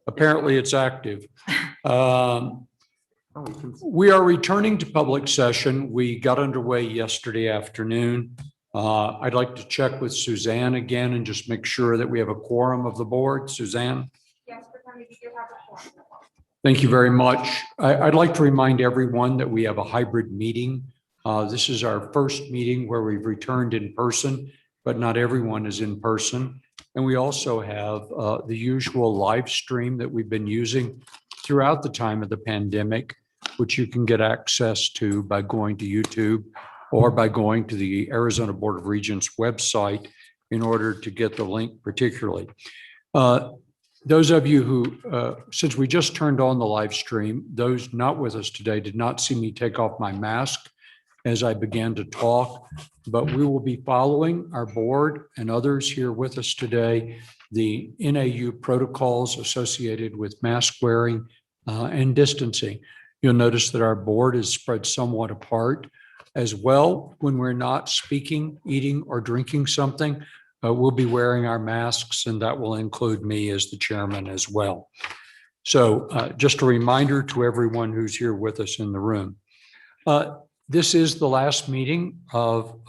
Apparently it's active. We are returning to public session. We got underway yesterday afternoon. I'd like to check with Suzanne again and just make sure that we have a quorum of the board. Suzanne? Yes, we do have a quorum. Thank you very much. I'd like to remind everyone that we have a hybrid meeting. This is our first meeting where we've returned in person, but not everyone is in person. And we also have the usual live stream that we've been using throughout the time of the pandemic, which you can get access to by going to YouTube or by going to the Arizona Board of Regents website in order to get the link particularly. Those of you who, since we just turned on the live stream, those not with us today did not see me take off my mask as I began to talk, but we will be following our board and others here with us today, the NAU protocols associated with mask wearing and distancing. You'll notice that our board is spread somewhat apart as well. When we're not speaking, eating, or drinking something, we'll be wearing our masks, and that will include me as the chairman as well. So just a reminder to everyone who's here with us in the room. This is the last meeting of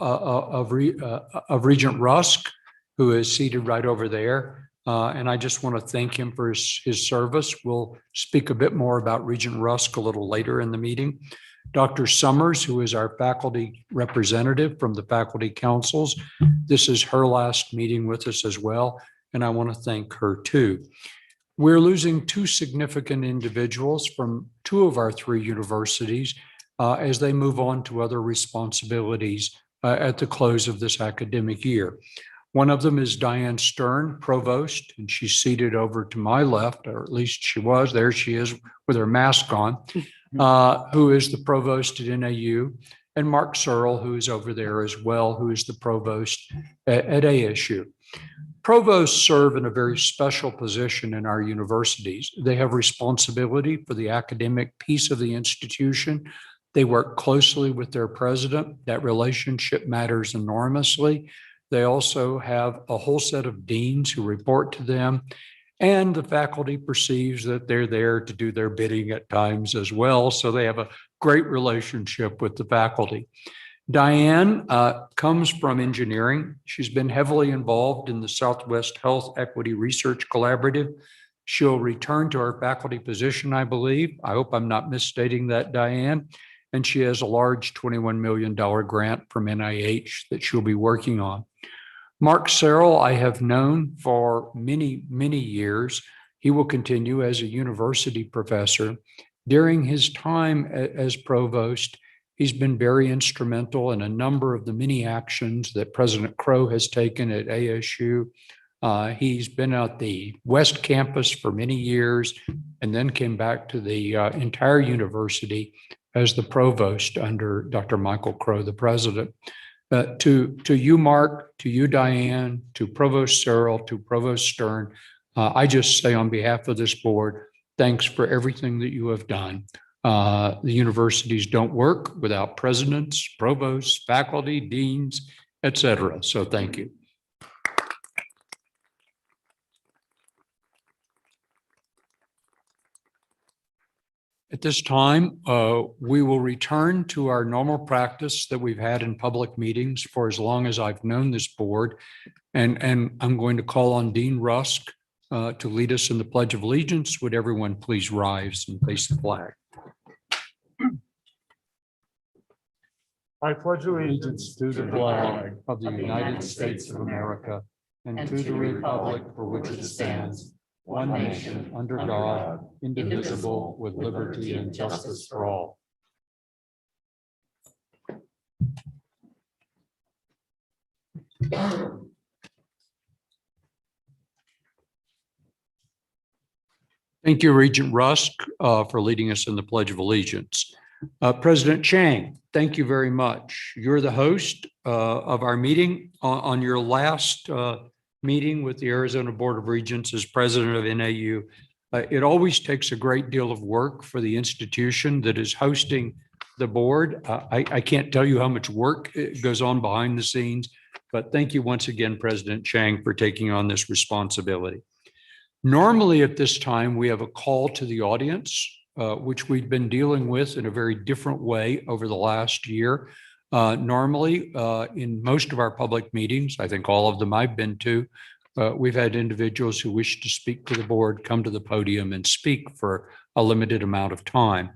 Regent Rusk, who is seated right over there. And I just want to thank him for his service. We'll speak a bit more about Regent Rusk a little later in the meeting. Dr. Summers, who is our faculty representative from the faculty councils, this is her last meeting with us as well, and I want to thank her too. We're losing two significant individuals from two of our three universities as they move on to other responsibilities at the close of this academic year. One of them is Diane Stern, Provost, and she's seated over to my left, or at least she was. There she is with her mask on, who is the Provost at NAU, and Mark Searle, who is over there as well, who is the Provost at ASU. Provosts serve in a very special position in our universities. They have responsibility for the academic piece of the institution. They work closely with their president. That relationship matters enormously. They also have a whole set of deans who report to them, and the faculty perceives that they're there to do their bidding at times as well. So they have a great relationship with the faculty. Diane comes from engineering. She's been heavily involved in the Southwest Health Equity Research Collaborative. She'll return to her faculty position, I believe. I hope I'm not misstating that, Diane. And she has a large $21 million grant from NIH that she'll be working on. Mark Searle, I have known for many, many years. He will continue as a university professor. During his time as provost, he's been very instrumental in a number of the many actions that President Crow has taken at ASU. He's been at the West Campus for many years and then came back to the entire university as the provost under Dr. Michael Crow, the president. To you, Mark, to you, Diane, to Provost Searle, to Provost Stern, I just say on behalf of this board, thanks for everything that you have done. The universities don't work without presidents, provosts, faculty, deans, et cetera. So thank you. At this time, we will return to our normal practice that we've had in public meetings for as long as I've known this board. And I'm going to call on Dean Rusk to lead us in the Pledge of Allegiance. Would everyone please rise and face the flag? I pledge allegiance to the flag of the United States of America and to the republic for which it stands, one nation, under God, indivisible, with liberty and justice for all. Thank you, Regent Rusk, for leading us in the Pledge of Allegiance. President Chang, thank you very much. You're the host of our meeting. On your last meeting with the Arizona Board of Regents as president of NAU, it always takes a great deal of work for the institution that is hosting the board. I can't tell you how much work goes on behind the scenes, but thank you once again, President Chang, for taking on this responsibility. Normally at this time, we have a call to the audience, which we've been dealing with in a very different way over the last year. Normally, in most of our public meetings, I think all of them I've been to, we've had individuals who wish to speak to the board, come to the podium and speak for a limited amount of time.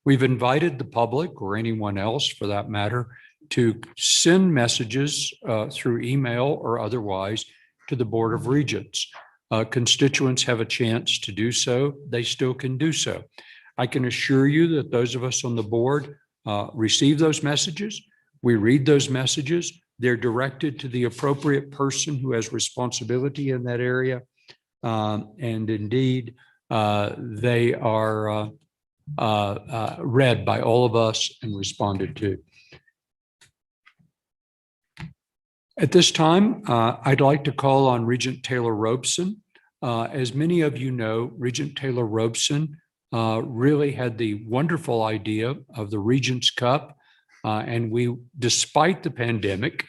We've invited the public, or anyone else for that matter, to send messages through email or otherwise to the Board of Regents. Constituents have a chance to do so. They still can do so. I can assure you that those of us on the board receive those messages. We read those messages. They're directed to the appropriate person who has responsibility in that area. And indeed, they are read by all of us and responded to. At this time, I'd like to call on Regent Taylor Robeson. As many of you know, Regent Taylor Robeson really had the wonderful idea of the Regents Cup. And we, despite the pandemic,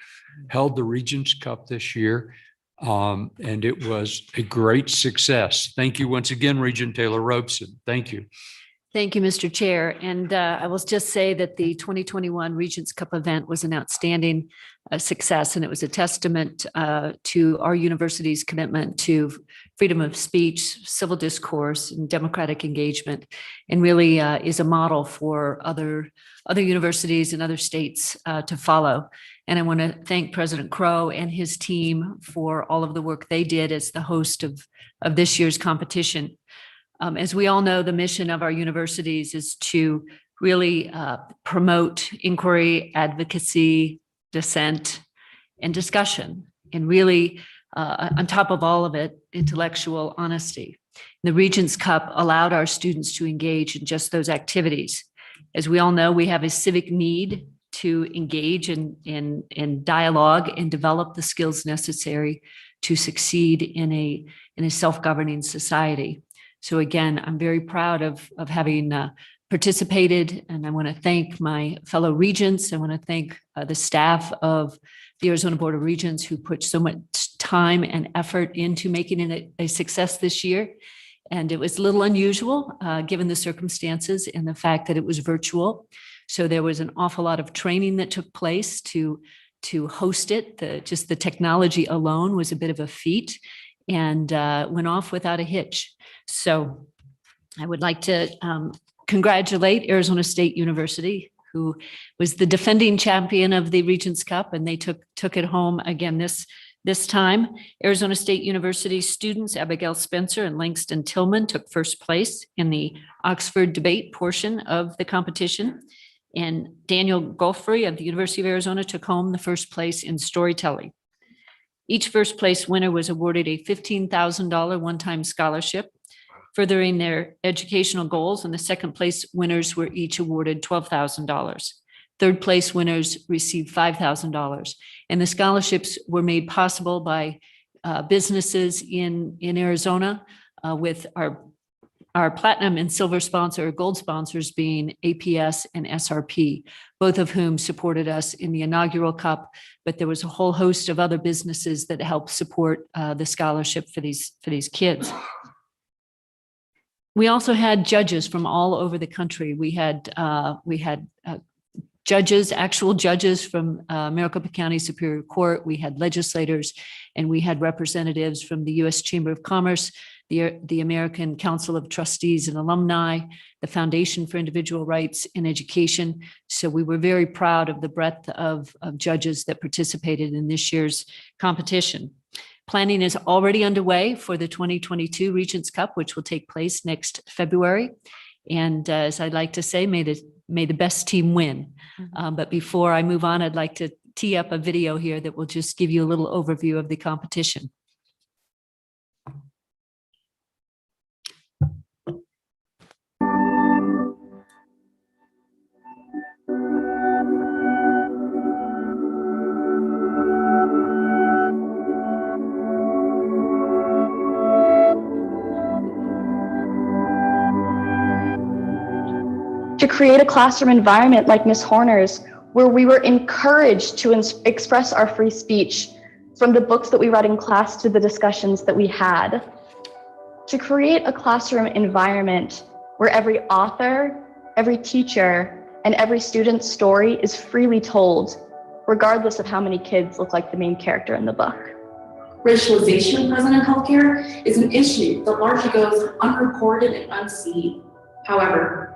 held the Regents Cup this year. And it was a great success. Thank you once again, Regent Taylor Robeson. Thank you. Thank you, Mr. Chair. And I will just say that the 2021 Regents Cup event was an outstanding success, and it was a testament to our university's commitment to freedom of speech, civil discourse, and democratic engagement, and really is a model for other universities and other states to follow. And I want to thank President Crow and his team for all of the work they did as the host of this year's competition. As we all know, the mission of our universities is to really promote inquiry, advocacy, dissent, and discussion, and really, on top of all of it, intellectual honesty. The Regents Cup allowed our students to engage in just those activities. As we all know, we have a civic need to engage in dialogue and develop the skills necessary to succeed in a self-governing society. So again, I'm very proud of having participated, and I want to thank my fellow regents. I want to thank the staff of the Arizona Board of Regents who put so much time and effort into making it a success this year. And it was a little unusual given the circumstances and the fact that it was virtual. So there was an awful lot of training that took place to host it. Just the technology alone was a bit of a feat, and went off without a hitch. So I would like to congratulate Arizona State University, who was the defending champion of the Regents Cup, and they took it home again this time. Arizona State University students Abigail Spencer and Langston Tillman took first place in the Oxford debate portion of the competition. And Daniel Golfrey of the University of Arizona took home the first place in storytelling. Each first place winner was awarded a $15,000 one-time scholarship, furthering their educational goals, and the second place winners were each awarded $12,000. Third place winners received $5,000. And the scholarships were made possible by businesses in Arizona, with our platinum and silver sponsor, gold sponsors being APS and SRP, both of whom supported us in the inaugural cup. But there was a whole host of other businesses that helped support the scholarship for these kids. We also had judges from all over the country. We had judges, actual judges from Maricopa County Superior Court. We had legislators, and we had representatives from the U.S. Chamber of Commerce, the American Council of Trustees and Alumni, the Foundation for Individual Rights in Education. So we were very proud of the breadth of judges that participated in this year's competition. Planning is already underway for the 2022 Regents Cup, which will take place next February. And as I'd like to say, may the best team win. But before I move on, I'd like to tee up a video here that will just give you a little overview of the competition. To create a classroom environment like Ms. Horner's, where we were encouraged to express our free speech, from the books that we read in class to the discussions that we had. to create a classroom environment where every author, every teacher, and every student's story is freely told, regardless of how many kids look like the main character in the book. Racialization present in healthcare is an issue that largely goes unreported and unseen. However,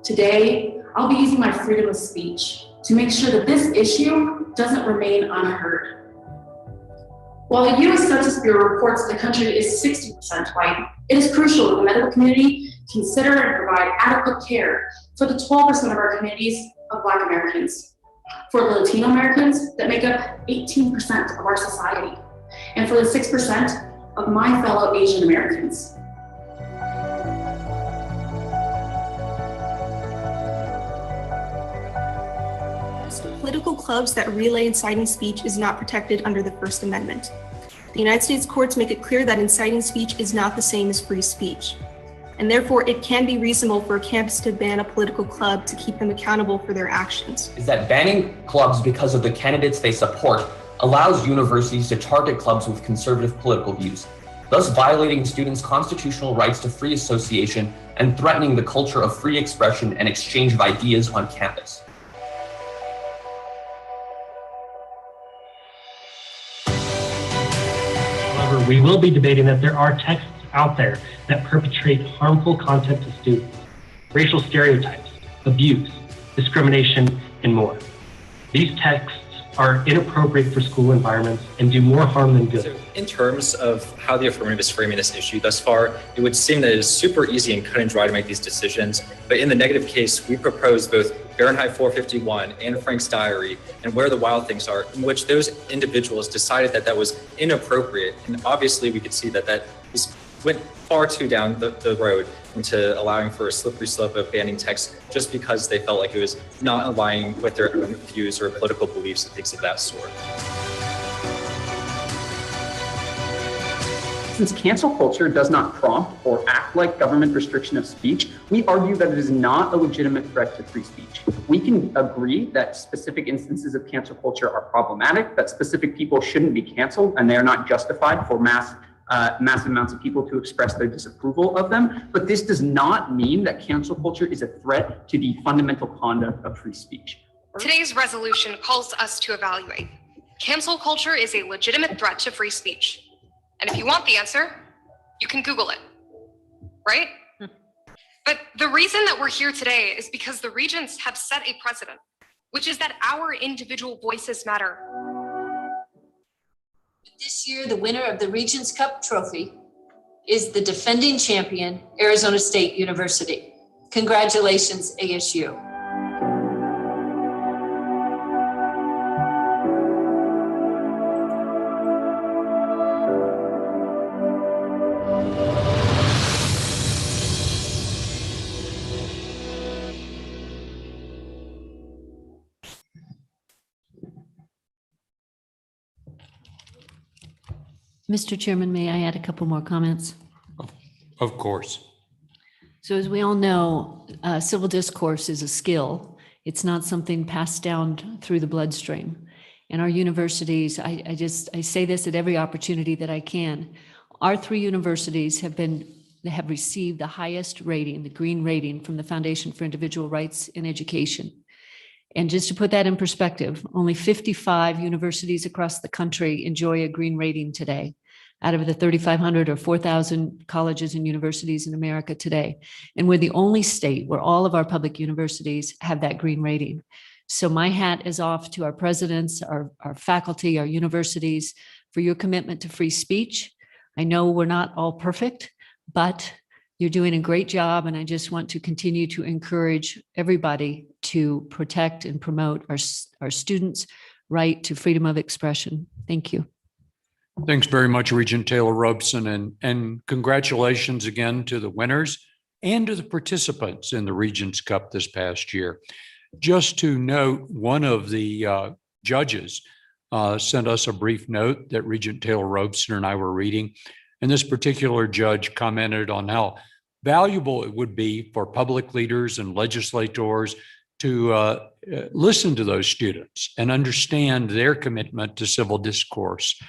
today, I'll be using my freedom of speech to make sure that this issue doesn't remain unheard. While the U.S. Census Bureau reports the country is 60% white, it is crucial that the medical community consider and provide adequate care for the 12% of our communities of Black Americans, for the Latino Americans that make up 18% of our society, and for the 6% of my fellow Asian Americans. Political clubs that relay inciting speech is not protected under the First Amendment. The United States courts make it clear that inciting speech is not the same as free speech, and therefore it can be reasonable for a campus to ban a political club to keep them accountable for their actions. Is that banning clubs because of the candidates they support allows universities to target clubs with conservative political views, thus violating students' constitutional rights to free association and threatening the culture of free expression and exchange of ideas on campus. However, we will be debating that there are texts out there that perpetrate harmful content to students, racial stereotypes, abuse, discrimination, and more. These texts are inappropriate for school environments and do more harm than good. So in terms of how the affirmative is framing this issue thus far, it would seem that it is super easy and cut and dry to make these decisions. But in the negative case, we propose both Fahrenheit 451 and Frank's Diary and Where the Wild Things Are, in which those individuals decided that that was inappropriate. And obviously we could see that that went far too down the road into allowing for a slippery slope of banning text just because they felt like it was not aligning with their own views or political beliefs and things of that sort. Since cancel culture does not prompt or act like government restriction of speech, we argue that it is not a legitimate threat to free speech. We can agree that specific instances of cancel culture are problematic, that specific people shouldn't be canceled and they are not justified for massive amounts of people to express their disapproval of them. But this does not mean that cancel culture is a threat to the fundamental conduct of free speech. Today's resolution calls us to evaluate. Cancel culture is a legitimate threat to free speech. And if you want the answer, you can Google it, right? But the reason that we're here today is because the Regents have set a precedent, which is that our individual voices matter. This year, the winner of the Regents Cup trophy is the defending champion, Arizona State University. Congratulations, ASU. Mr. Chairman, may I add a couple more comments? Of course. So as we all know, civil discourse is a skill. It's not something passed down through the bloodstream. And our universities, I say this at every opportunity that I can. Our three universities have received the highest rating, the green rating from the Foundation for Individual Rights in Education. And just to put that in perspective, only 55 universities across the country enjoy a green rating today, out of the 3,500 or 4,000 colleges and universities in America today. And we're the only state where all of our public universities have that green rating. So my hat is off to our presidents, our faculty, our universities for your commitment to free speech. I know we're not all perfect, but you're doing a great job. And I just want to continue to encourage everybody to protect and promote our students' right to freedom of expression. Thank you. Thanks very much, Regent Taylor Robeson, and congratulations again to the winners and to the participants in the Regents Cup this past year. Just to note, one of the judges sent us a brief note that Regent Taylor Robeson and I were reading, and this particular judge commented on how valuable it would be for public leaders and legislators to listen to those students and understand their commitment to civil discourse.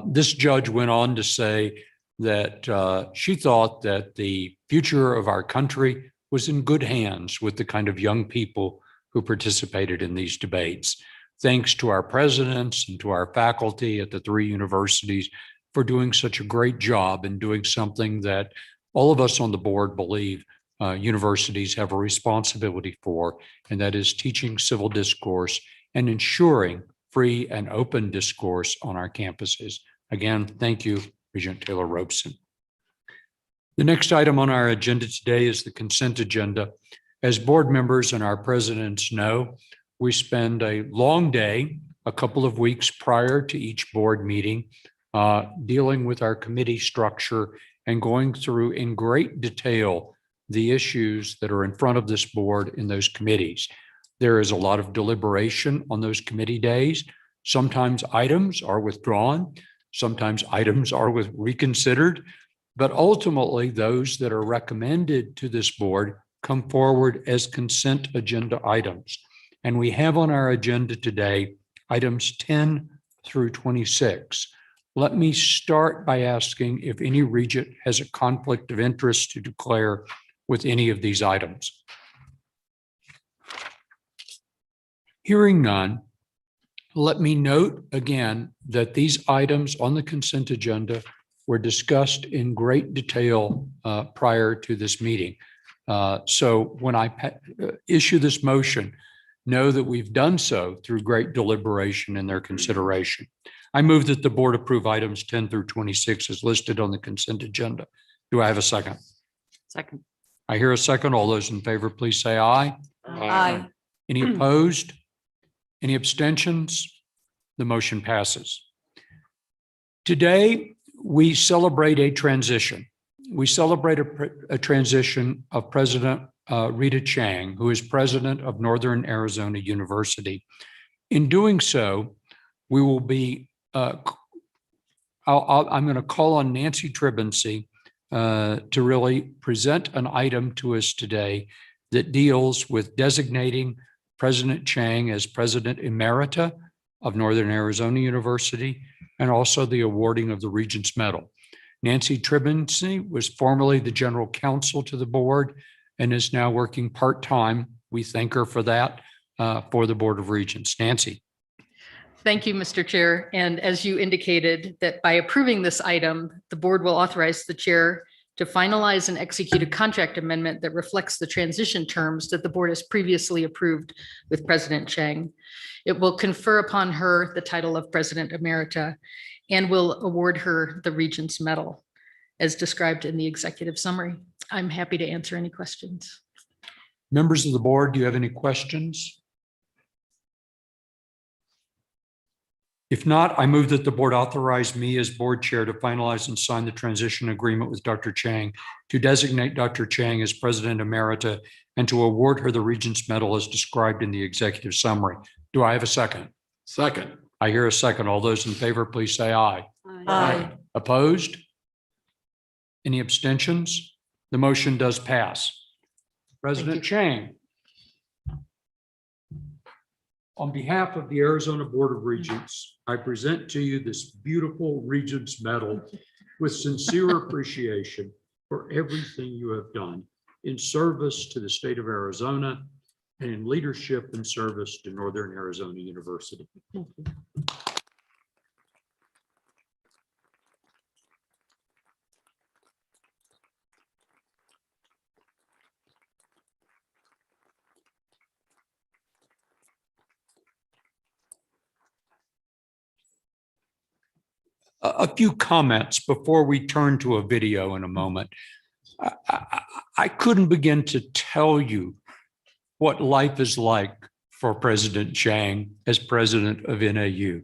This judge went on to say that she thought that the future of our country was in good hands with the kind of young people who participated in these debates. Thanks to our presidents and to our faculty at the 3 universities for doing such a great job and doing something that all of us on the board believe universities have a responsibility for, and that is teaching civil discourse and ensuring free and open discourse on our campuses. Again, thank you, Regent Taylor Robeson. The next item on our agenda today is the consent agenda. As board members and our presidents know, we spend a long day, a couple of weeks prior to each board meeting, dealing with our committee structure and going through in great detail the issues that are in front of this board in those committees. There is a lot of deliberation on those committee days. Sometimes items are withdrawn, sometimes items are reconsidered, but ultimately those that are recommended to this board come forward as consent agenda items. And we have on our agenda today items 10 through 26. Let me start by asking if any regent has a conflict of interest to declare with any of these items. Hearing none, let me note again that these items on the consent agenda were discussed in great detail prior to this meeting. So when I issue this motion, know that we've done so through great deliberation and their consideration. I move that the board approve items 10 through 26 as listed on the consent agenda. Do I have a second? Second. I hear a second. All those in favor, please say aye. Aye. Any opposed? Any abstentions? The motion passes. Today, we celebrate a transition. We celebrate a transition of President Rita Chang, who is president of Northern Arizona University. In doing so, we will be, I'm going to call on Nancy Tribbency to really present an item to us today that deals with designating President Chang as President Emerita of Northern Arizona University and also the awarding of the Regents Medal. Nancy Tribbency was formerly the general counsel to the board and is now working part-time. We thank her for that for the Board of Regents. Nancy. Thank you, Mr. Chair. And as you indicated, that by approving this item, the board will authorize the chair to finalize and execute a contract amendment that reflects the transition terms that the board has previously approved with President Chang. It will confer upon her the title of President Emerita and will award her the Regents Medal as described in the executive summary. I'm happy to answer any questions. Members of the board, do you have any questions? If not, I move that the board authorize me as board chair to finalize and sign the transition agreement with Dr. Chang to designate Dr. Chang as President Emerita and to award her the Regents Medal as described in the executive summary. Do I have a second? Second. I hear a second. All those in favor, please say aye. Aye. Opposed? Any abstentions? The motion does pass. President Chang. On behalf of the Arizona Board of Regents, I present to you this beautiful Regents Medal with sincere appreciation for everything you have done in service to the state of Arizona and in leadership and service to Northern Arizona University. A few comments before we turn to a video in a moment. I couldn't begin to tell you what life is like for President Chang as president of NAU.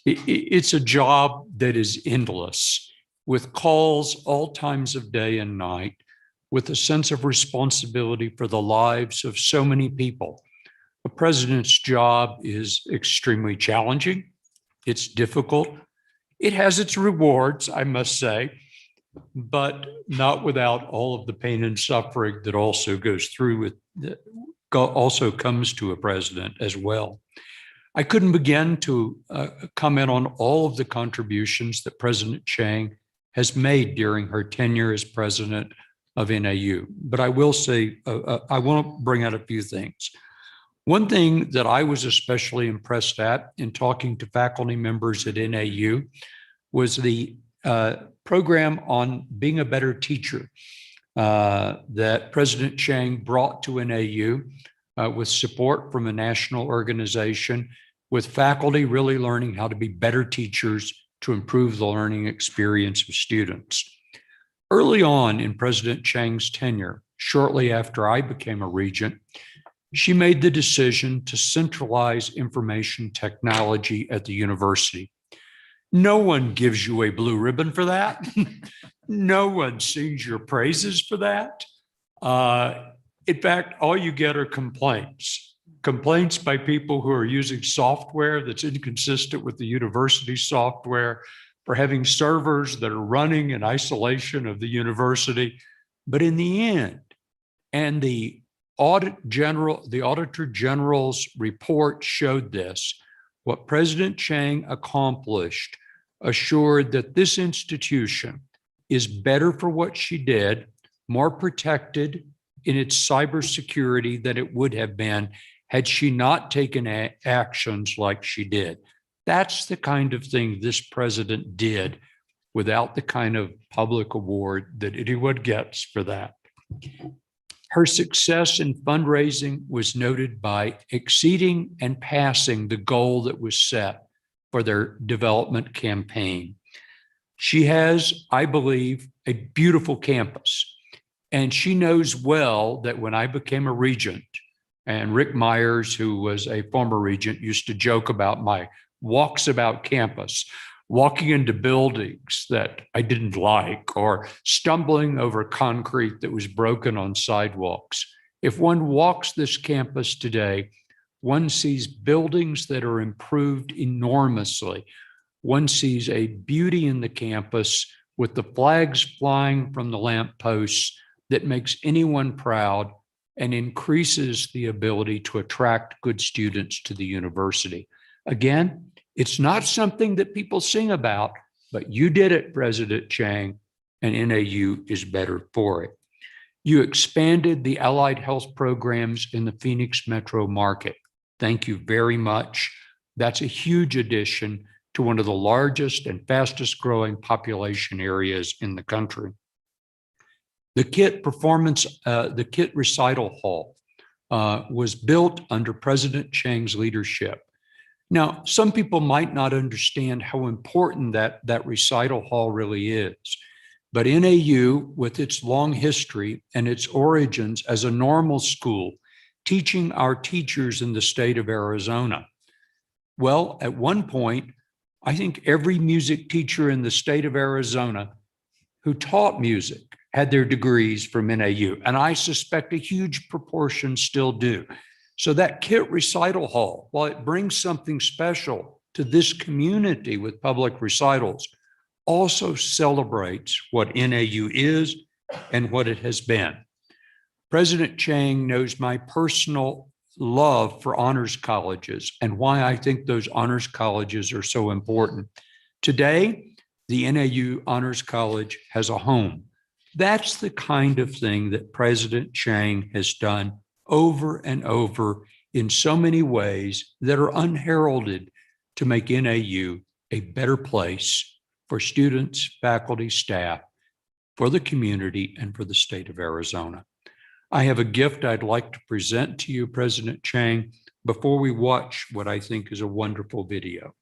It's a job that is endless, with calls all times of day and night, with a sense of responsibility for the lives of so many people. A president's job is extremely challenging. It's difficult. It has its rewards, I must say, but not without all of the pain and suffering that also goes through with, also comes to a president as well. I couldn't begin to comment on all of the contributions that President Chang has made during her tenure as president of NAU. But I will say, I want to bring out a few things. One thing that I was especially impressed at in talking to faculty members at NAU was the program on being a better teacher that President Chang brought to NAU with support from a national organization, with faculty really learning how to be better teachers to improve the learning experience of students. Early on in President Chang's tenure, shortly after I became a regent, she made the decision to centralize information technology at the university. No one gives you a blue ribbon for that. No one sings your praises for that. In fact, all you get are complaints. Complaints by people who are using software that's inconsistent with the university software, for having servers that are running in isolation of the university. But in the end, and the Auditor General's report showed this, what President Chang accomplished assured that this institution is better for what she did, more protected in its cybersecurity than it would have been had she not taken actions like she did. That's the kind of thing this president did without the kind of public award that anyone gets for that. Her success in fundraising was noted by exceeding and passing the goal that was set for their development campaign. She has, I believe, a beautiful campus. And she knows well that when I became a regent, and Rick Myers, who was a former regent, used to joke about my walks about campus, walking into buildings that I didn't like, or stumbling over concrete that was broken on sidewalks. If one walks this campus today, one sees buildings that are improved enormously. One sees a beauty in the campus with the flags flying from the lampposts that makes anyone proud and increases the ability to attract good students to the university. Again, it's not something that people sing about, but you did it, President Chang, and NAU is better for it. You expanded the allied health programs in the Phoenix metro market. Thank you very much. That's a huge addition to one of the largest and fastest growing population areas in the country. The KIT recital hall was built under President Chang's leadership. Now, some people might not understand how important that recital hall really is, but NAU, with its long history and its origins as a normal school, teaching our teachers in the state of Arizona. Well, at one point, I think every music teacher in the state of Arizona who taught music had their degrees from NAU, and I suspect a huge proportion still do. So that KIT recital hall, while it brings something special to this community with public recitals, also celebrates what NAU is and what it has been. President Chang knows my personal love for honors colleges and why I think those honors colleges are so important. Today, the NAU Honors College has a home. That's the kind of thing that President Chang has done over and over in so many ways that are unheralded to make NAU a better place for students, faculty, staff, for the community, and for the state of Arizona. I have a gift I'd like to present to you, President Chang, before we watch what I think is a wonderful video.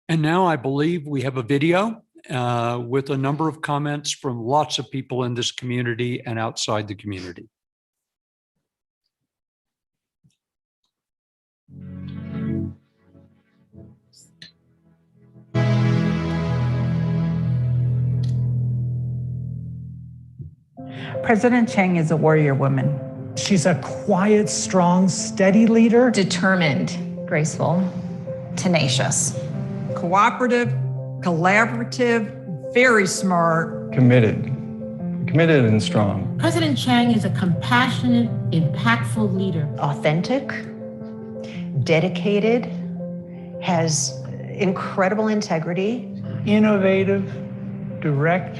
And now I believe we have a video with a number of comments from lots of people in this community and outside the community. President Chang is a warrior woman. She's a quiet, strong, steady leader. Determined, graceful, tenacious. Cooperative, collaborative, very smart. Committed and strong. President Chang is a compassionate, impactful leader. Authentic, dedicated, has incredible integrity. Innovative, direct,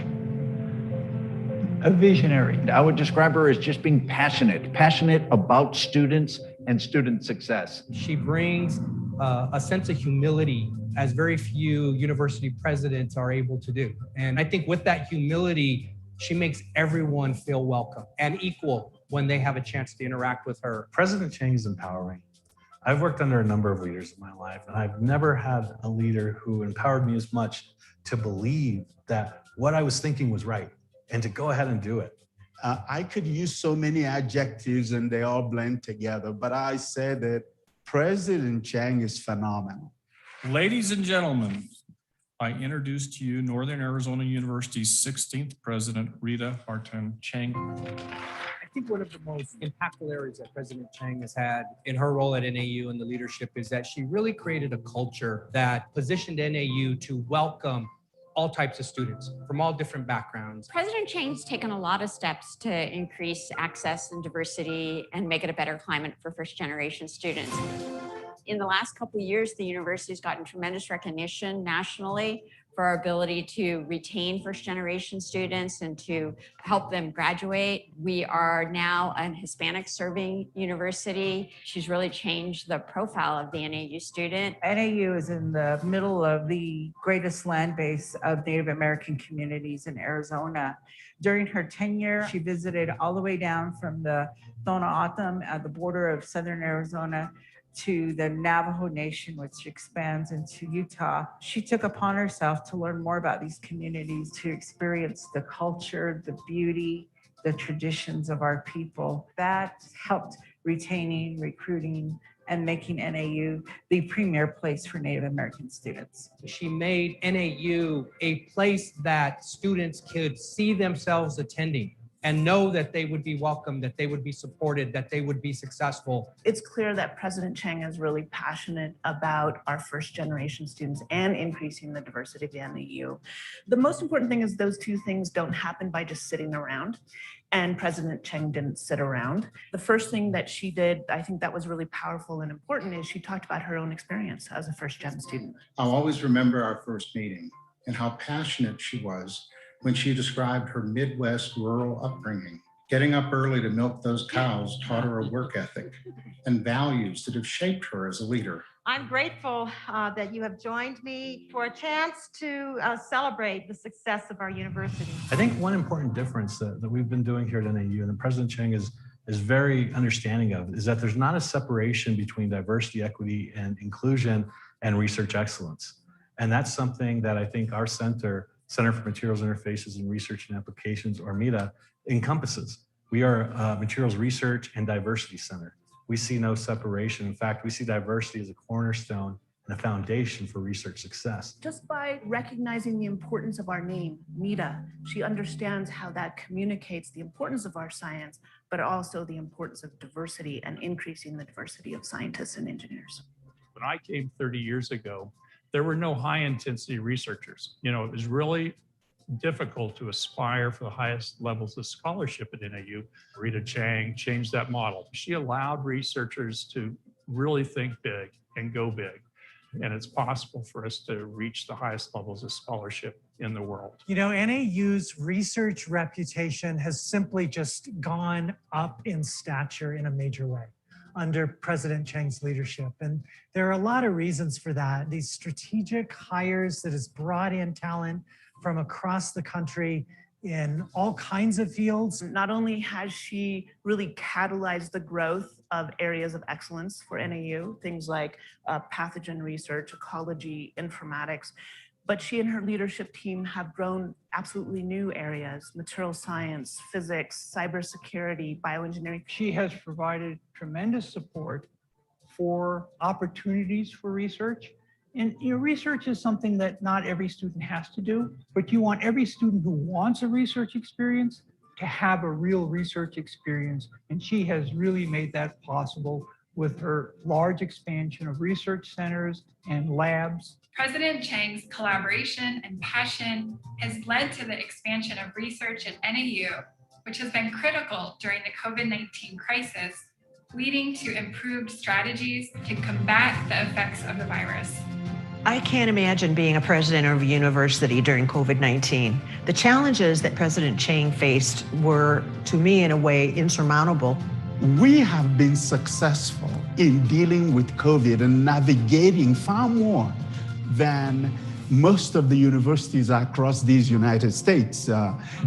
a visionary. I would describe her as just being passionate about students and student success. She brings a sense of humility as very few university presidents are able to do. And I think with that humility, she makes everyone feel welcome and equal when they have a chance to interact with her. President Chang is empowering. I've worked under a number of leaders in my life, and I've never had a leader who empowered me as much to believe that what I was thinking was right and to go ahead and do it. I could use so many adjectives and they all blend together, but I say that President Chang is phenomenal. Ladies and gentlemen, I introduce to you Northern Arizona University's 16th president, Rita Martin Chang. I think one of the most impactful areas that President Chang has had in her role at NAU and the leadership is that she really created a culture that positioned NAU to welcome all types of students from all different backgrounds. President Chang's taken a lot of steps to increase access and diversity and make it a better climate for first-generation students. In the last couple of years, the university's gotten tremendous recognition nationally for our ability to retain first-generation students and to help them graduate. We are now an Hispanic-serving university. She's really changed the profile of the NAU student. NAU is in the middle of the greatest land base of Native American communities in Arizona. During her tenure, she visited all the way down from the Tohono at the border of southern Arizona to the Navajo Nation, which expands into Utah. She took upon herself to learn more about these communities, to experience the culture, the beauty, the traditions of our people. That helped retaining, recruiting, and making NAU the premier place for Native American students. She made NAU a place that students could see themselves attending and know that they would be welcome, that they would be supported, that they would be successful. It's clear that President Chang is really passionate about our first generation students and increasing the diversity of the NAU. The most important thing is those two things don't happen by just sitting around. And President Chang didn't sit around. The first thing that she did, I think that was really powerful and important, is she talked about her own experience as a first gen student. I'll always remember our first meeting and how passionate she was when she described her Midwest rural upbringing. Getting up early to milk those cows taught her a work ethic and values that have shaped her as a leader. I'm grateful that you have joined me for a chance to celebrate the success of our university. I think one important difference that we've been doing here at NAU and that President Chang is very understanding of is that there's not a separation between diversity, equity, and inclusion and research excellence. And that's something that I think our Center for Materials Interfaces and Research and Applications, or META, encompasses. We are a materials research and diversity center. We see no separation. In fact, we see diversity as a cornerstone and a foundation for research success. Just by recognizing the importance of our name, META, she understands how that communicates the importance of our science, but also the importance of diversity and increasing the diversity of scientists and engineers. When I came 30 years ago, there were no high intensity researchers. You know, it was really difficult to aspire for the highest levels of scholarship at NAU. Rita Chang changed that model. She allowed researchers to really think big and go big. And it's possible for us to reach the highest levels of scholarship in the world. You know, NAU's research reputation has simply just gone up in stature in a major way under President Chang's leadership. And there are a lot of reasons for that. These strategic hires that has brought in talent from across the country in all kinds of fields. Not only has she really catalyzed the growth of areas of excellence for NAU, things like pathogen research, ecology, informatics, but she and her leadership team have grown absolutely new areas: material science, physics, cybersecurity, bioengineering. She has provided tremendous support for opportunities for research. And research is something that not every student has to do, but you want every student who wants a research experience to have a real research experience. And she has really made that possible with her large expansion of research centers and labs. President Chang's collaboration and passion has led to the expansion of research at NAU, which has been critical during the COVID-19 crisis, leading to improved strategies to combat the effects of the virus. I can't imagine being a president of a university during COVID-19. The challenges that President Chang faced were, to me, in a way, insurmountable. We have been successful in dealing with COVID and navigating far more than most of the universities across these United States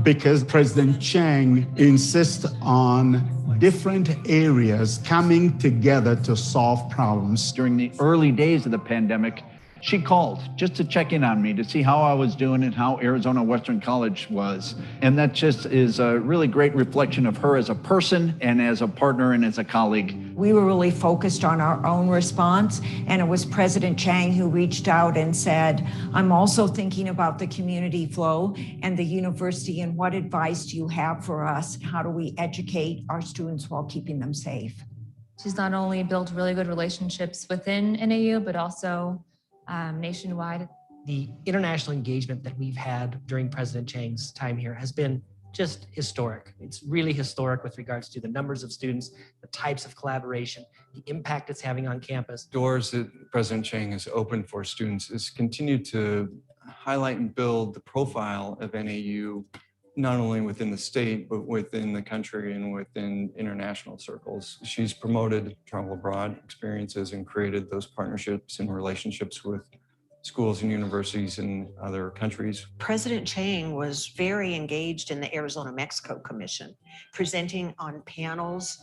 because President Chang insists on different areas coming together to solve problems. During the early days of the pandemic, she called just to check in on me to see how I was doing and how Arizona Western College was. And that just is a really great reflection of her as a person and as a partner and as a colleague. We were really focused on our own response, and it was President Chang who reached out and said, I'm also thinking about the community flow and the university, and what advice do you have for us? How do we educate our students while keeping them safe? She's not only built really good relationships within NAU, but also nationwide. The international engagement that we've had during President Chang's time here has been just historic. It's really historic with regards to the numbers of students, the types of collaboration, the impact it's having on campus. Doors that President Chang has opened for students has continued to highlight and build the profile of NAU, not only within the state, but within the country and within international circles. She's promoted travel abroad experiences and created those partnerships and relationships with schools and universities in other countries. President Chang was very engaged in the Arizona-Mexico Commission, presenting on panels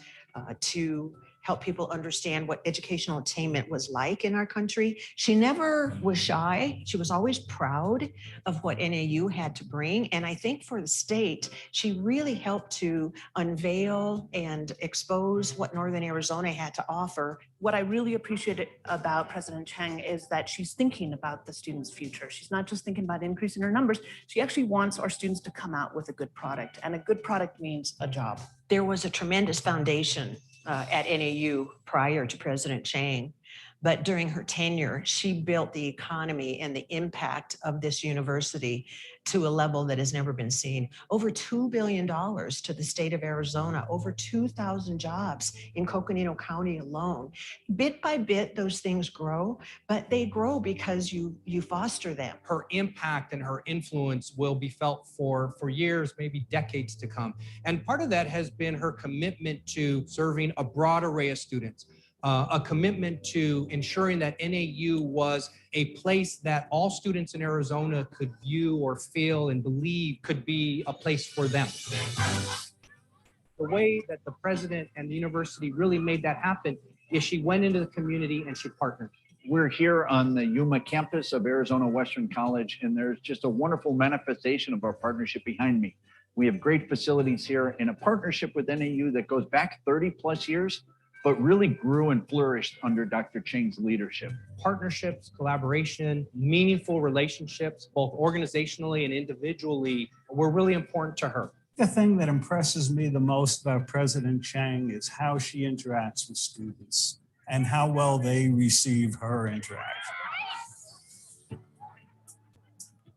to help people understand what educational attainment was like in our country. She never was shy. She was always proud of what NAU had to bring. And I think for the state, she really helped to unveil and expose what Northern Arizona had to offer. What I really appreciate about President Chang is that she's thinking about the students' future. She's not just thinking about increasing her numbers. She actually wants our students to come out with a good product, and a good product means a job. There was a tremendous foundation at NAU prior to President Chang, but during her tenure, she built the economy and the impact of this university to a level that has never been seen. Over $2 billion to the state of Arizona, over 2,000 jobs in Coconino County alone. Bit by bit, those things grow, but they grow because you foster them. Her impact and her influence will be felt for years, maybe decades to come. And part of that has been her commitment to serving a broad array of students. A commitment to ensuring that NAU was a place that all students in Arizona could view or feel and believe could be a place for them. The way that the president and the university really made that happen is she went into the community and she partnered. We're here on the Yuma campus of Arizona Western College, and there's just a wonderful manifestation of our partnership behind me. We have great facilities here and a partnership with NAU that goes back 30 plus years, but really grew and flourished under Dr. Chang's leadership. Partnerships, collaboration, meaningful relationships, both organizationally and individually, were really important to her. The thing that impresses me the most about President Chang is how she interacts with students and how well they receive her interaction.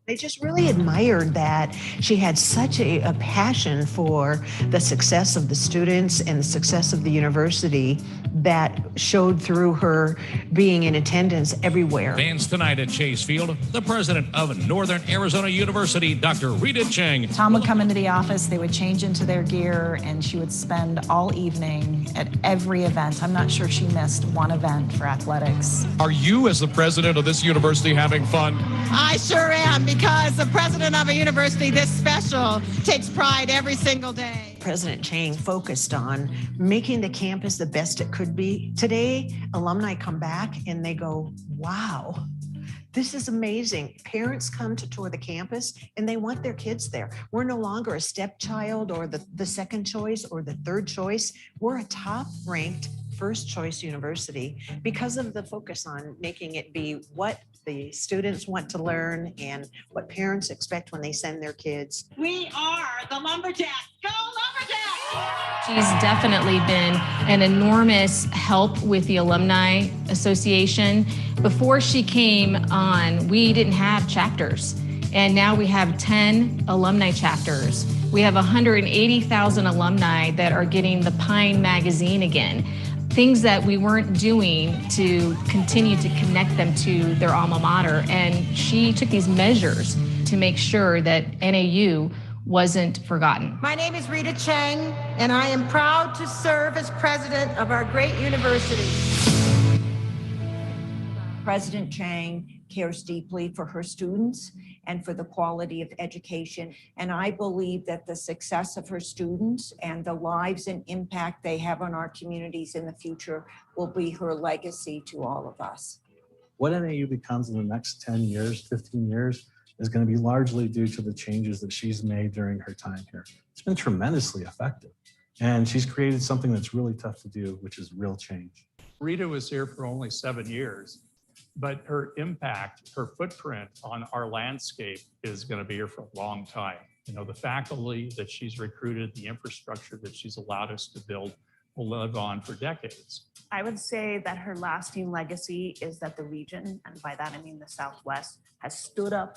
They just really admired that she had such a passion for the success of the students and the success of the university that showed through her being in attendance everywhere. Fans tonight at Chase Field, the president of Northern Arizona University, Dr. Rita Chang. Tom would come into the office, they would change into their gear, and she would spend all evening at every event. I'm not sure she missed one event for athletics. Are you, as the president of this university, having fun? I sure am, because the president of a university this special takes pride every single day. President Chang focused on making the campus the best it could be. Today, alumni come back and they go, wow, this is amazing. Parents come to tour the campus and they want their kids there. We're no longer a stepchild or the second choice or the third choice. We're a top-ranked first choice university because of the focus on making it be what the students want to learn and what parents expect when they send their kids. We are the Lumberjacks. Go Lumberjacks! She's definitely been an enormous help with the Alumni Association. Before she came on, we didn't have chapters, and now we have 10 alumni chapters. We have 180,000 alumni that are getting the Pine magazine again. Things that we weren't doing to continue to connect them to their alma mater. And she took these measures to make sure that NAU wasn't forgotten. My name is Rita Chang, and I am proud to serve as president of our great university. President Chang cares deeply for her students and for the quality of education. And I believe that the success of her students and the lives and impact they have on our communities in the future will be her legacy to all of us. What NAU becomes in the next 10 years, 15 years, is going to be largely due to the changes that she's made during her time here. It's been tremendously effective. And she's created something that's really tough to do, which is real change. Rita was here for only 7 years, but her impact, her footprint on our landscape is going to be here for a long time. You know, the faculty that she's recruited, the infrastructure that she's allowed us to build will live on for decades. I would say that her lasting legacy is that the region, and by that I mean the Southwest, has stood up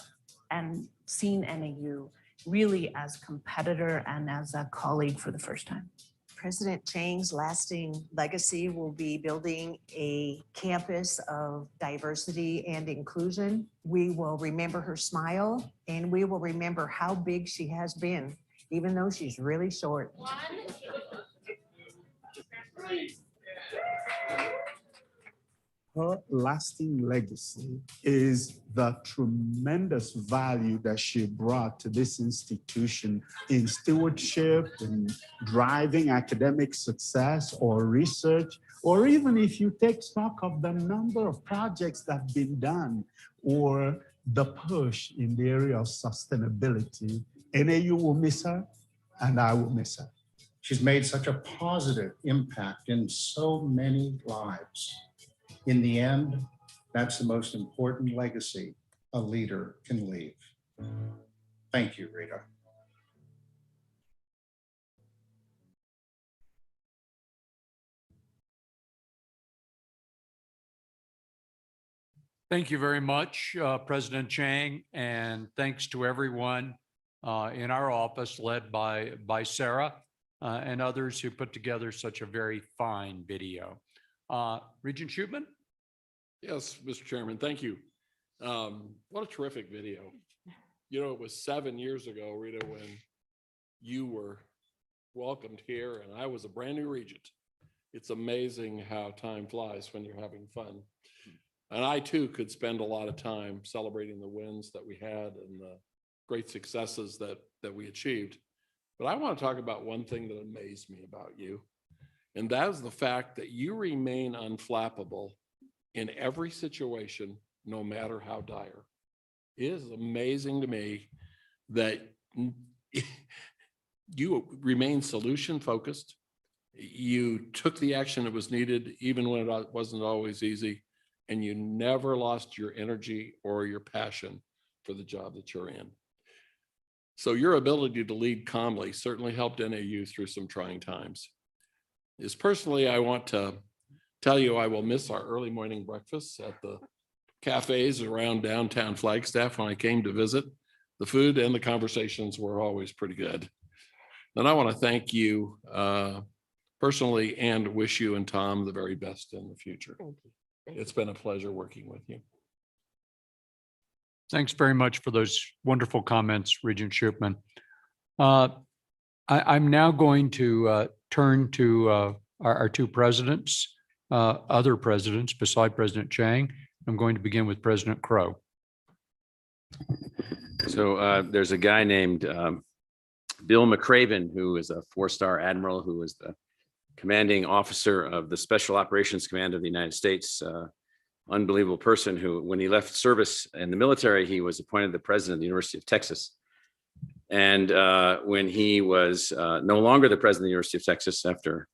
and seen NAU really as competitor and as a colleague for the first time. President Chang's lasting legacy will be building a campus of diversity and inclusion. We will remember her smile, and we will remember how big she has been, even though she's really short. Her lasting legacy is the tremendous value that she brought to this institution in stewardship, in driving academic success or research, or even if you take stock of the number of projects that have been done or the push in the area of sustainability. NAU will miss her, and I will miss her. She's made such a positive impact in so many lives. In the end, that's the most important legacy a leader can leave. Thank you, Rita. Thank you very much, President Chang, and thanks to everyone in our office led by Sarah and others who put together such a very fine video. Regent Shootman? Yes, Mr. Chairman, thank you. What a terrific video. You know, it was 7 years ago, Rita, when you were welcomed here and I was a brand new regent. It's amazing how time flies when you're having fun. And I too could spend a lot of time celebrating the wins that we had and the great successes that we achieved. But I want to talk about one thing that amazed me about you. And that is the fact that you remain unflappable in every situation, no matter how dire. It is amazing to me that you remain solution focused. You took the action that was needed, even when it wasn't always easy, and you never lost your energy or your passion for the job that you're in. So your ability to lead calmly certainly helped NAU through some trying times. As personally, I want to tell you I will miss our early morning breakfasts at the cafes around downtown Flagstaff when I came to visit. The food and the conversations were always pretty good. And I want to thank you personally and wish you and Tom the very best in the future. Thank you. It's been a pleasure working with you. Thanks very much for those wonderful comments, Regent Shootman. I'm now going to turn to our two presidents, other presidents beside President Chang. I'm going to begin with President Crow. So there's a guy named Bill Mcraven, who is a four-star admiral, who was the commanding officer of the Special Operations Command of the United States. Unbelievable person who, when he left service in the military, he was appointed the president of the University of Texas. And when he was no longer the president of the University of Texas, after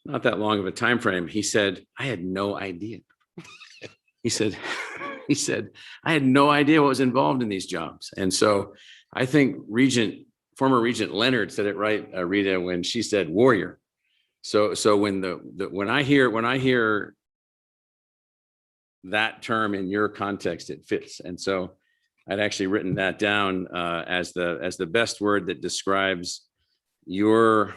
not that long of a time frame, he said, "I had no idea." he said, "I had no idea what was involved in these jobs." And so I think Regent former Regent Leonard said it right, Rita, when she said warrior. So when when I hear that term in your context, it fits. And so I'd actually written that down as the best word that describes your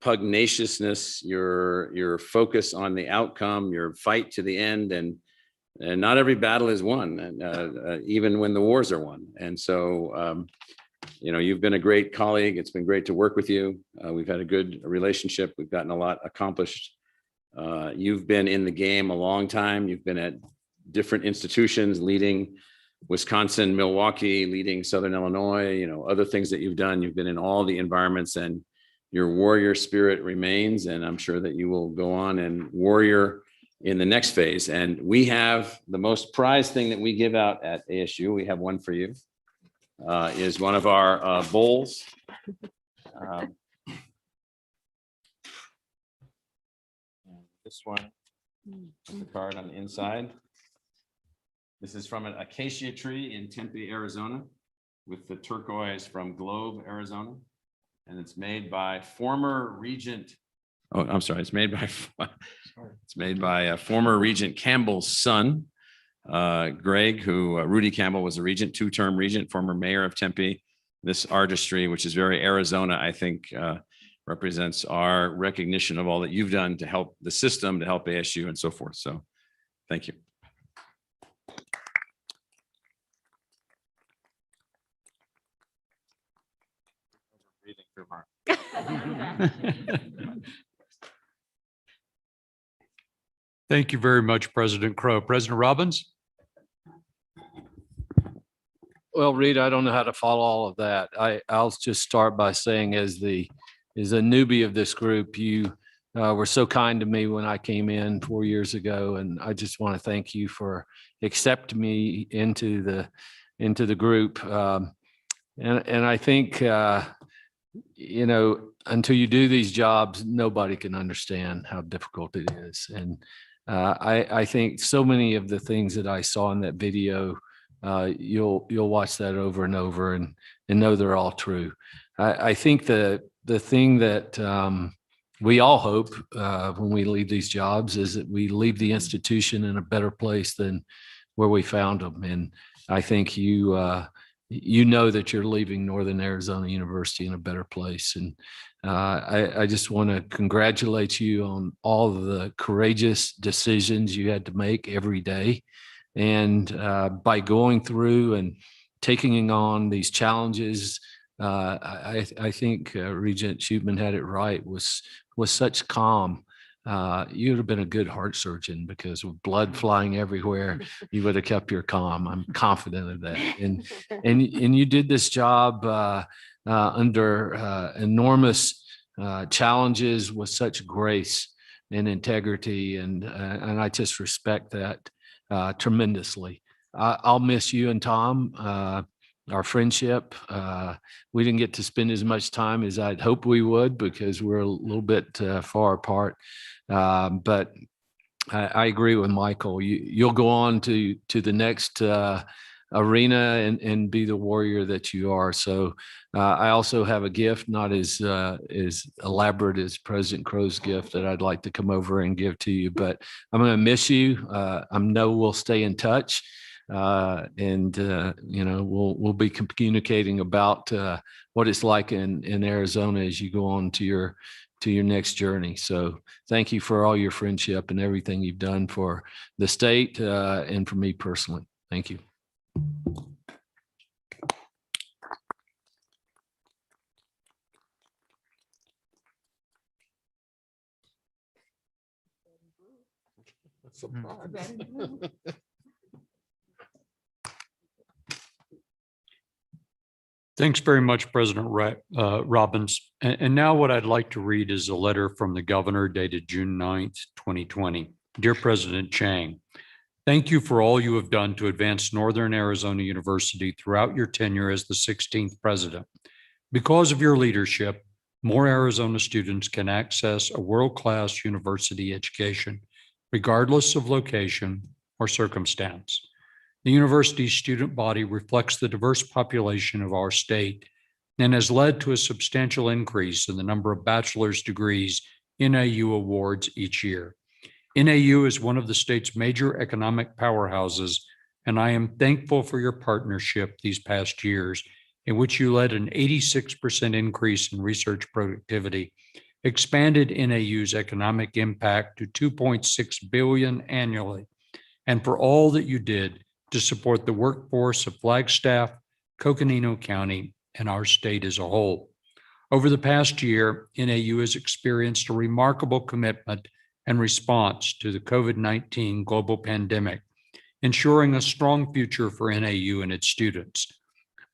pugnaciousness, your focus on the outcome, your fight to the end, and not every battle is won, even when the wars are won. And so, you've been a great colleague. It's been great to work with you. We've had a good relationship. We've gotten a lot accomplished. You've been in the game a long time. You've been at different institutions, leading Wisconsin, Milwaukee, leading Southern Illinois, other things that you've done. You've been in all the environments, and your warrior spirit remains. And I'm sure that you will go on and warrior in the next phase. And we have the most prized thing that we give out at ASU. We have one for you. Is one of our bowls. This one, the card on the inside. This is from an acacia tree in Tempe, Arizona, with the turquoise from Globe, Arizona. And it's made by former Regent. Oh, I'm sorry. It's made by former Regent Campbell's son, Greg, who Rudy Campbell was a regent, two-term regent, former mayor of Tempe. This artistry, which is very Arizona, I think represents our recognition of all that you've done to help the system, to help ASU and so forth. So thank you. Thank you very much, President Crow. President Robbins? Well, Reed, I don't know how to follow all of that. I'll just start by saying, as a newbie of this group, you were so kind to me when I came in 4 years ago, and I just want to thank you for accepting me into the group. And I think until you do these jobs, nobody can understand how difficult it is. And I think so many of the things that I saw in that video, you'll watch that over and over and know they're all true. I think the thing that we all hope when we leave these jobs is that we leave the institution in a better place than where we found them. And I think you know that you're leaving Northern Arizona University in a better place. And I just want to congratulate you on all of the courageous decisions you had to make every day. And by going through and taking on these challenges, I think Regent Shootman had it right, was such calm. You would have been a good heart surgeon, because with blood flying everywhere, you would have kept your calm. I'm confident of that. And you did this job under enormous challenges with such grace and integrity, and I just respect that tremendously. I'll miss you and Tom, our friendship. We didn't get to spend as much time as I'd hoped we would, because we're a little bit far apart. But I agree with Michael. You'll go on to the next arena and be the warrior that you are. So I also have a gift, not as elaborate as President Crow's gift, that I'd like to come over and give to you. But I'm going to miss you. I know we'll stay in touch. And we'll be communicating about what it's like in Arizona as you go on to your next journey. So thank you for all your friendship and everything you've done for the state and for me personally. Thank you. Thanks very much, President Robbins. And now what I'd like to read is a letter from the governor dated June 9th, 2020. Dear President Chang, thank you for all you have done to advance Northern Arizona University throughout your tenure as the 16th president. Because of your leadership, more Arizona students can access a world-class university education, regardless of location or circumstance. The university's student body reflects the diverse population of our state and has led to a substantial increase in the number of bachelor's degrees NAU awards each year. NAU is one of the state's major economic powerhouses, and I am thankful for your partnership these past years, in which you led an 86% increase in research productivity, expanded NAU's economic impact to $2.6 billion annually, and for all that you did to support the workforce of Flagstaff, Coconino County, and our state as a whole. Over the past year, NAU has experienced a remarkable commitment and response to the COVID-19 global pandemic, ensuring a strong future for NAU and its students.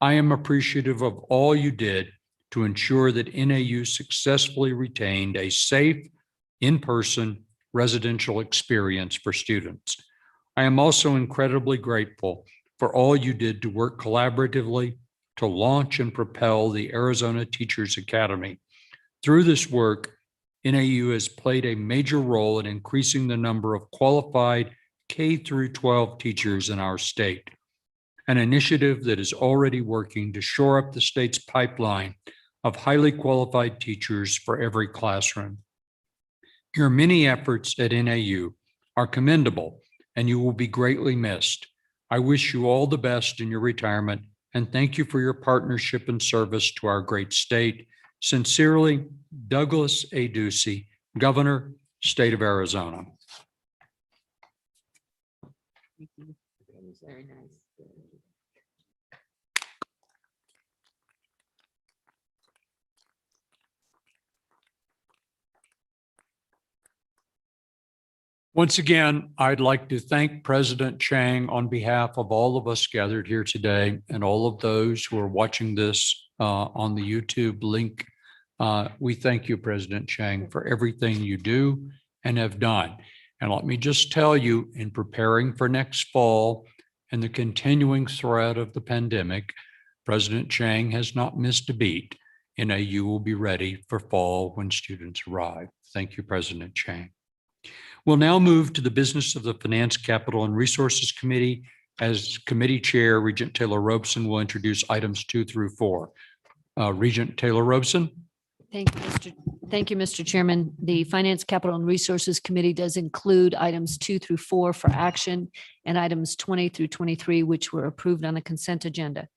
I am appreciative of all you did to ensure that NAU successfully retained a safe, in-person residential experience for students. I am also incredibly grateful for all you did to work collaboratively to launch and propel the Arizona Teachers Academy. Through this work, NAU has played a major role in increasing the number of qualified K-12 teachers in our state, an initiative that is already working to shore up the state's pipeline of highly qualified teachers for every classroom. Your many efforts at NAU are commendable, and you will be greatly missed. I wish you all the best in your retirement, and thank you for your partnership and service to our great state. Sincerely, Douglas A. Ducey, Governor, State of Arizona. Thank you. That was very nice. Once again, I'd like to thank President Chang on behalf of all of us gathered here today and all of those who are watching this on the YouTube link. We thank you, President Chang, for everything you do and have done. And let me just tell you, in preparing for next fall and the continuing threat of the pandemic, President Chang has not missed a beat. NAU will be ready for fall when students arrive. Thank you, President Chang. We'll now move to the business of the Finance, Capital, and Resources Committee. As Committee Chair, Regent Taylor Robeson will introduce items 2 through 4. Regent Taylor Robeson. Thank you, Mr. Chairman. The Finance, Capital, and Resources Committee does include items 2 through 4 for action and items 20 through 23, which were approved on the consent agenda.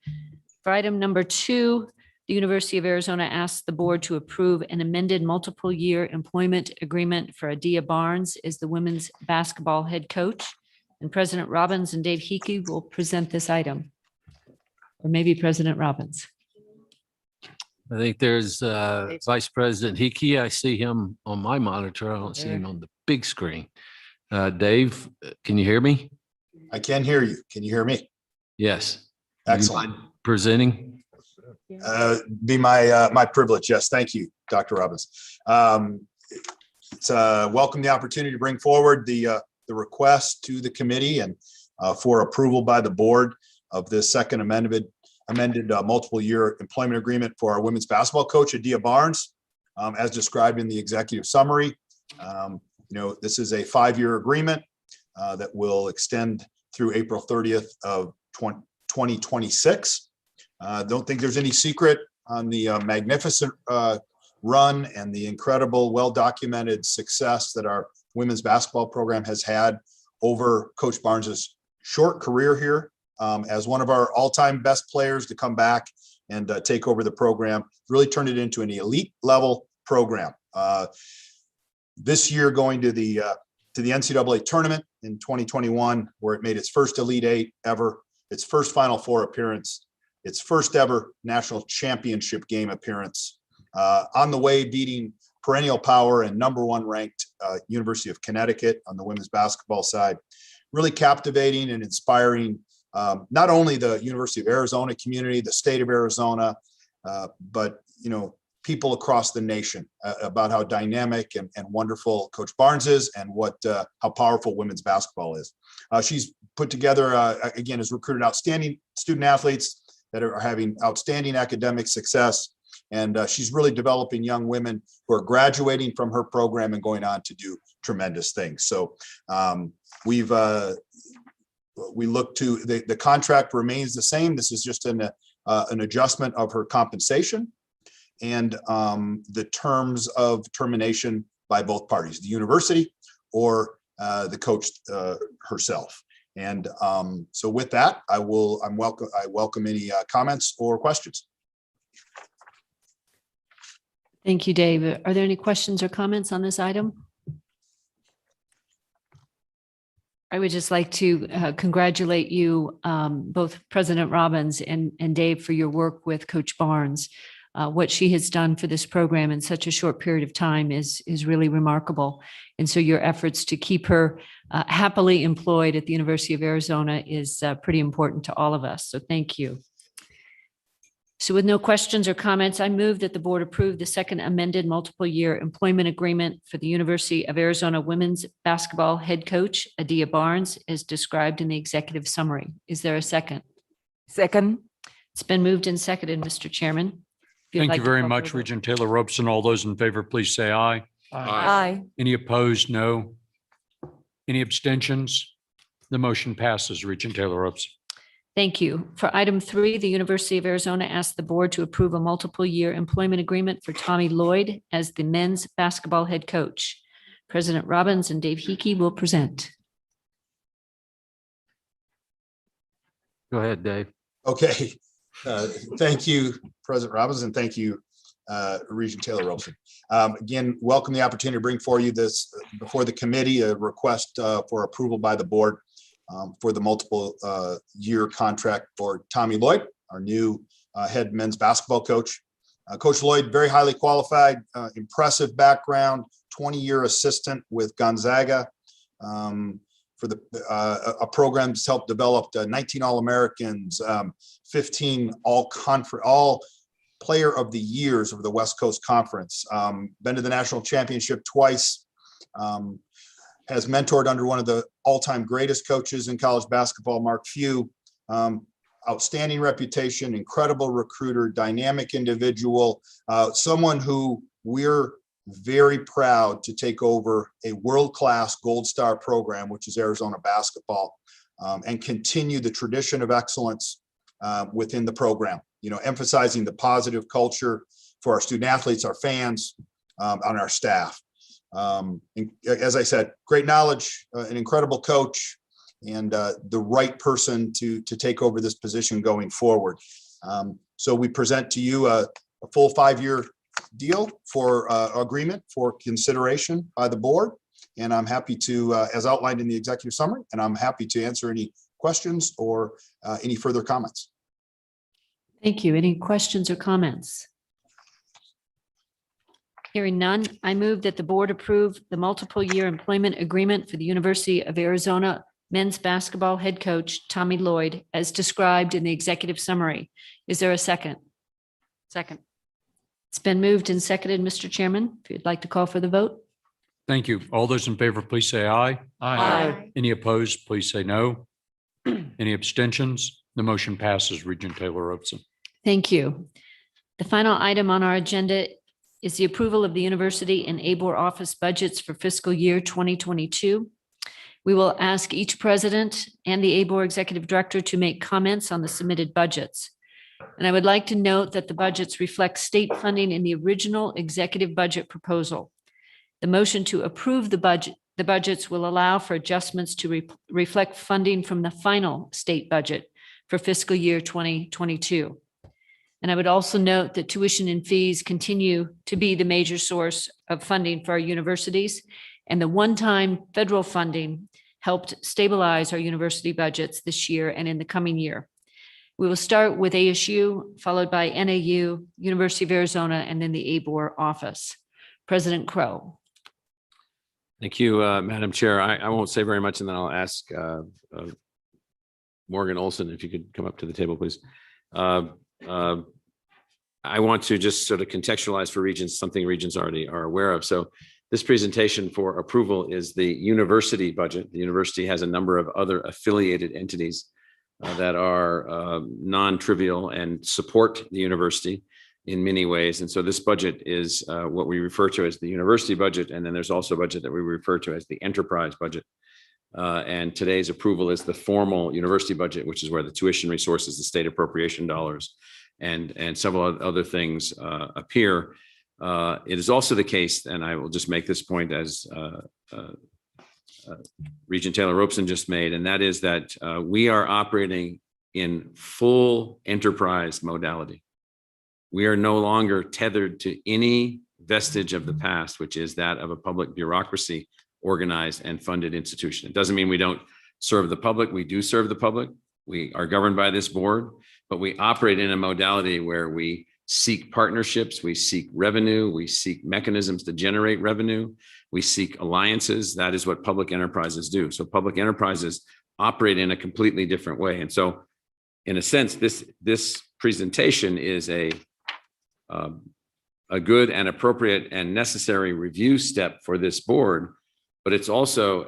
For item number 2, the University of Arizona asks the board to approve an amended multiple year employment agreement for Adia Barnes as the women's basketball head coach. And President Robbins and Dave Hickey will present this item. Or maybe President Robbins. I think there's Vice President Hickey. I see him on my monitor. I don't see him on the big screen. Dave, can you hear me? I can hear you. Can you hear me? Yes. Excellent. Presenting. Be my privilege. Yes. Thank you, Dr. Robbins. It's welcome the opportunity to bring forward the request to the committee and for approval by the board of this second amended multiple year employment agreement for our women's basketball coach, Adia Barnes, as described in the executive summary. This is a 5-year agreement that will extend through April 30th of 2026. Don't think there's any secret on the magnificent run and the incredible, well-documented success that our women's basketball program has had over Coach Barnes's short career here. As one of our all-time best players to come back and take over the program, really turned it into an elite level program. This year going to the NCAA tournament in 2021, where it made its first Elite Eight ever, its first Final Four appearance, its first ever national championship game appearance, on the way beating perennial power and #1 ranked University of Connecticut on the women's basketball side. Really captivating and inspiring not only the University of Arizona community, the state of Arizona, but people across the nation about how dynamic and wonderful Coach Barnes is and how powerful women's basketball is. She's put together, again, has recruited outstanding student athletes that are having outstanding academic success. And she's really developing young women who are graduating from her program and going on to do tremendous things. So we've we look to, the contract remains the same. This is just an adjustment of her compensation and the terms of termination by both parties, the university or the coach herself. And so with that, I welcome any comments or questions. Thank you, Dave. Are there any questions or comments on this item? I would just like to congratulate you, both President Robbins and Dave, for your work with Coach Barnes. What she has done for this program in such a short period of time is really remarkable. And so your efforts to keep her happily employed at the University of Arizona is pretty important to all of us. So thank you. So with no questions or comments, I move that the board approve the second amended multiple year employment agreement for the University of Arizona women's basketball head coach, Adia Barnes, as described in the executive summary. Is there a second? Second. It's been moved and seconded, Mr. Chairman. If you'd Thank like you to very call for much, the vote. Regent Taylor Robeson. All those in favor, please say aye. Aye. Any opposed? No. Any abstentions? The motion passes, Regent Taylor Robeson. Thank you. For item 3, the University of Arizona asked the board to approve a multiple year employment agreement for Tommy Lloyd as the men's basketball head coach. President Robbins and Dave Hickey will present. Go ahead, Dave. Okay. Thank you, President Robbins, and thank you, Regent Taylor Robeson. Again, welcome the opportunity to bring for you this before the committee, a request for approval by the board for the multiple year contract for Tommy Lloyd, our new head men's basketball coach. Coach Lloyd, very highly qualified, impressive background, 20-year assistant with Gonzaga for a program that's helped develop 19 All-Americans, 15 all player of the years of the West Coast Conference, been to the national championship twice, has mentored under one of the all-time greatest coaches in college basketball, Mark Few. Outstanding reputation, incredible recruiter, dynamic individual, someone who we're very proud to take over a world-class Gold Star program, which is Arizona basketball, and continue the tradition of excellence within the program. You know, emphasizing the positive culture for our student athletes, our fans, on our staff. As I said, great knowledge, an incredible coach, and the right person to take over this position going forward. So we present to you a full 5-year deal for agreement for consideration by the board. And I'm happy to, as outlined in the executive summary, and I'm happy to answer any questions or any further comments. Thank you. Any questions or comments? Hearing none, I move that the board approve the multiple year employment agreement for the University of Arizona men's basketball head coach, Tommy Lloyd, as described in the executive summary. Is there a second? Second. It's been moved and seconded, Mr. Chairman. If you'd like to call for the vote. Thank you. All those in favor, please say aye. Aye. Any opposed, please say no. Any abstentions? The motion passes, Regent Taylor Robeson. Thank you. The final item on our agenda is the approval of the university and Abor office budgets for fiscal year 2022. We will ask each president and the Abor executive director to make comments on the submitted budgets. And I would like to note that the budgets reflect state funding in the original executive budget proposal. The motion to approve the budgets will allow for adjustments to reflect funding from the final state budget for fiscal year 2022. And I would also note that tuition and fees continue to be the major source of funding for our universities, and the one-time federal funding helped stabilize our university budgets this year and in the coming year. We will start with ASU, followed by NAU, University of Arizona, and then the Abor office. President Crow. Thank you, Madam Chair. I won't say very much, and then I'll ask Morgan Olson if you could come up to the table, please. I want to just sort of contextualize for Regents something Regents already are aware of. So this presentation for approval is the university budget. The university has a number of other affiliated entities that are non-trivial and support the university in many ways. And so this budget is what we refer to as the university budget. And then there's also a budget that we refer to as the enterprise budget. And today's approval is the formal university budget, which is where the tuition resources, the state appropriation dollars, and several other things appear. It is also the case, and I will just make this point as Regent Taylor Robeson just made, and that is that we are operating in full enterprise modality. We are no longer tethered to any vestige of the past, which is that of a public bureaucracy, organized and funded institution. It doesn't mean we don't serve the public. We do serve the public. We are governed by this board, but we operate in a modality where we seek partnerships, we seek revenue, we seek mechanisms to generate revenue, we seek alliances. That is what public enterprises do. So public enterprises operate in a completely different way. And so in a sense, this presentation is a good and appropriate and necessary review step for this board, but it's also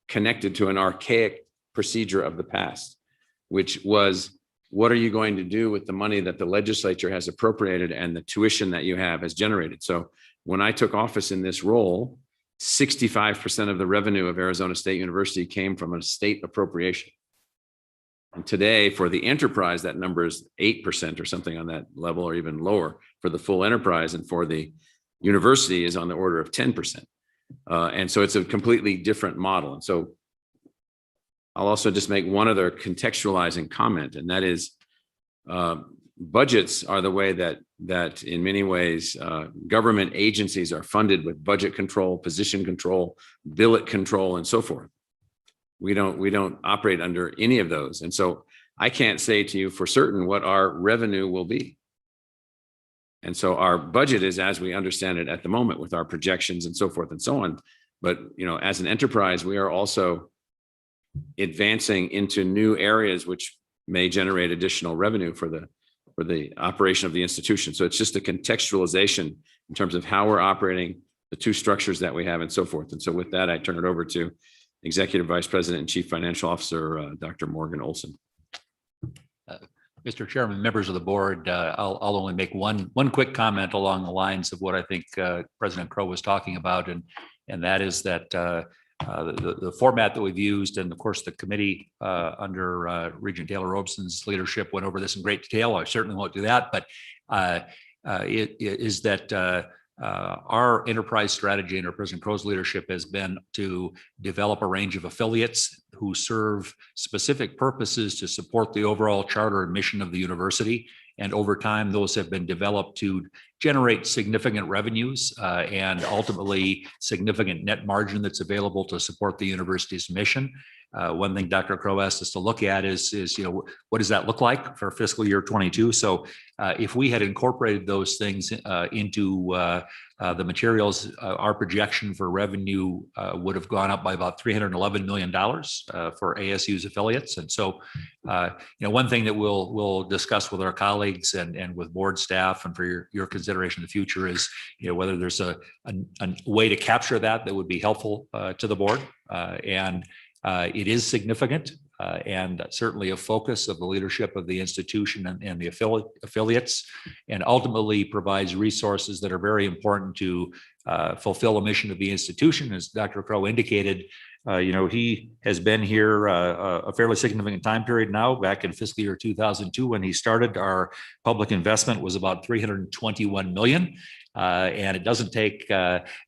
connected to an archaic procedure of the past, which was, what are you going to do with the money that the legislature has appropriated and the tuition that you has generated? So when I took office in this role, 65% of the revenue of Arizona State University came from a state appropriation. And today, for the enterprise, that number is 8% or something on that level, or even lower for the full enterprise. And for the university is on the order of 10%. And so it's a completely different model. And so I'll also just make one other contextualizing comment, and that is budgets are the way that in many ways government agencies are funded, with budget control, position control, billet control, and so forth. We don't operate under any of those. And so I can't say to you for certain what our revenue will be. And so our budget is as we understand it at the moment, with our projections and so forth and so on. But, you know, as an enterprise, we are also advancing into new areas which may generate additional revenue for the operation of the institution. So it's just a contextualization in terms of how we're operating, the two structures that we have, and so forth. And so with that, I turn it over to Executive Vice President and Chief Financial Officer, Dr. Morgan Olson. Mr. Chairman, members of the board, I'll only make one quick comment along the lines of what I think President Crow was talking about, and that is that the format that we've used, and of course the committee under Regent Taylor Robeson's leadership went over this in great detail. I certainly won't do that, but it is that our enterprise strategy under President Crow's leadership has been to develop a range of affiliates who serve specific purposes to support the overall charter and mission of the university. And over time, those have been developed to generate significant revenues and ultimately significant net margin that's available to support the university's mission. One thing Dr. Crow asked us to look at is what does that look like for fiscal year 22? So if we had incorporated those things into the materials, our projection for revenue would have gone up by about $311 million for ASU's affiliates. And so, one thing that we'll discuss with our colleagues and with board staff and for your consideration in the future is, whether there's a way to capture that would be helpful to the board. It is significant and certainly a focus of the leadership of the institution and the affiliates, and ultimately provides resources that are very important to fulfill the mission of the institution. As Dr. Crow indicated, he has been here a fairly significant time period now. Back in fiscal year 2002, when he started, our public investment was about $321 million. And it doesn't take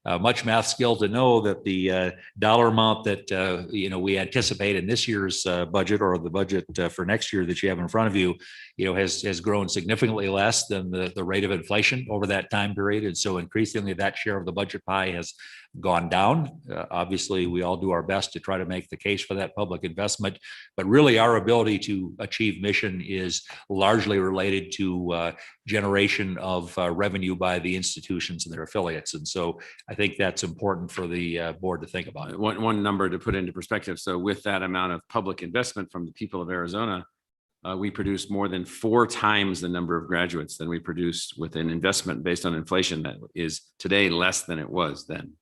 much math skill to know that the dollar amount that we anticipate in this year's budget, or the budget for next year that you have in front of you, has grown significantly less than the rate of inflation over that time period. And so increasingly that share of the budget pie has gone down. Obviously, we all do our best to try to make the case for that public investment, but really our ability to achieve mission is largely related to generation of revenue by the institutions and their affiliates. And so I think that's important for the board to think about. One number to put into perspective. So with that amount of public investment from the people of Arizona, we produced more than 4 times the number of graduates than we produced with an investment based on inflation that is today less than it was then.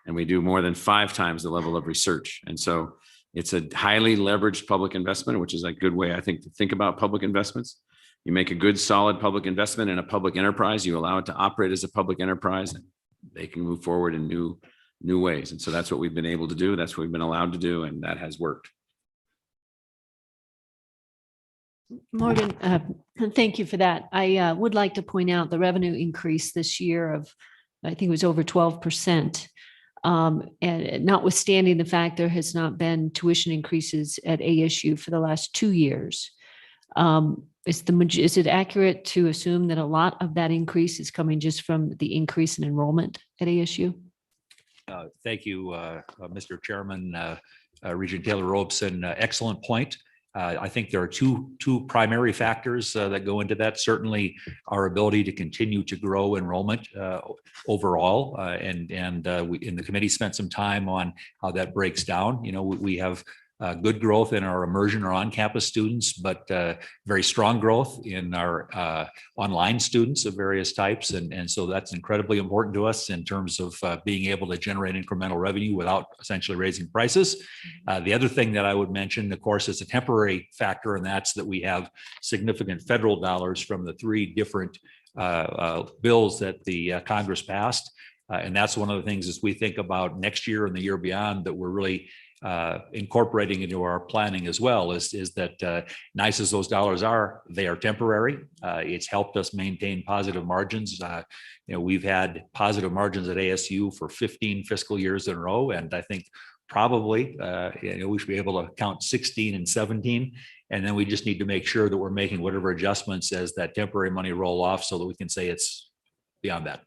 And we do more than 5 times the level of research. And so it's a highly leveraged public investment, which is a good way, I think, to think about public investments. You make a good, solid public investment in a public enterprise, you allow it to operate as a public enterprise, and they can move forward in new new ways. And so that's what we've been able to do. That's what we've been allowed to do, and that has worked. Morgan, thank you for that. I would like to point out the revenue increase this year of, I think it was over 12%. And notwithstanding the fact there has not been tuition increases at ASU for the last 2 years. Is it accurate to assume that a lot of that increase is coming just from the increase in enrollment at ASU? Thank you, Mr. Chairman, Regent Taylor Robeson. Excellent point. I think there are two primary factors that go into that. Certainly, our ability to continue to grow enrollment overall, and we in the committee spent some time on how that breaks down. You know, we have good growth in our immersion or on-campus students, but very strong growth in our online students of various types. And so that's incredibly important to us in terms of being able to generate incremental revenue without essentially raising prices. The other thing that I would mention, of course, is a temporary factor, and that's that we have significant federal dollars from the 3 different bills that the Congress passed. And that's one of the things as we think about next year and the year beyond that we're really incorporating into our planning as well is that nice as those dollars are, they are temporary. It's helped us maintain positive margins. You know, we've had positive margins at ASU for 15 fiscal years in a row, and I think probably you know, we should be able to count 16 and 17, and then we just need to make sure that we're making whatever adjustments as that temporary money roll off so that we can say it's beyond that.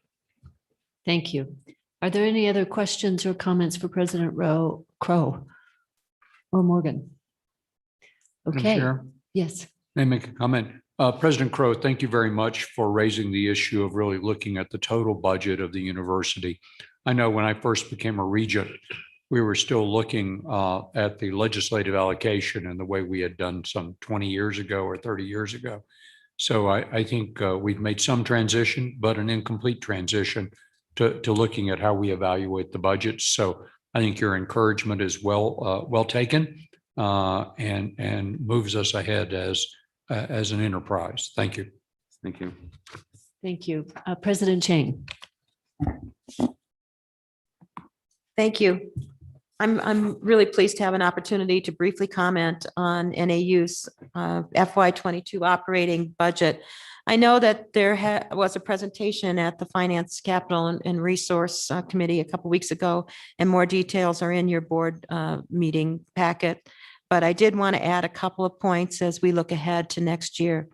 Thank you. Are there any other questions or comments for President Crow or Morgan? Okay. Chair, yes. may I make a comment? President Crow, thank you very much for raising the issue of really looking at the total budget of the university. I know when I first became a regent, we were still looking at the legislative allocation and the way we had done some 20 years ago or 30 years ago. So I think we've made some transition, but an incomplete transition to looking at how we evaluate the budget. So I think your encouragement is well taken and moves us ahead as an enterprise. Thank you. Thank you. Thank you. President Chang. Thank you. I'm really pleased to have an opportunity to briefly comment on NAU's FY22 operating budget. I know that there was a presentation at the Finance, Capital, and Resource Committee a couple weeks ago, and more details are in your board meeting packet. But I did want to add a couple of points as we look ahead to next year.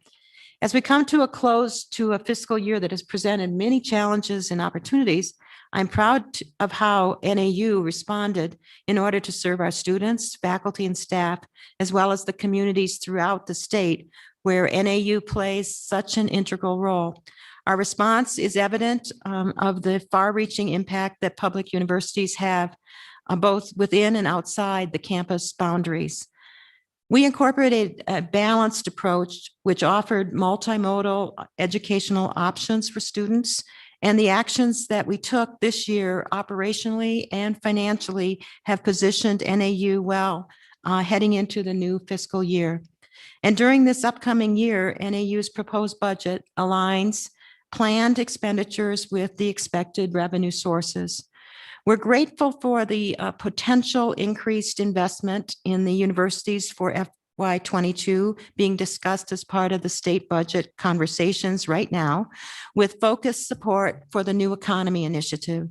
As we come to a close to a fiscal year that has presented many challenges and opportunities, I'm proud of how NAU responded in order to serve our students, faculty, and staff, as well as the communities throughout the state where NAU plays such an integral role. Our response is evident of the far-reaching impact that public universities have both within and outside the campus boundaries. We incorporated a balanced approach which offered multimodal educational options for students, and the actions that we took this year operationally and financially have positioned NAU well heading into the new fiscal year. And during this upcoming year, NAU's proposed budget aligns planned expenditures with the expected revenue sources. We're grateful for the potential increased investment in the universities for FY22 being discussed as part of the state budget conversations right now, with focused support for the New Economy Initiative.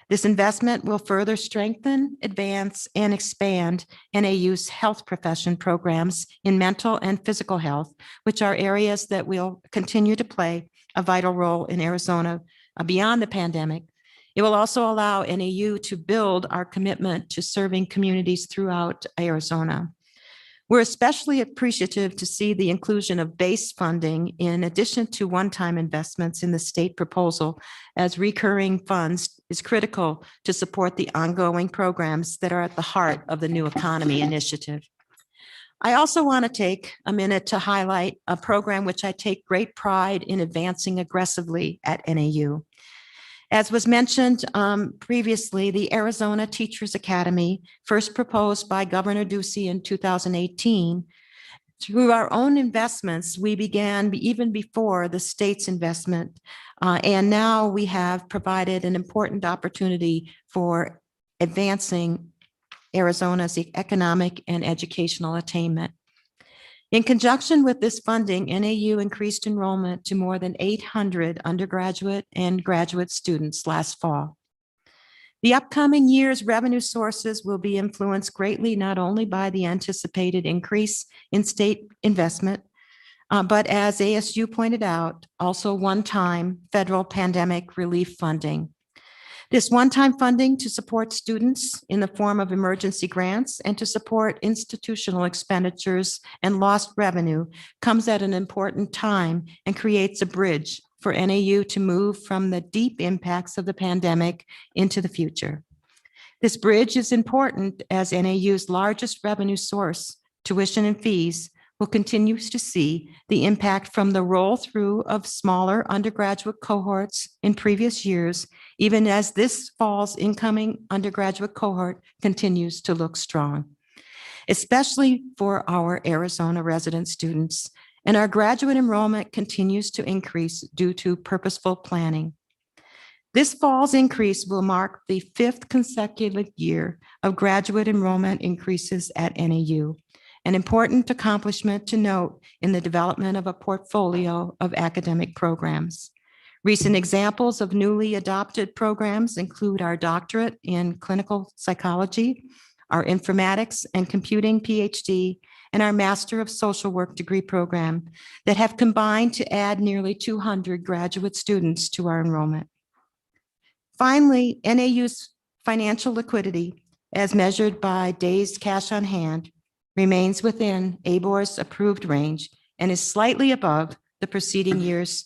This investment will further strengthen, advance, and expand NAU's health profession programs in mental and physical health, which are areas that will continue to play a vital role in Arizona beyond the pandemic. It will also allow NAU to build our commitment to serving communities throughout Arizona. We're especially appreciative to see the inclusion of base funding in addition to one-time investments in the state proposal, as recurring funds is critical to support the ongoing programs that are at the heart of the New Economy Initiative. I also want to take a minute to highlight a program which I take great pride in advancing aggressively at NAU. As was mentioned previously, the Arizona Teachers Academy, first proposed by Governor Ducey in 2018, through our own investments, we began even before the state's investment. And now we have provided an important opportunity for advancing Arizona's economic and educational attainment. In conjunction with this funding, NAU increased enrollment to more than 800 undergraduate and graduate students last fall. The upcoming year's revenue sources will be influenced greatly not only by the anticipated increase in state investment, but as ASU pointed out, also one-time federal pandemic relief funding. This one-time funding to support students in the form of emergency grants and to support institutional expenditures and lost revenue comes at an important time and creates a bridge for NAU to move from the deep impacts of the pandemic into the future. This bridge is important as NAU's largest revenue source, tuition and fees, will continue to see the impact from the roll through of smaller undergraduate cohorts in previous years, even as this fall's incoming undergraduate cohort continues to look strong, especially for our Arizona resident students. And our graduate enrollment continues to increase due to purposeful planning. This fall's increase will mark the 5th consecutive year of graduate enrollment increases at NAU. An important accomplishment to note in the development of a portfolio of academic programs. Recent examples of newly adopted programs include our doctorate in clinical psychology, our informatics and computing PhD, and our Master of Social Work degree program that have combined to add nearly 200 graduate students to our enrollment. Finally, NAU's financial liquidity, as measured by days cash on hand, remains within Abor's approved range and is slightly above the preceding years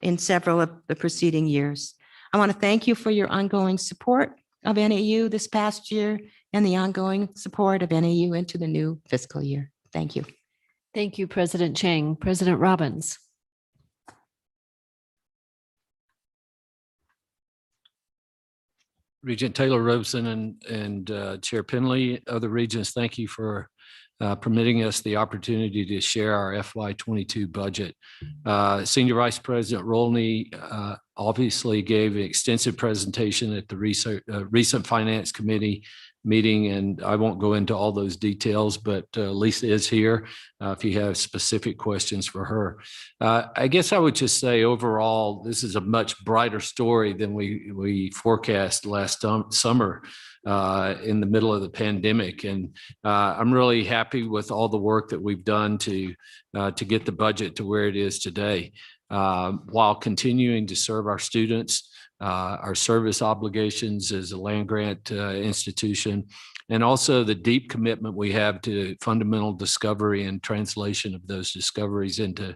in several of the preceding years. I want to thank you for your ongoing support of NAU this past year and the ongoing support of NAU into the new fiscal year. Thank you. Thank you, President Chang. President Robbins. Regent Taylor Robeson and Chair Penley, other regents, thank you for permitting us the opportunity to share our FY22 budget. Senior Vice President Rolney obviously gave an extensive presentation at the recent Finance Committee meeting, and I won't go into all those details, but Lisa is here if you have specific questions for her. I guess I would just say overall, this is a much brighter story than we forecast last summer in the middle of the pandemic. And I'm really happy with all the work that we've done to get the budget to where it is today, while continuing to serve our students, our service obligations as a land grant institution, and also the deep commitment we have to fundamental discovery and translation of those discoveries into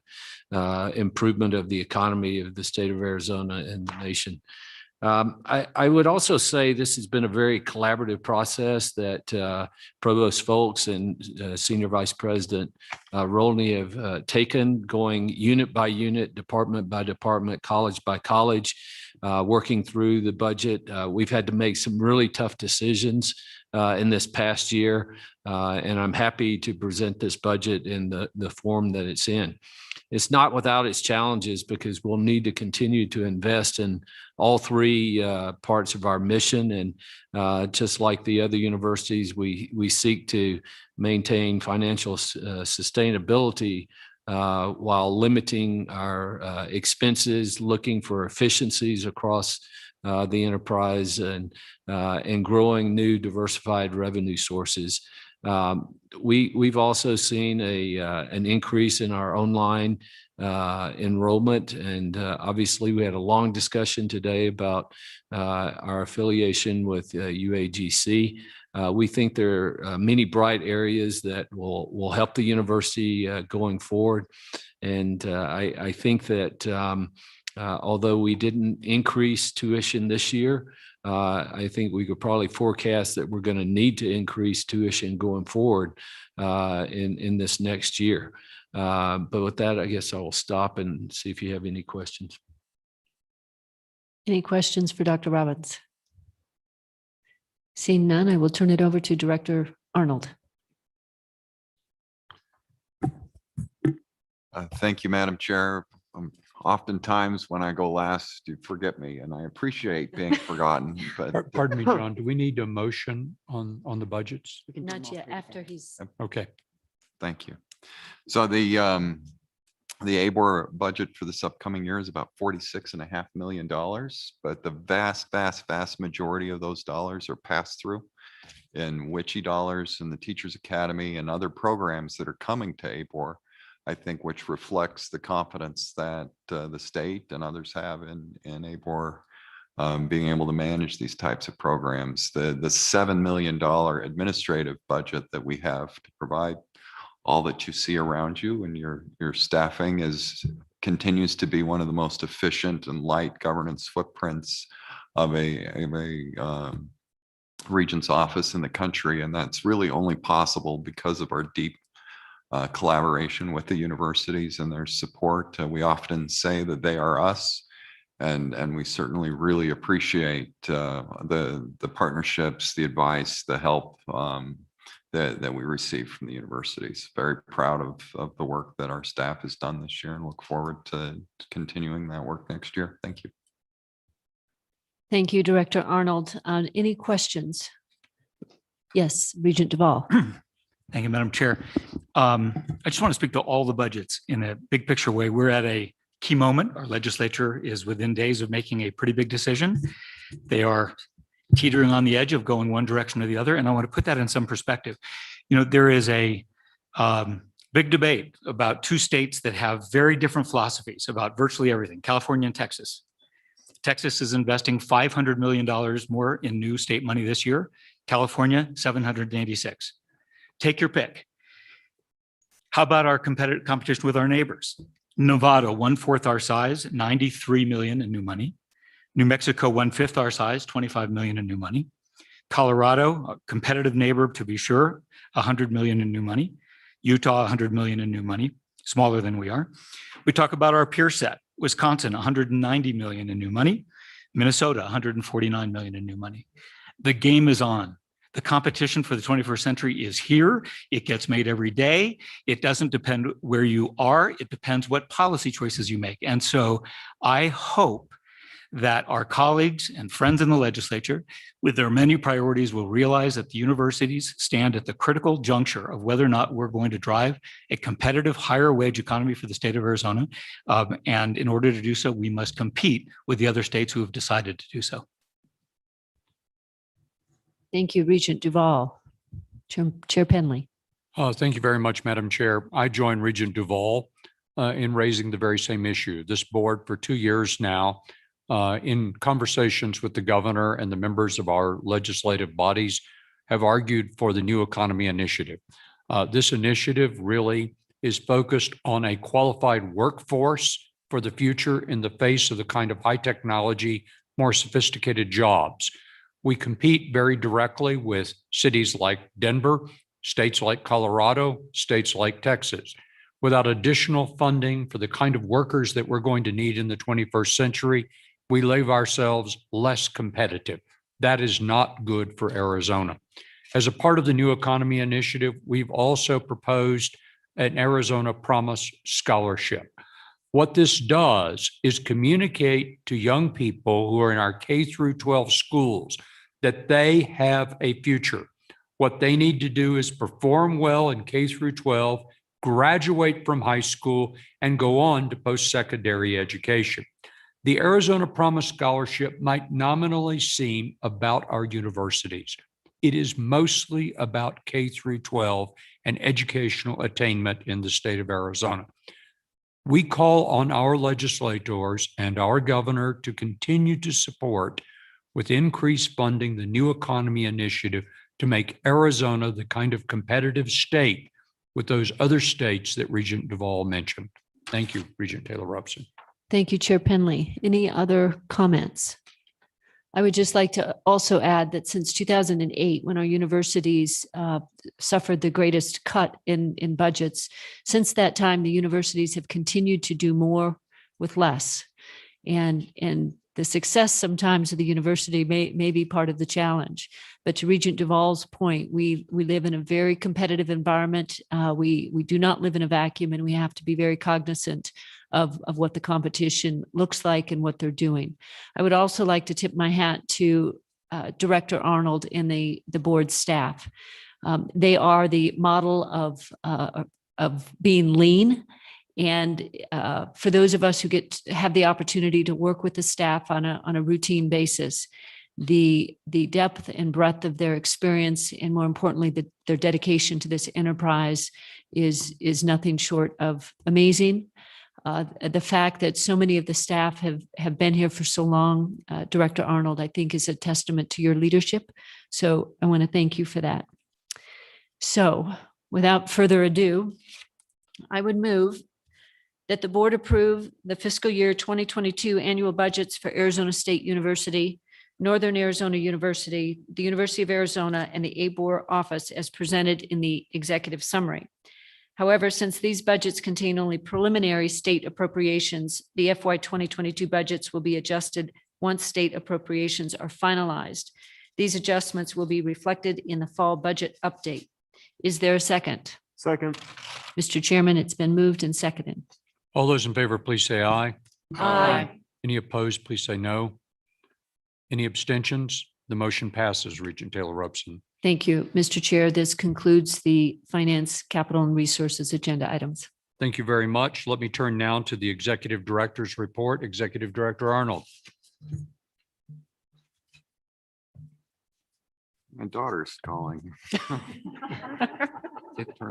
improvement of the economy of the state of Arizona and the nation. I would also say this has been a very collaborative process that Provost Folks and Senior Vice President Rolney have taken, going unit by unit, department by department, college by college, working through the budget. We've had to make some really tough decisions in this past year, and I'm happy to present this budget in the form that it's in. It's not without its challenges because we'll need to continue to invest in all three parts of our mission. And just like the other universities, we seek to maintain financial sustainability while limiting our expenses, looking for efficiencies across the enterprise, and growing new diversified revenue sources. We've also seen an increase in our online enrollment, and obviously we had a long discussion today about our affiliation with UAGC. We think there are many bright areas that will help the university going forward, and I think that although we didn't increase tuition this year, I think we could probably forecast that we're going to need to increase tuition going forward in this next year. But with that, I guess I will stop and see if you have any questions. Any questions for Dr. Robbins? Seeing none, I will turn it over to Director Arnold. Thank you, Madam Chair. oftentimes when I go last, you forget me, and I appreciate being forgotten, but. Pardon me, John, do we need a motion on the budgets? Not yet, after he's. Okay. Thank you. So the Abor budget for this upcoming year is about $46.5 million, but the vast majority of those dollars are passed through in WICHE dollars and the Teachers Academy and other programs that are coming to Abor, I think, which reflects the confidence that the state and others have in Abor being able to manage these types of programs. The $7 million administrative budget that we have to provide all that you see around you, and your staffing continues to be one of the most efficient and light governance footprints of a Regents office in the country. And that's really only possible because of our deep collaboration with the universities and their support. We often say that they are us, and we certainly really appreciate the partnerships, the advice, the help that we receive from the universities. Very proud of the work that our staff has done this year and look forward to continuing that work next year. Thank you. Thank you, Director Arnold. Any questions? Yes, Regent Duvall. Thank you, Madam Chair. I just want to speak to all the budgets in a big picture way. We're at a key moment. Our legislature is within days of making a pretty big decision. They are teetering on the edge of going one direction or the other. And I want to put that in some perspective. You know, there is a big debate about two states that have very different philosophies about virtually everything, California and Texas. Texas is investing $500 million more in new state money this year. California, 786. Take your pick. How about our competition with our neighbors? Nevada, 1/4 our size, 93 million in new money. New Mexico, 1/5 our size, 25 million in new money. Colorado, a competitive neighbor to be sure, 100 million in new money. Utah, 100 million in new money, smaller than we are. We talk about our peer set. Wisconsin, 190 million in new money. Minnesota, 149 million in new money. The game is on. The competition for the 21st century is here. It gets made every day. It doesn't depend where you are. It depends what policy choices you make. And so I hope that our colleagues and friends in the legislature, with their many priorities, will realize that the universities stand at the critical juncture of whether or not we're going to drive a competitive higher wage economy for the state of Arizona. And in order to do so, we must compete with the other states who have decided to do so. Thank you, Regent Duvall. Chair Penley. Thank you very much, Madam Chair. I join Regent Duvall in raising the very same issue. This board for 2 years now, in conversations with the governor and the members of our legislative bodies, have argued for the New Economy Initiative. This initiative really is focused on a qualified workforce for the future in the face of the kind of high technology, more sophisticated jobs. We compete very directly with cities like Denver, states like Colorado, states like Texas. Without additional funding for the kind of workers that we're going to need in the 21st century, we leave ourselves less competitive. That is not good for Arizona. As a part of the New Economy Initiative, we've also proposed an Arizona Promise Scholarship. What this does is communicate to young people who are in our K through 12 schools that they have a future. What they need to do is perform well in K through 12, graduate from high school, and go on to post-secondary education. The Arizona Promise Scholarship might nominally seem about our universities. It is mostly about K through 12 and educational attainment in the state of Arizona. We call on our legislators and our governor to continue to support, with increased funding, the New Economy Initiative to make Arizona the kind of competitive state with those other states that Regent Duvall mentioned. Thank you, Regent Taylor Robson. Thank you, Chair Penley. Any other comments? I would just like to also add that since 2008, when our universities suffered the greatest cut in budgets, since that time, the universities have continued to do more with less. And the success sometimes of the university may be part of the challenge. But to Regent Duvall's point, we live in a very competitive environment. We do not live in a vacuum, and we have to be very cognizant of what the competition looks like and what they're doing. I would also like to tip my hat to Director Arnold and the board staff. They are the model of being lean. And for those of us who have the opportunity to work with the staff on a routine basis, the depth and breadth of their experience, and more importantly, their dedication to this enterprise is nothing short of amazing. The fact that so many of the staff have been here for so long, Director Arnold, I think is a testament to your leadership. So I want to thank you for that. So without further ado, I would move that the board approve the fiscal year 2022 annual budgets for Arizona State University, Northern Arizona University, the University of Arizona, and the Abor office as presented in the executive summary. However, since these budgets contain only preliminary state appropriations, the FY 2022 budgets will be adjusted once state appropriations are finalized. These adjustments will be reflected in the fall budget update. Is there a second? Second. Mr. Chairman, it's been moved and seconded. All those in favor, please say aye. Aye. Any opposed, please say no. Any abstentions? The motion passes. Regent Taylor Robson. Thank you, Mr. Chair. This concludes the Finance, Capital, and Resources agenda items. Thank you very much. Let me turn now to the Executive Director's report. Executive Director Arnold. My daughter's calling.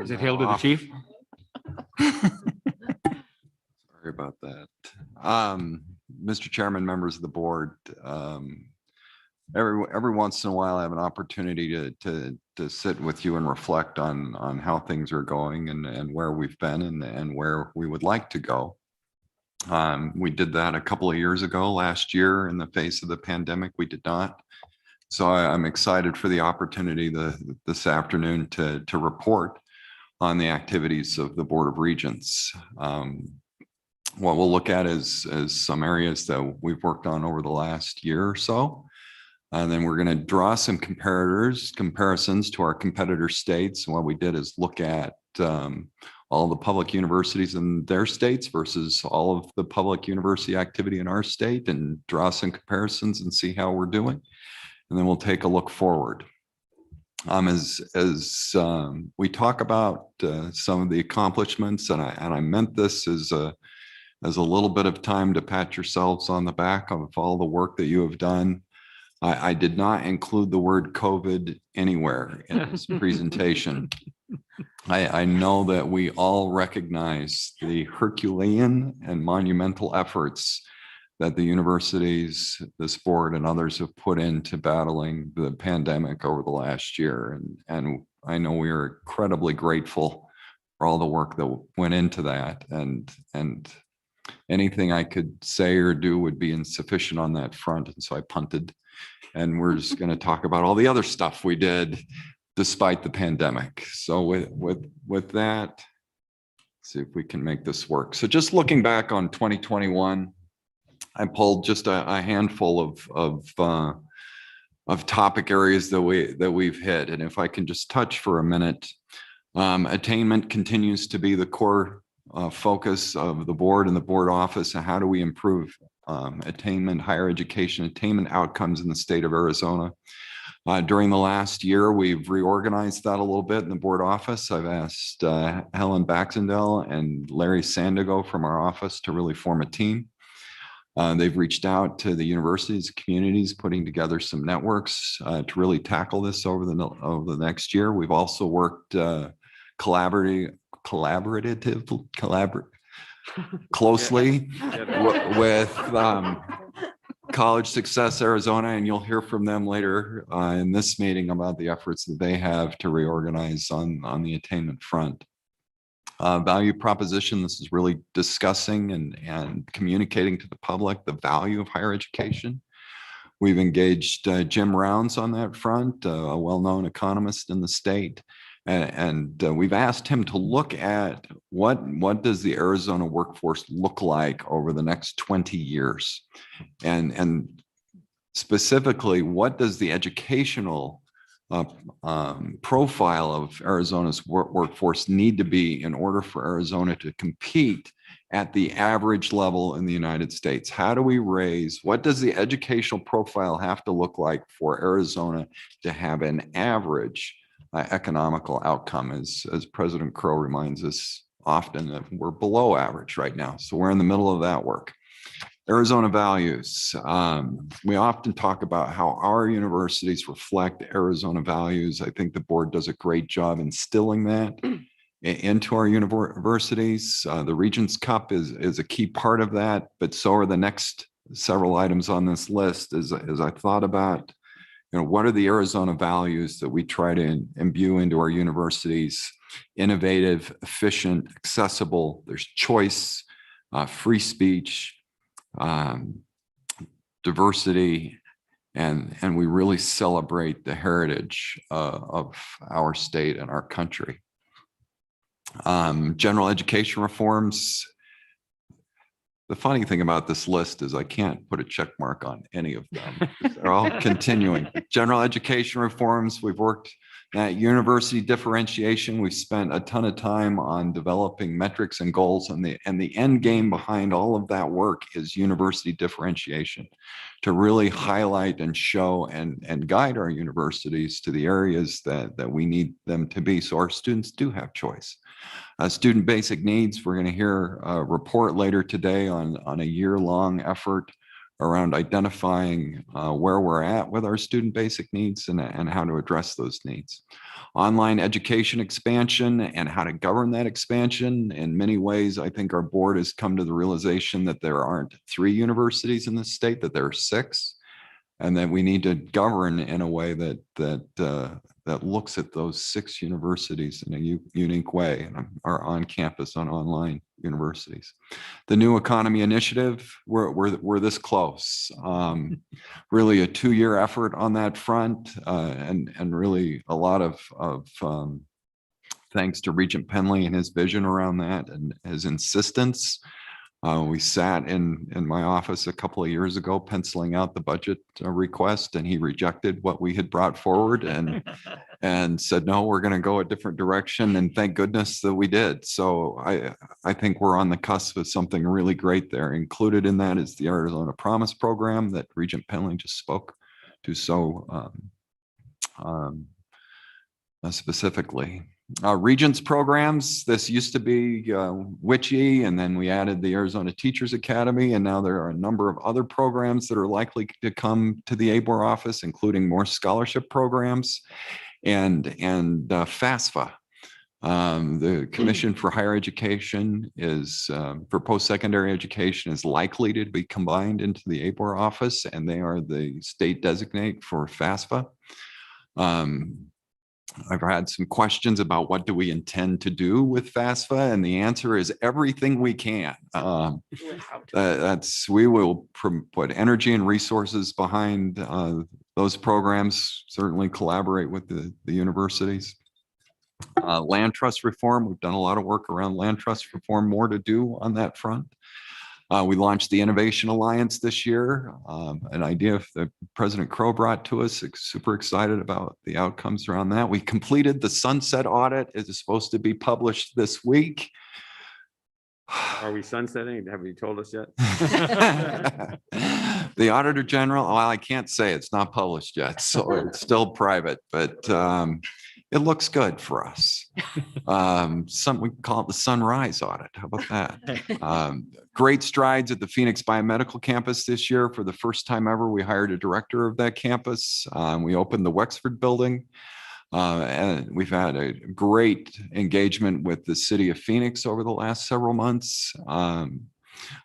Is it hail to the chief? Sorry about that. Mr. Chairman, members of the board, every once in a while I have an opportunity to sit with you and reflect on how things are going and where we've been and where we would like to go. We did that a couple of years ago. Last year, in the face of the pandemic, we did not. So I'm excited for the opportunity this afternoon to report on the activities of the Board of Regents. What we'll look at is some areas that we've worked on over the last year or so. And then we're going to draw some comparisons to our competitor states. And what we did is look at all the public universities in their states versus all of the public university activity in our state, and draw some comparisons and see how we're doing. And then we'll take a look forward. As we talk about some of the accomplishments, and I meant this as a little bit of time to pat yourselves on the back of all the work that you have done. I did not include the word COVID anywhere in this presentation. I know that we all recognize the Herculean and monumental efforts that the universities, this board, and others have put into battling the pandemic over the last year. And I know we are incredibly grateful for all the work that went into that. And anything I could say or do would be insufficient on that front. And so I punted. And we're just going to talk about all the other stuff we did despite the pandemic. So with that, let's see if we can make this work. So just looking back on 2021, I pulled just a handful of topic areas that we've hit. And if I can just touch for a minute, attainment continues to be the core focus of the board and the board office. And how do we improve attainment, higher education, attainment outcomes in the state of Arizona? During the last year, we've reorganized that a little bit in the board office. I've asked Helen Baxendale and Larry Sandigo from our office to really form a team. They've reached out to the universities, communities, putting together some networks to really tackle this over the next year. We've also worked closely with College Success Arizona, and you'll hear from them later in this meeting about the efforts that they have to reorganize on the attainment front. Value proposition, this is really discussing and communicating to the public the value of higher education. We've engaged Jim Rounds on that front, a well-known economist in the state. And we've asked him to look at what does the Arizona workforce look like over the next 20 years? And specifically, what does the educational profile of Arizona's workforce need to be in order for Arizona to compete at the average level in the United States. How do we raise, what does the educational profile have to look like for Arizona to have an average economical outcome? As President Crow reminds us often, that we're below average right now. So we're in the middle of that work. Arizona values. We often talk about how our universities reflect Arizona values. I think the board does a great job instilling that into our universities. The Regents Cup is a key part of that, but so are the next several items on this list. As I thought about, what are the Arizona values that we try to imbue into our universities? Innovative, efficient, accessible. There's choice, free speech, diversity, and we really celebrate the heritage of our state and our country. General education reforms. The funny thing about this list is I can't put a check mark on any of them. They're all continuing. General education reforms, we've worked at university differentiation. We've spent a ton of time on developing metrics and goals, and the end game behind all of that work is university differentiation, to really highlight and show and guide our universities to the areas that we need them to be, so our students do have choice. Student basic needs, we're going to hear a report later today on a year-long effort around identifying where we're at with our student basic needs and how to address those needs. Online education expansion and how to govern that expansion. In many ways, I think our board has come to the realization that there aren't 3 universities in the state, that there are 6, and that we need to govern in a way that looks at those 6 universities in a unique way, and are on campus on online universities. The New Economy Initiative, we're this close. Really a 2-year effort on that front, and really a lot of thanks to Regent Penley and his vision around that and his insistence. We sat in my office a couple of years ago penciling out the budget request, and he rejected what we had brought forward and said, no, we're going to go a different direction. And thank goodness that we did. So I think we're on the cusp of something really great there. Included in that is the Arizona Promise program that Regent Penley just spoke to so specifically. Regents programs, this used to be WICHE, and then we added the Arizona Teachers Academy, and now there are a number of other programs that are likely to come to the Abor office, including more scholarship programs and FAFSA. The Commission for Higher Education is, for post-secondary education, is likely to be combined into the Abor office, and they are the state designate for FAFSA. I've had some questions about what do we intend to do with FAFSA, and the answer is everything we can. We will put energy and resources behind those programs, certainly collaborate with the universities. Land trust reform, we've done a lot of work around land trust reform, more to do on that front. We launched the Innovation Alliance this year, an idea that President Crow brought to us. Super excited about the outcomes around that. We completed the sunset audit. It is supposed to be published this week. Are we sunsetting? Have you told us yet? The Auditor General, well, I can't say, it's not published yet, so it's still private, but it looks good for us. We call it the sunrise audit. How about that? Great strides at the Phoenix Biomedical Campus this year. For the first time ever, we hired a director of that campus. We opened the Wexford building. And we've had a great engagement with the city of Phoenix over the last several months.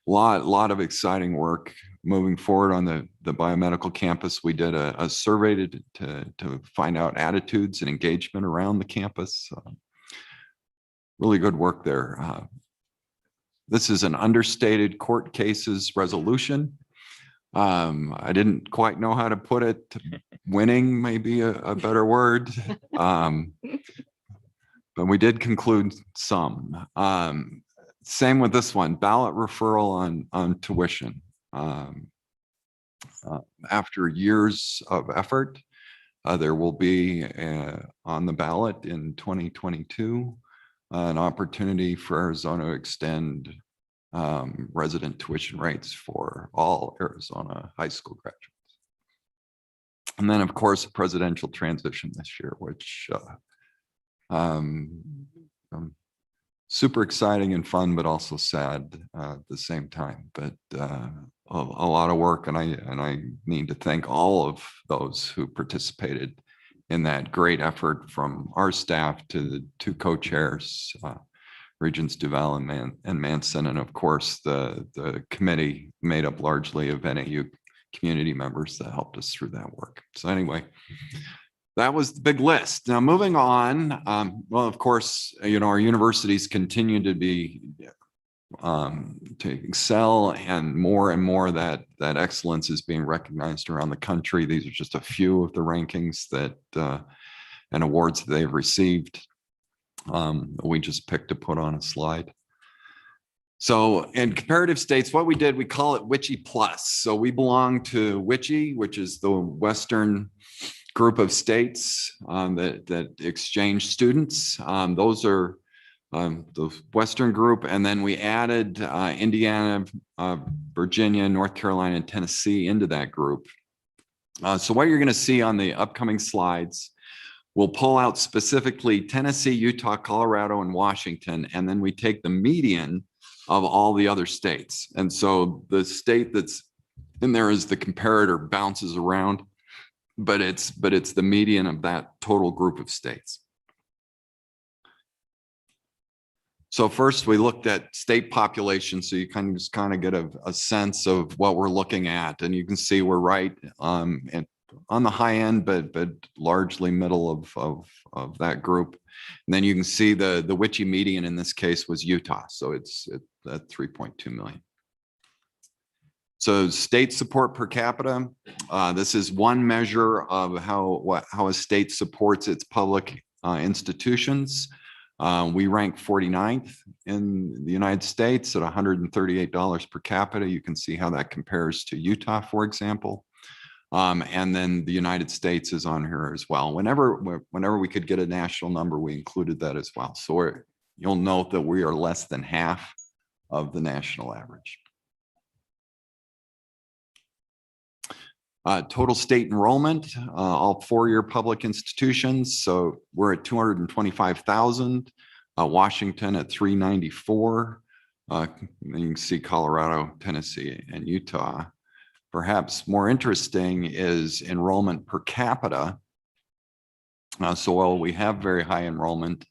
Lot of exciting work moving forward on the biomedical campus. We did a survey to find out attitudes and engagement around the campus. Really good work there. This is an understated court cases resolution. I didn't quite know how to put it. Winning may be a better word. But we did conclude some. Same with this one, ballot referral on tuition. After years of effort, there will be on the ballot in 2022 an opportunity for Arizona to extend resident tuition rates for all Arizona high school graduates. And then, of course, a presidential transition this year, which super exciting and fun, but also sad at the same time. But a lot of work, and I need to thank all of those who participated in that great effort, from our staff to the two co-chairs, Regents Duval and Manson, and of course the committee made up largely of NAU community members that helped us through that work. So anyway, that was the big list. Now moving on, well, of course, our universities continue to be to excel, and more that excellence is being recognized around the country. These are just a few of the rankings that and awards that they've received. We just picked to put on a slide. So in comparative states, what we did, we call it WICHE Plus. So we belong to WICHE, which is the Western group of states that exchange students. Those are the Western group. And then we added Indiana, Virginia, North Carolina, and Tennessee into that group. So what you're going to see on the upcoming slides, we'll pull out specifically Tennessee, Utah, Colorado, and Washington, and then we take the median of all the other states. And so the state that's in there as the comparator bounces around, but it's the median of that total group of states. So first we looked at state population, so you kind of get a sense of what we're looking at, and you can see we're right and on the high end, but largely middle of that group. And then you can see the WICHE median in this case was Utah, so it's at 3.2 million. So state support per capita, this is one measure of how a state supports its public institutions. We rank 49th in the United States at $138 per capita. You can see how that compares to Utah, for example. And then the United States is on here as well. Whenever we could get a national number, we included that as well. So you'll note that we are less than half of the national average. Total state enrollment, all four-year public institutions. So we're at 225,000, Washington at 394. You can see Colorado, Tennessee, and Utah. Perhaps more interesting is enrollment per capita. So while we have very high enrollment,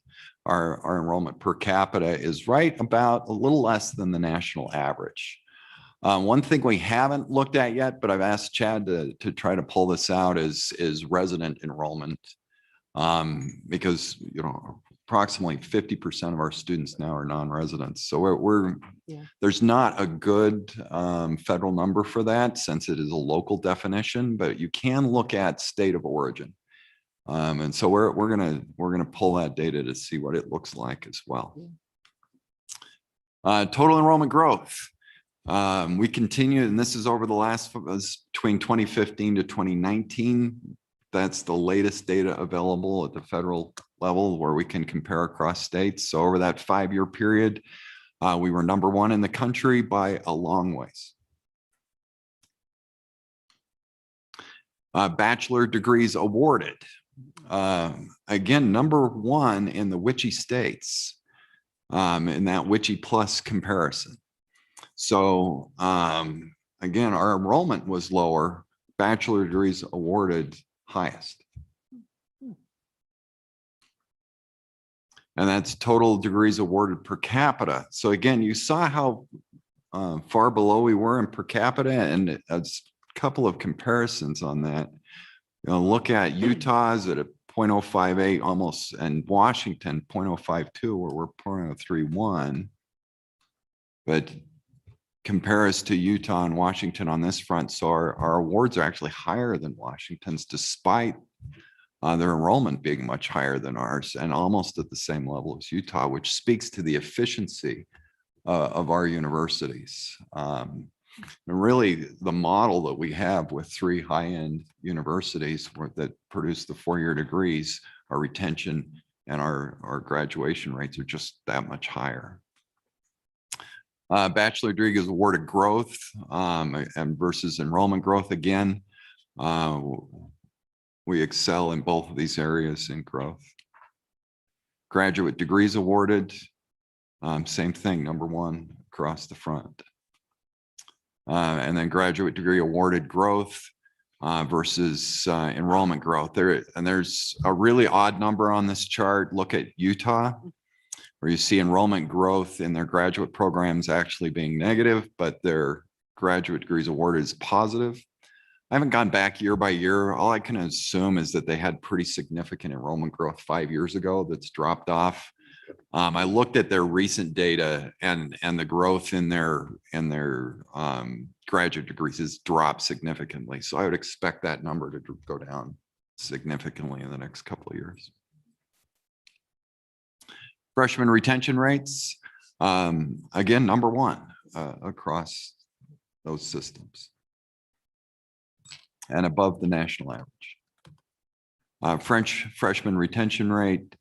our enrollment per capita is right about a little less than the national average. One thing we haven't looked at yet, but I've asked Chad to try to pull this out, is resident enrollment, because approximately 50% of our students now are non-residents. So there's not a good federal number for that, since it is a local definition, but you can look at state of origin. And so we're gonna pull that data to see what it looks like as well. Total enrollment growth. We continue, and this is over the last, between 2015 to 2019. That's the latest data available at the federal level where we can compare across states. So over that 5-year period, we were #1 in the country by a long ways. Bachelor degrees awarded. Again, #1 in the WICHE states in that WICHE Plus comparison. So again, our enrollment was lower, bachelor degrees awarded highest. And that's total degrees awarded per capita. So again, you saw how far below we were in per capita, and a couple of comparisons on that. Look at Utah's at a 0.058 almost, and Washington 0.052, where we're 0.031. But compare us to Utah and Washington on this front. So our awards are actually higher than Washington's, despite their enrollment being much higher than ours and almost at the same level as Utah, which speaks to the efficiency of our universities. And really the model that we have with 3 high-end universities that produce the 4-year degrees, our retention and our graduation rates are just that much higher. Bachelor degree is awarded growth and versus enrollment growth again. We excel in both of these areas in growth. Graduate degrees awarded, same thing, number one across the front. And then graduate degree awarded growth versus enrollment growth. There's a really odd number on this chart. Look at Utah, where you see enrollment growth in their graduate programs actually being negative, but their graduate degrees awarded is positive. I haven't gone back year by year. All I can assume is that they had pretty significant enrollment growth 5 years ago that's dropped off. I looked at their recent data and the growth in their graduate degrees has dropped significantly. So I would expect that number to go down significantly in the next couple of years. Freshman retention rates, again, number one across those systems and above the national average. Freshman retention rate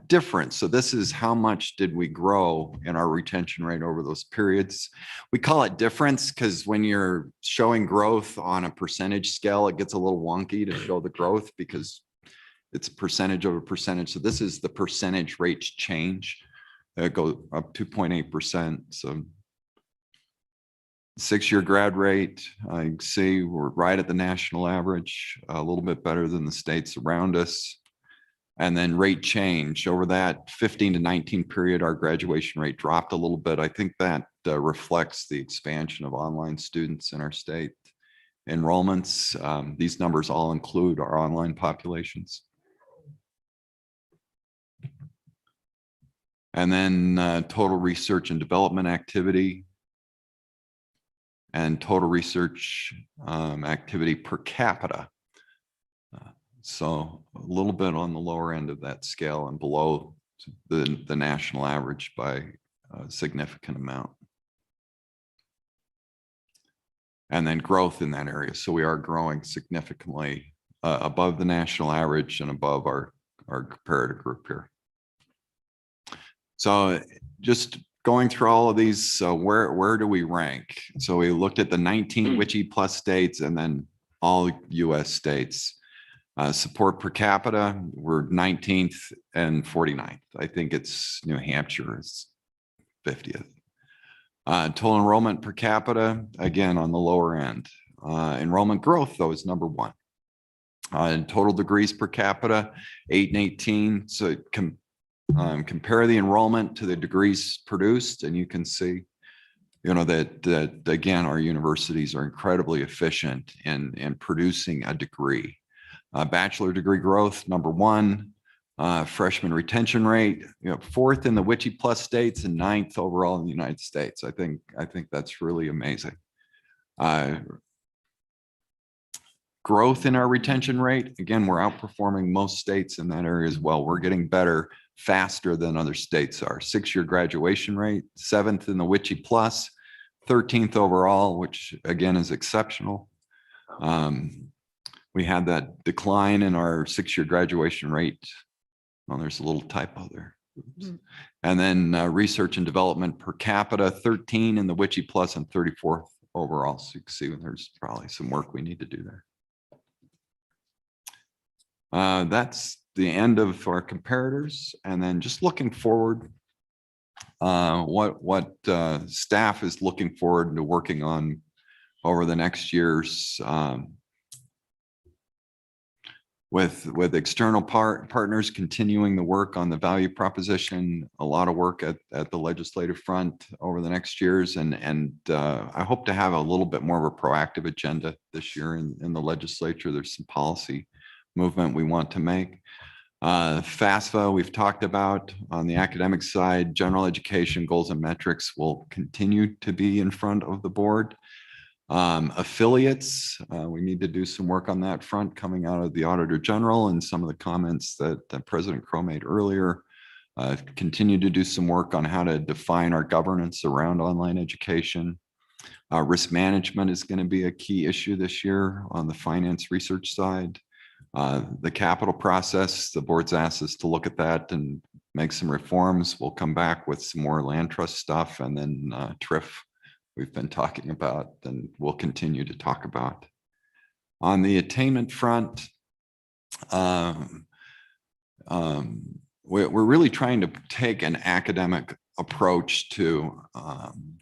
difference. So this is how much did we grow in our retention rate over those periods. We call it difference because when you're showing growth on a percentage scale, it gets a little wonky to show the growth because it's a percentage over percentage. So this is the percentage rate change. It goes up 2.8%. So 6-year grad rate, you can see we're right at the national average, a little bit better than the states around us. And then rate change over that 15 to 19 period, our graduation rate dropped a little bit. I think that reflects the expansion of online students in our state. Enrollments, these numbers all include our online populations. And then total research and development activity and total research activity per capita. So a little bit on the lower end of that scale and below the national average by a significant amount. And then growth in that area. So we are growing significantly above the national average and above our comparator group here. So just going through all of these, where do we rank? So we looked at the 19 WICHE plus states and then all US states. Support per capita, we're 19th and 49th. I think it's New Hampshire is 50th. Total enrollment per capita, again, on the lower end. Enrollment growth, though, is number one. Total degrees per capita, 8 and 18. So compare the enrollment to the degrees produced, and you can see, that again, our universities are incredibly efficient in producing a degree. Bachelor degree growth, number one. Freshman retention rate, 4th in the WICHE plus states and 9th overall in the United States. I think that's really amazing. Growth in our retention rate, again, we're outperforming most states in that area as well. We're getting better faster than other states are. 6-year graduation rate, 7th in the WICHE plus, 13th overall, which again is exceptional. We had that decline in our 6-year graduation rate. Well, there's a little typo there. Oops. And then research and development per capita, 13 in the WICHE plus and 34th overall. So you can see there's probably some work we need to do there. That's the end of our comparators. And then just looking forward, what staff is looking forward to working on over the next years. With external partners continuing the work on the value proposition, a lot of work at the legislative front over the next years. And I hope to have a little bit more of a proactive agenda this year in the legislature. There's some policy movement we want to make. FAFSA, we've talked about on the academic side, general education goals and metrics will continue to be in front of the board. Affiliates, we need to do some work on that front coming out of the Auditor General and some of the comments that President Crow made earlier. Continue to do some work on how to define our governance around online education. Risk management is going to be a key issue this year on the finance research side. The capital process, the board's asked us to look at that and make some reforms. We'll come back with some more land trust stuff, and then TRIF we've been talking about, and we'll continue to talk about. On the attainment front, we're really trying to take an academic approach to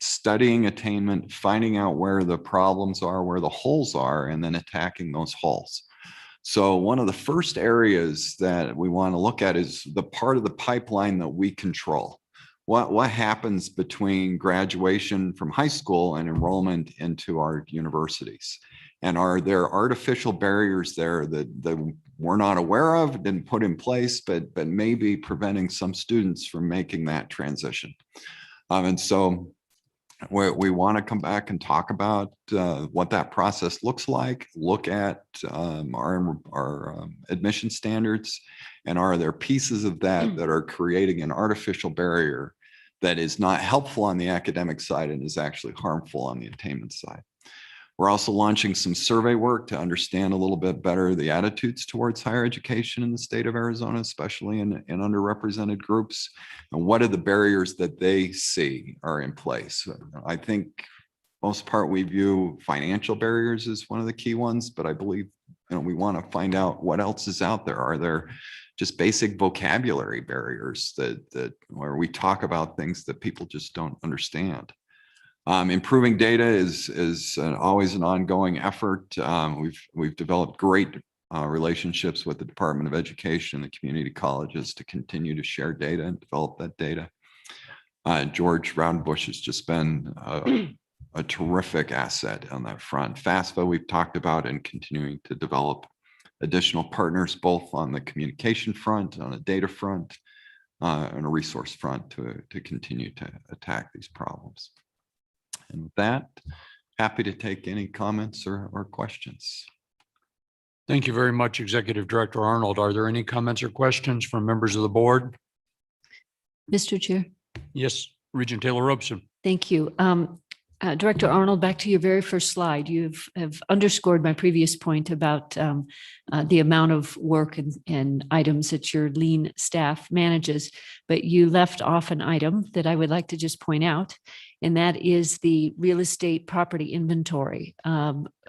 studying attainment, finding out where the problems are, where the holes are, and then attacking those holes. So one of the first areas that we want to look at is the part of the pipeline that we control. What happens between graduation from high school and enrollment into our universities? And are there artificial barriers there that we're not aware of, didn't put in place, but maybe preventing some students from making that transition? And so we want to come back and talk about what that process looks like, look at our admission standards, and are there pieces of that that are creating an artificial barrier that is not helpful on the academic side and is actually harmful on the attainment side. We're also launching some survey work to understand a little bit better the attitudes towards higher education in the state of Arizona, especially in underrepresented groups, and what are the barriers that they see are in place. I think most part we view financial barriers as one of the key ones, but I believe we want to find out what else is out there. Are there just basic vocabulary barriers that where we talk about things that people just don't understand? Improving data is always an ongoing effort. We've developed great relationships with the Department of Education and the community colleges to continue to share data and develop that data. George Roundbush has just been a terrific asset on that front. FAFSA we've talked about, and continuing to develop additional partners both on the communication front, on a data front, and a resource front to continue to attack these problems. And with that, happy to take any comments or questions. Thank you very much, Executive Director Arnold. Are there any comments or questions from members of the board? Mr. Chair. Yes, Regent Taylor Robeson. Thank you. Director Arnold, back to your very first slide, have underscored my previous point about the amount of work and items that your lean staff manages, but you left off an item that I would like to just point out, and that is the real estate property inventory.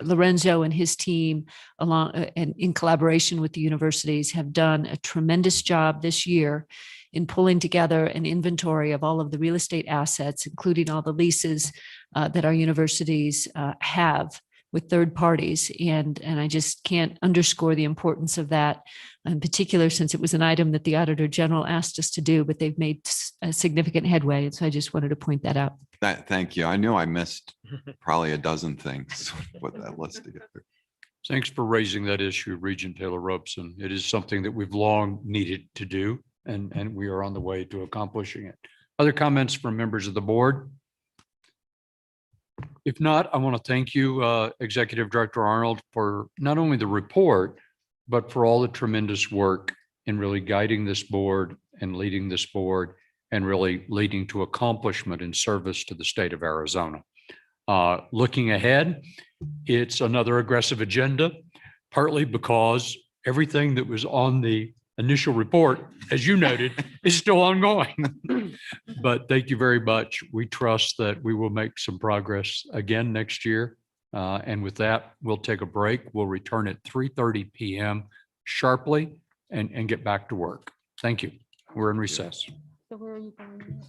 Lorenzo and his team, along and in collaboration with the universities, have done a tremendous job this year in pulling together an inventory of all of the real estate assets, including all the leases that our universities have with third parties. And I just can't underscore the importance of that, in particular, since it was an item that the Auditor General asked us to do, but they've made a significant headway. And so I just wanted to point that out. Thank you. I knew I missed probably a dozen things with that list together. Thanks for raising that issue, Regent Taylor Robeson. It is something that we've long needed to do, and we are on the way to accomplishing it. Other comments from members of the board? If not, I want to thank you, Executive Director Arnold, for not only the report, but for all the tremendous work in really guiding this board and leading this board and really leading to accomplishment in service to the state of Arizona. Looking ahead, it's another aggressive agenda, partly because everything that was on the initial report, as you noted, is still ongoing. But thank you very much. We trust that we will make some progress again next year. And with that, we'll take a break. We'll return at 3:30 p.m. sharply and get back to work. Thank you. We're in recess. So where are you going?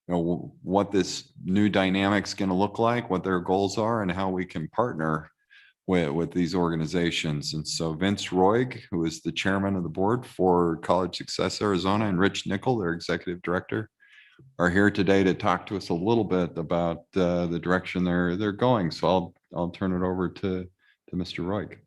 what this new dynamic's going to look like, what their goals are, and how we can partner with these organizations. And so Vince Roig, who is the chairman of the board for College Success Arizona, and Rich Nickel, their executive director, are here today to talk to us a little bit about the direction they're going. So I'll turn it over to Mr. Roig.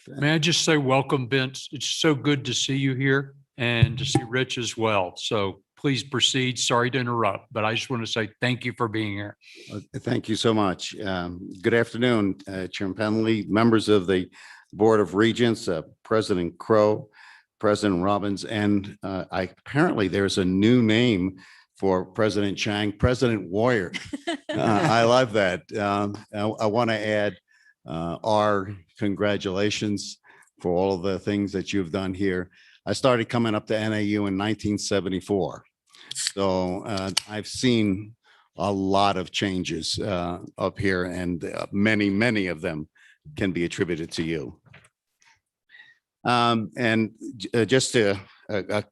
May I just say welcome, Vince. It's so good to see you here and to see Rich as well. So please proceed. Sorry to interrupt, but I just want to say thank you for being here. Thank you so much. Good afternoon, Chairman Penley, members of the Board of Regents, President Crow, President Robbins, and apparently there's a new name for President Chang, President Warrior. I love that. I want to add our congratulations for all of the things that you've done here. I started coming up to NAU in 1974. So I've seen a lot of changes up here, and many of them can be attributed to you. Just a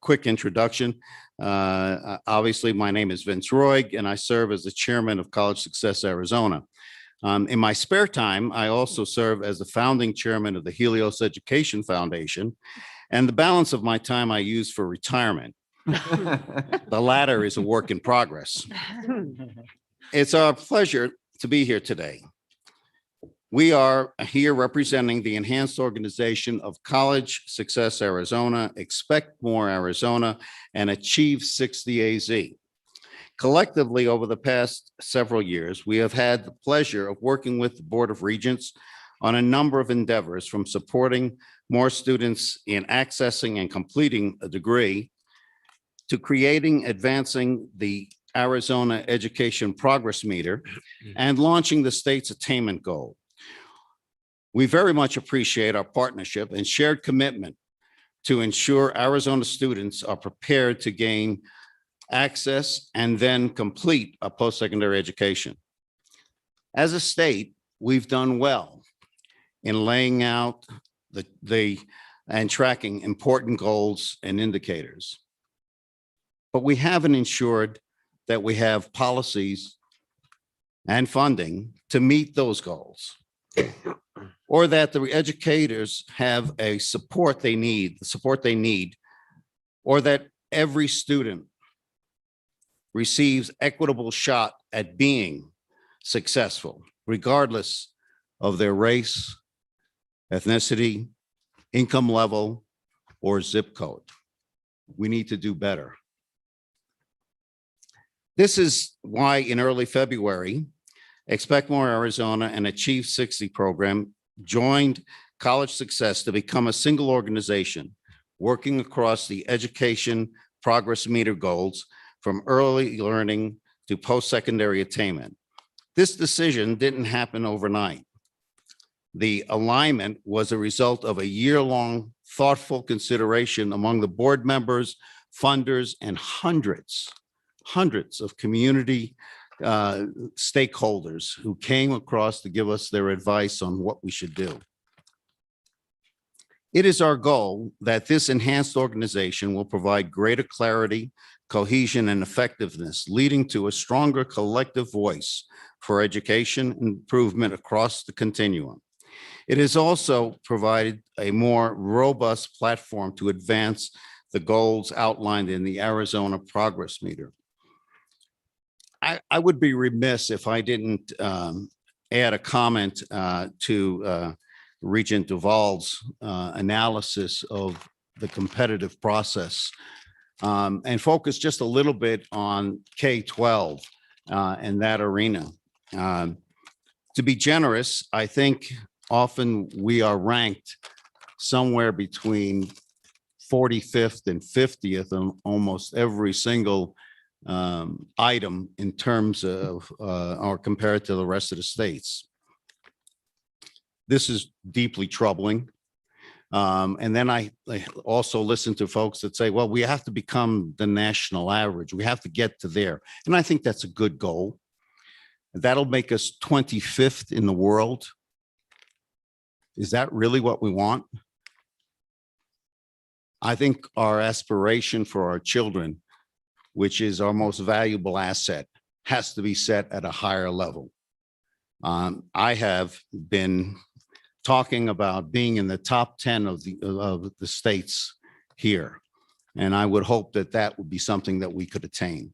quick introduction. Obviously, my name is Vince Roig, and I serve as the chairman of College Success Arizona. In my spare time, I also serve as the founding chairman of the Helios Education Foundation, and the balance of my time I use for retirement. The latter is a work in progress. It's our pleasure to be here today. We are here representing the enhanced organization of College Success Arizona, Expect More Arizona, and Achieve 60 AZ. Collectively, over the past several years, we have had the pleasure of working with the Board of Regents on a number of endeavors, from supporting more students in accessing and completing a degree to creating, advancing the Arizona Education Progress Meter and launching the state's attainment goal. We very much appreciate our partnership and shared commitment to ensure Arizona students are prepared to gain access and then complete a post-secondary education. As a state, we've done well in laying out and tracking important goals and indicators. But we haven't ensured that we have policies and funding to meet those goals, or that the educators have the support they need, or that every student receives equitable shot at being successful, regardless of their race, ethnicity, income level, or zip code. We need to do better. This is why in early February, Expect More Arizona and Achieve 60 program joined College Success to become a single organization working across the education progress meter goals from early learning to post-secondary attainment. This decision didn't happen overnight. The alignment was a result of a year-long thoughtful consideration among the board members, funders, and hundreds of community stakeholders who came across to give us their advice on what we should do. It is our goal that this enhanced organization will provide greater clarity, cohesion, and effectiveness, leading to a stronger collective voice for education improvement across the continuum. It has also provided a more robust platform to advance the goals outlined in the Arizona Progress Meter. I would be remiss if I didn't add a comment to Regent Duval's analysis of the competitive process and focus just a little bit on K-12 and that arena. To be generous, I think often we are ranked somewhere between 45th and 50th on almost every single item in terms of or compared to the rest of the states. This is deeply troubling. And then I also listen to folks that say, well, we have to become the national average. We have to get to there. And I think that's a good goal. That'll make us 25th in the world. Is that really what we want? I think our aspiration for our children, which is our most valuable asset, has to be set at a higher level. I have been talking about being in the top 10 of the states here. And I would hope that that would be something that we could attain.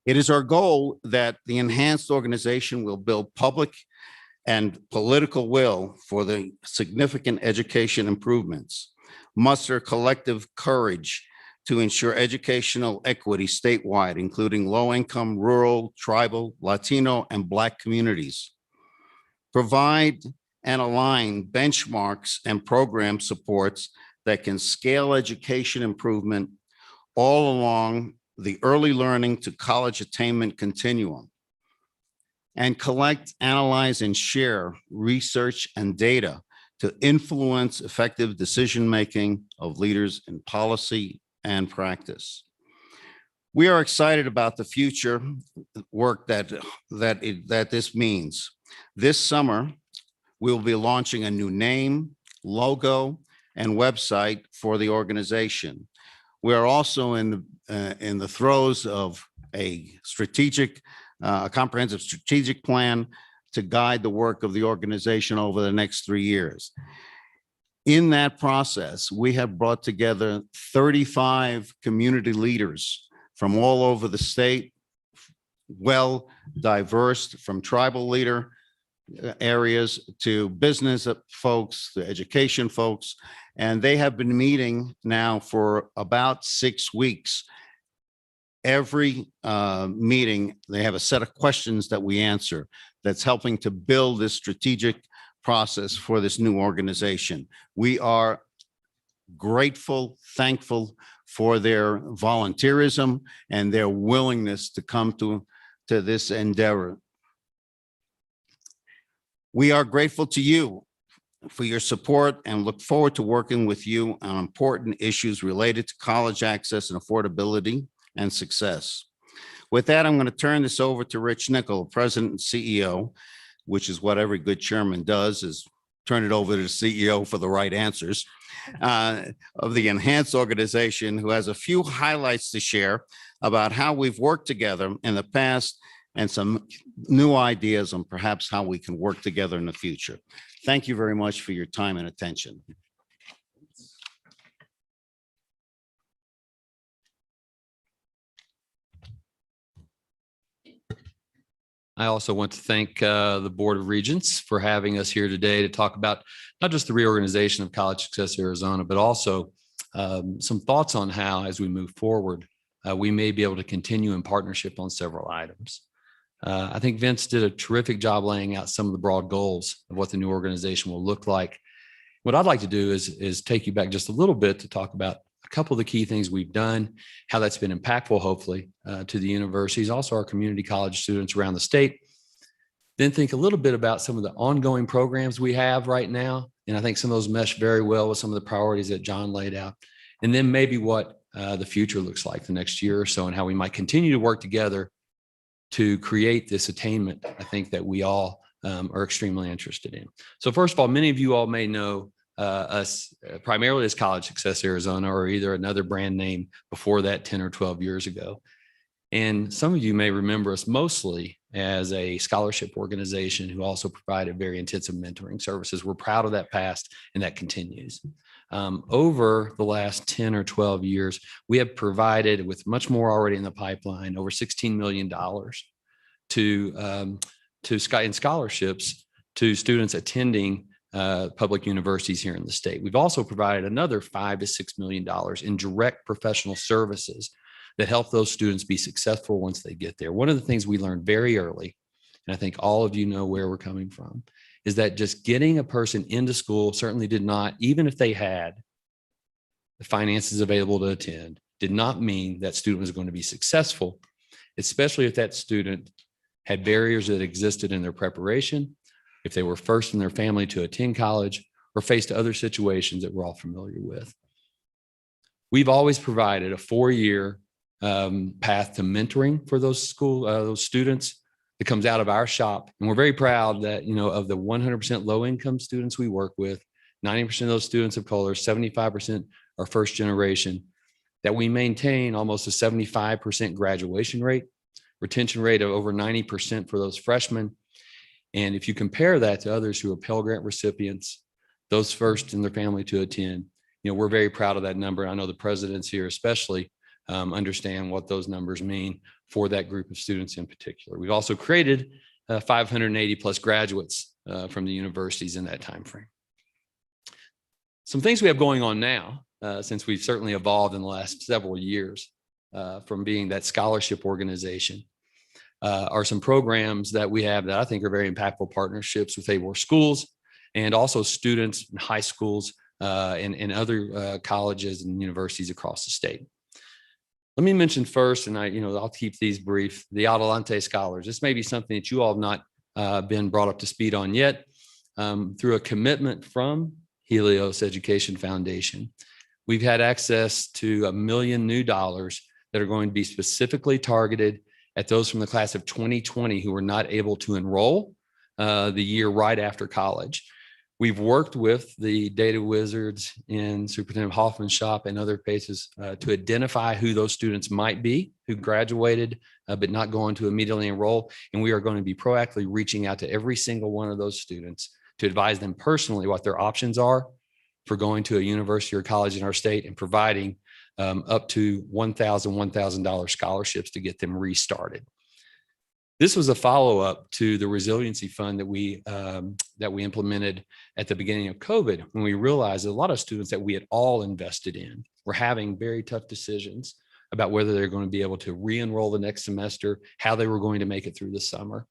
It is our goal that the enhanced organization will build public and political will for the significant education improvements, muster collective courage to ensure educational equity statewide, including low-income, rural, tribal, Latino, and Black communities. Provide and align benchmarks and program supports that can scale education improvement all along the early learning to college attainment continuum, and collect, analyze, and share research and data to influence effective decision-making of leaders in policy and practice. We are excited about the future work that this means. This summer, we will be launching a new name, logo, and website for the organization. We are also in the throes of a comprehensive strategic plan to guide the work of the organization over the next 3 years. In that process, we have brought together 35 community leaders from all over the state, well diverse, from tribal leader areas to business folks, to education folks, and they have been meeting now for about 6 weeks. Every meeting, they have a set of questions that we answer that's helping to build this strategic process for this new organization. We are grateful, thankful for their volunteerism and their willingness to come to this endeavor. We are grateful to you for your support and look forward to working with you on important issues related to college access and affordability and success. With that, I'm going to turn this over to Rich Nickel, President and CEO, which is what every good chairman does, is turn it over to the CEO for the right answers, of the enhanced organization, who has a few highlights to share about how we've worked together in the past and some new ideas on perhaps how we can work together in the future. Thank you very much for your time and attention. I also want to thank the Board of Regents for having us here today to talk about not just the reorganization of College Success Arizona, but also some thoughts on how, as we move forward, we may be able to continue in partnership on several items. I think Vince did a terrific job laying out some of the broad goals of what the new organization will look like. What I'd like to do is take you back just a little bit to talk about a couple of the key things we've done, how that's been impactful, hopefully, to the universities, also our community college students around the state. Then think a little bit about some of the ongoing programs we have right now. And I think some of those mesh very well with some of the priorities that John laid out. And then maybe what the future looks like the next year or so, and how we might continue to work together to create this attainment, I think, that we all are extremely interested in. So first of all, many of you all may know us primarily as College Success Arizona, or either another brand name before that 10 or 12 years ago. And some of you may remember us mostly as a scholarship organization who also provided very intensive mentoring services. We're proud of that past, and that continues. Over the last 10 or 12 years, we have provided, with much more already in the pipeline, over $16 million in scholarships to students attending public universities here in the state. We've also provided another $5 to $6 million in direct professional services that help those students be successful once they get there. One of the things we learned very early, and I think all of you know where we're coming from, is that just getting a person into school certainly did not, even if they had the finances available to attend, did not mean that student was going to be successful, especially if that student had barriers that existed in their preparation, if they were first in their family to attend college, or faced other situations that we're all familiar with. We've always provided a 4-year path to mentoring for those students. It comes out of our shop. And we're very proud that, of the 100% low income students we work with, 90% of those students of color, 75% are first generation, that we maintain almost a 75% graduation rate. retention rate of over 90% for those freshmen. And if you compare that to others who are Pell Grant recipients, those first in their family to attend, we're very proud of that number. I know the presidents here especially understand what those numbers mean for that group of students in particular. We've also created 580 plus graduates from the universities in that timeframe. Some things we have going on now, since we've certainly evolved in the last several years from being that scholarship organization, are some programs that we have that I think are very impactful partnerships with Abor schools and also students in high schools and other colleges and universities across the state. Let me mention first, and I'll keep these brief, the Adelante Scholars. This may be something that you all have not been brought up to speed on yet. Through a commitment from Helios Education Foundation, we've had access to $1 million new dollars that are going to be specifically targeted at those from the class of 2020 who were not able to enroll the year right after college. We've worked with the data wizards in Superintendent Hoffman's shop and other places to identify who those students might be who graduated but not going to immediately enroll. And we are going to be proactively reaching out to every single one of those students to advise them personally what their options are for going to a university or college in our state and providing up to $1,000 scholarships to get them restarted. This was a follow-up to the Resiliency Fund that we implemented at the beginning of COVID, when we realized that a lot of students that we had all invested in were having very tough decisions about whether they're going to be able to re-enroll the next semester, how they were going to make it through the summer.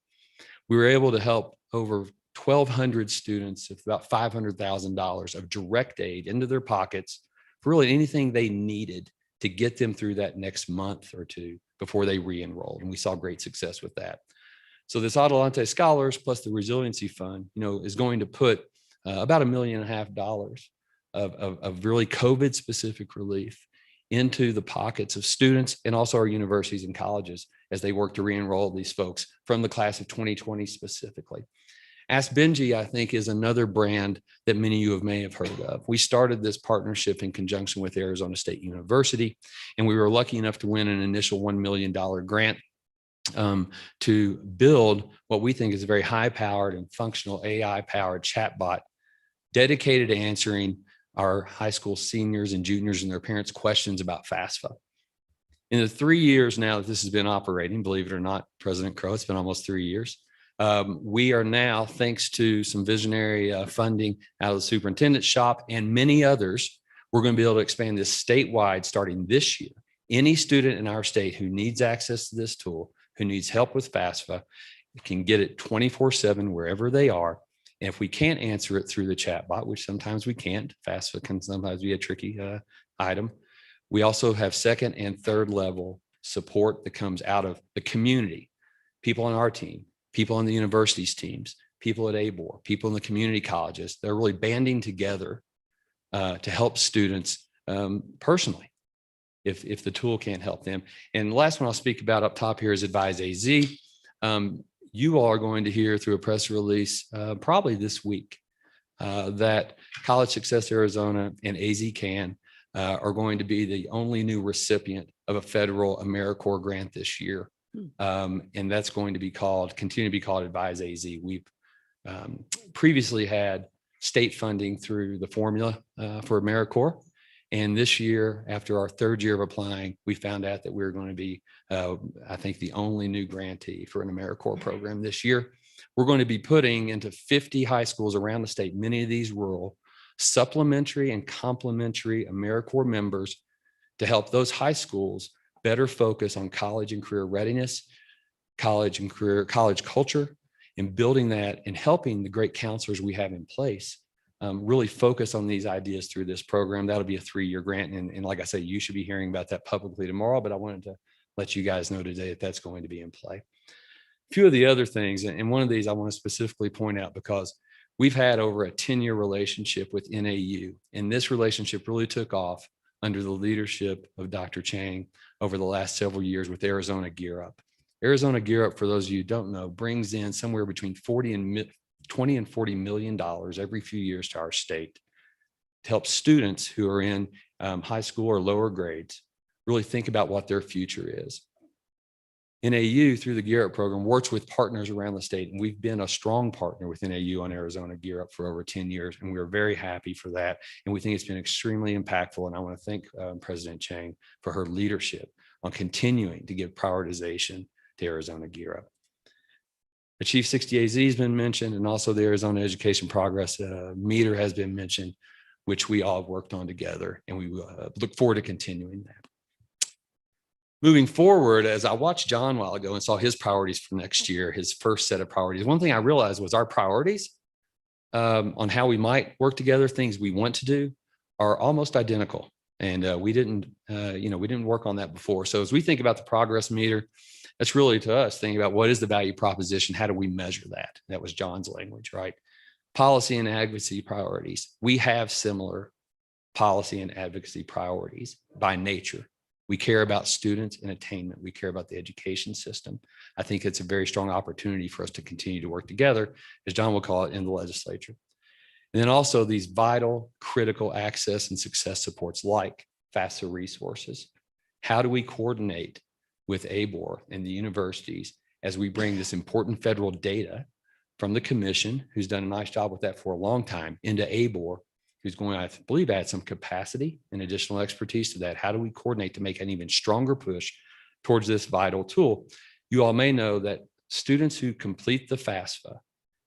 We were able to help over 1,200 students with about $500,000 of direct aid into their pockets for really anything they needed to get them through that next month or two before they re-enrolled. And we saw great success with that. So this Adelante Scholars plus the Resiliency Fund, is going to put about $1.5 million of really COVID specific relief into the pockets of students and also our universities and colleges as they work to re-enroll these folks from the class of 2020 specifically. Ask Benji, I think, is another brand that many of you may have heard of. We started this partnership in conjunction with Arizona State University, and we were lucky enough to win an initial $1 million grant to build what we think is a very high-powered and functional AI-powered chatbot dedicated to answering our high school seniors and juniors and their parents' questions about FAFSA. In the 3 years now that this has been operating, believe it or not, President Crow, it's been almost 3 years. We are now, thanks to some visionary funding out of the superintendent's shop and many others, we're going to be able to expand this statewide starting this year. Any student in our state who needs access to this tool, who needs help with FAFSA, can get it 24/7 wherever they are. And if we can't answer it through the chatbot, which sometimes we can't, FAFSA can sometimes be a tricky item. We also have second and third level support that comes out of the community, people on our team, people on the university's teams, people at Abor, people in the community colleges. They're really banding together to help students personally if the tool can't help them. And the last one I'll speak about up top here is Advise AZ. You all are going to hear through a press release probably this week that College Success Arizona and AZ Can are going to be the only new recipient of a federal AmeriCorps grant this year. And that's going to continue to be called Advise AZ. We've previously had state funding through the formula for AmeriCorps. And this year, after our third year of applying, we found out that we were going to be, I think, the only new grantee for an AmeriCorps program this year. We're going to be putting into 50 high schools around the state, many of these rural, supplementary and complementary AmeriCorps members to help those high schools better focus on college and career readiness, college culture, and building that and helping the great counselors we have in place really focus on these ideas through this program. That'll be a 3-year grant. And like I said, you should be hearing about that publicly tomorrow, but I wanted to let you guys know today that that's going to be in play. A few of the other things, and one of these I want to specifically point out because we've had over a 10-year relationship with NAU, and this relationship really took off under the leadership of Dr. Chang over the last several years with Arizona Gear Up. Arizona Gear Up, for those of you who don't know, brings in somewhere between $20 and $40 million every few years to our state to help students who are in high school or lower grades really think about what their future is. NAU through the Gear Up program works with partners around the state, and we've been a strong partner with NAU on Arizona Gear Up for over 10 years, and we're very happy for that. And we think it's been extremely impactful. And I want to thank President Chang for her leadership on continuing to give prioritization to Arizona Gear Up. The Chief 60 AZ has been mentioned, and also the Arizona Education Progress Meter has been mentioned, which we all have worked on together, and we look forward to continuing that. Moving forward, as I watched John a while ago and saw his priorities for next year, his first set of priorities, one thing I realized was our priorities on how we might work together, things we want to do, are almost identical. And we didn't work on that before. So as we think about the progress meter, that's really to us thinking about what is the value proposition? How do we measure that? That was John's language, right? Policy and advocacy priorities. We have similar policy and advocacy priorities by nature. We care about students and attainment. We care about the education system. I think it's a very strong opportunity for us to continue to work together, as John will call it, in the legislature. And then also these vital, critical access and success supports like FAFSA resources. How do we coordinate with Abor and the universities as we bring this important federal data from the commission, who's done a nice job with that for a long time, into Abor, who's going to, I believe, add some capacity and additional expertise to that. How do we coordinate to make an even stronger push towards this vital tool? You all may know that students who complete the FAFSA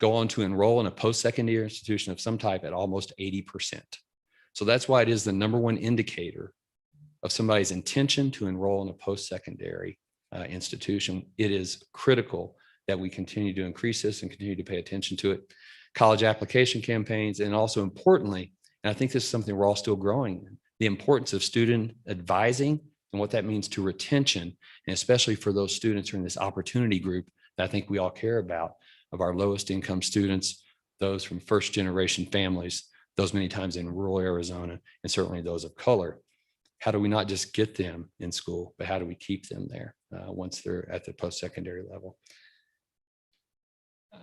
go on to enroll in a post-secondary institution of some type at almost 80%. So that's why it is the #1 indicator of somebody's intention to enroll in a post-secondary institution. It is critical that we continue to increase this and continue to pay attention to it. College application campaigns, and also importantly, and I think this is something we're all still growing in, the importance of student advising and what that means to retention, and especially for those students who are in this opportunity group that I think we all care about, of our lowest income students, those from first generation families, those many times in rural Arizona, and certainly those of color. How do we not just get them in school, but how do we keep them there once they're at the post-secondary level?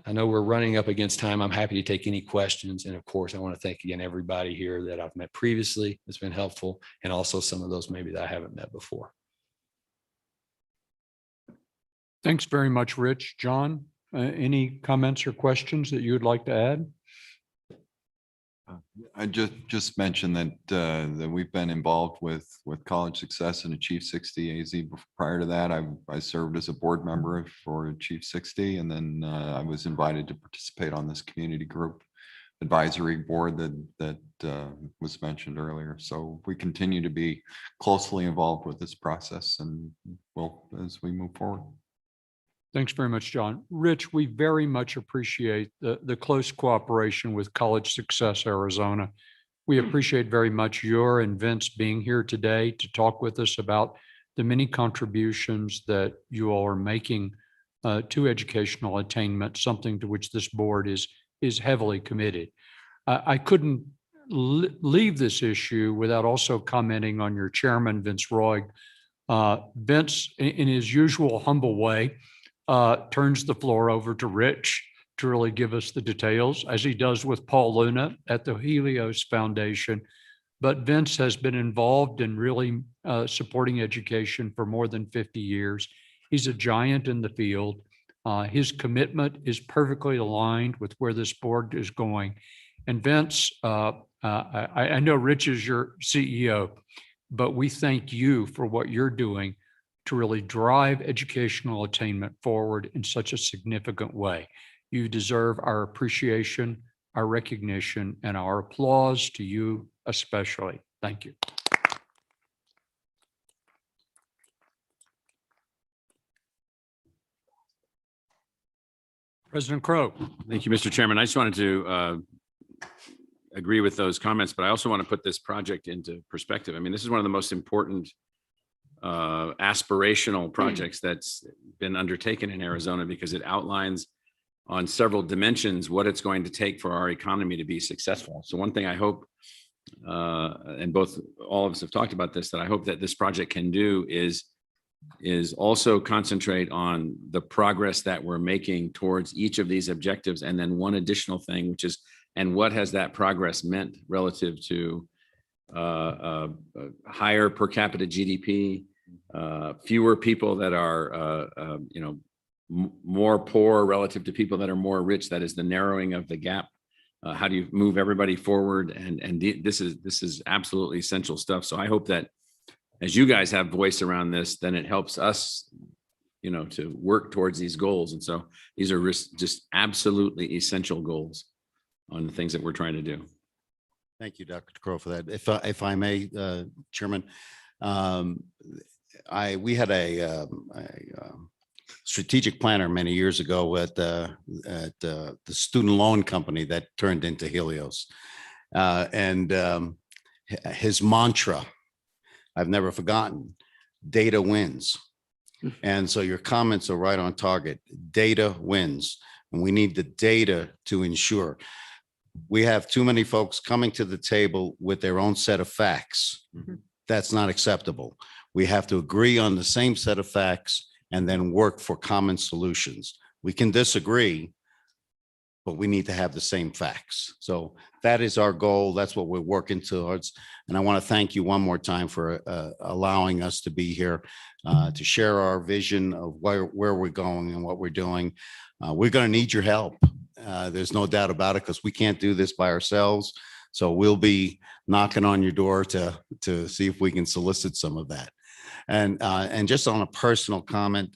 I know we're running up against time. I'm happy to take any questions. And of course, I want to thank again everybody here that I've met previously. It's been helpful. And also some of those maybe that I haven't met before. Thanks very much, Rich. John, any comments or questions that you would like to add? I just mentioned that we've been involved with College Success and Achieve 60 AZ. Prior to that, I served as a board member for Achieve 60, and then I was invited to participate on this community group advisory board that was mentioned earlier. So we continue to be closely involved with this process, and well, as we move forward. Thanks very much, John. Rich, we very much appreciate the close cooperation with College Success Arizona. We appreciate very much your and Vince being here today to talk with us about the many contributions that you all are making to educational attainment, something to which this board is heavily committed. I couldn't leave this issue without also commenting on your chairman, Vince Roy. Vince, in his usual humble way, turns the floor over to Rich to really give us the details, as he does with Paul Luna at the Helios Foundation. But Vince has been involved in really supporting education for more than 50 years. He's a giant in the field. His commitment is perfectly aligned with where this board is going. And Vince, I know Rich is your CEO, but we thank you for what you're doing to really drive educational attainment forward in such a significant way. You deserve our appreciation, our recognition, and our applause to you especially. Thank you. President Crow. Thank you, Mr. Chairman. I just wanted to agree with those comments, but I also want to put this project into perspective. I mean, this is one of the most important aspirational projects that's been undertaken in Arizona, because it outlines on several dimensions what it's going to take for our economy to be successful. So one thing I hope, and all of us have talked about this, that I hope that this project can do is also concentrate on the progress that we're making towards each of these objectives. And then one additional thing, which is, and what has that progress meant relative to higher per capita GDP, fewer people that are, more poor relative to people that are more rich. That is the narrowing of the gap. How do you move everybody forward? This is absolutely essential stuff. So I hope that as you guys have voice around this, then it helps us, to work towards these goals. And so these are just absolutely essential goals on the things that we're trying to do. Thank you, Dr. Crow, for that. If I may, Chairman, we had a strategic planner many years ago at the student loan company that turned into Helios. His mantra, I've never forgotten, data wins. And so your comments are right on target. Data wins. And we need the data to ensure. We have too many folks coming to the table with their own set of facts. That's not acceptable. We have to agree on the same set of facts and then work for common solutions. We can disagree, but we need to have the same facts. So that is our goal. That's what we're working towards. And I want to thank you one more time for allowing us to be here to share our vision of where we're going and what we're doing. We're going to need your help. There's no doubt about it, because we can't do this by ourselves. So we'll be knocking on your door to see if we can solicit some of that. And just on a personal comment,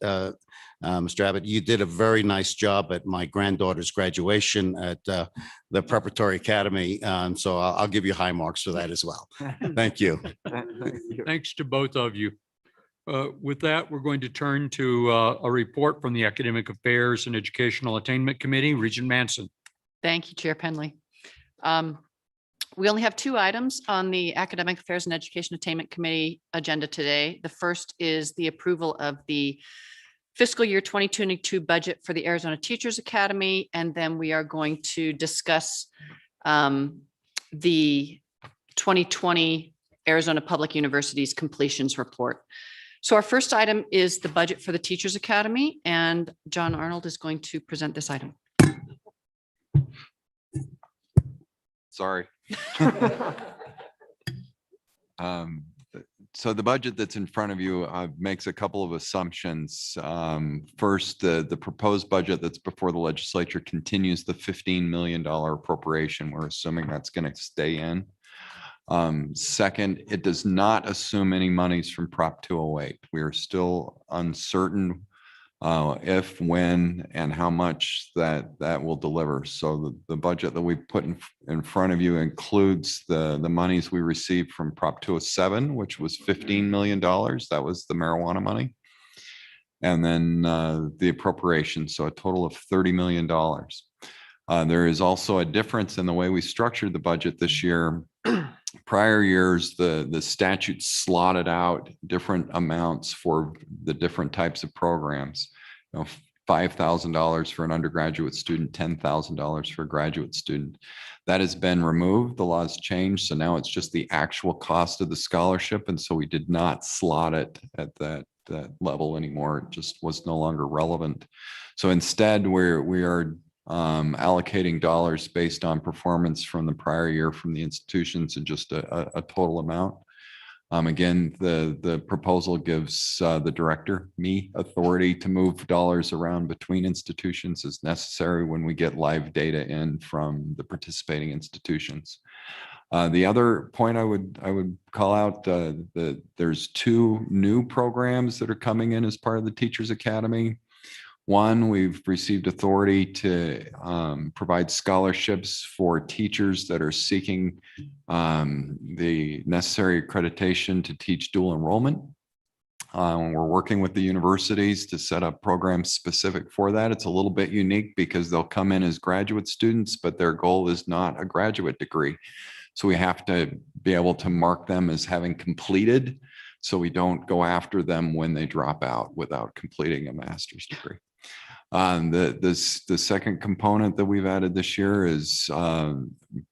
Mr. Abbott, you did a very nice job at my granddaughter's graduation at the Preparatory Academy. So I'll give you high marks for that as well. Thank you. Thanks to both of you. With that, we're going to turn to a report from the Academic Affairs and Educational Attainment Committee. Regent Manson. Thank you, Chair Penley. We only have 2 items on the Academic Affairs and Education Attainment Committee agenda today. The first is the approval of the fiscal year 2022 budget for the Arizona Teachers Academy. And then we are going to discuss the 2020 Arizona Public University's completions report. So our first item is the budget for the Teachers Academy, and John Arnold is going to present this item. Sorry. So the budget that's in front of you makes a couple of assumptions. First, the proposed budget that's before the legislature continues the $15 million appropriation. We're assuming that's going to stay in. Second, it does not assume any monies from Prop 208. We are still uncertain if, when, and how much that will deliver. So the budget that we put in front of you includes the monies we received from Prop 207, which was $15 million. That was the marijuana money. And then the appropriation, so a total of $30 million. There is also a difference in the way we structured the budget this year. Prior years, the statute slotted out different amounts for the different types of programs. $5,000 for an undergraduate student, $10,000 for a graduate student. That has been removed. The law's changed. So now it's just the actual cost of the scholarship. And so we did not slot it at that level anymore. It just was no longer relevant. So instead, we are allocating dollars based on performance from the prior year from the institutions and just a total amount. Again, the proposal gives the director, me, authority to move dollars around between institutions as necessary when we get live data in from the participating institutions. The other point I would call out, there's 2 new programs that are coming in as part of the Teachers Academy. One, we've received authority to provide scholarships for teachers that are seeking the necessary accreditation to teach dual enrollment. We're working with the universities to set up programs specific for that. It's a little bit unique because they'll come in as graduate students, but their goal is not a graduate degree. So we have to be able to mark them as having completed, so we don't go after them when they drop out without completing a master's degree. The second component that we've added this year is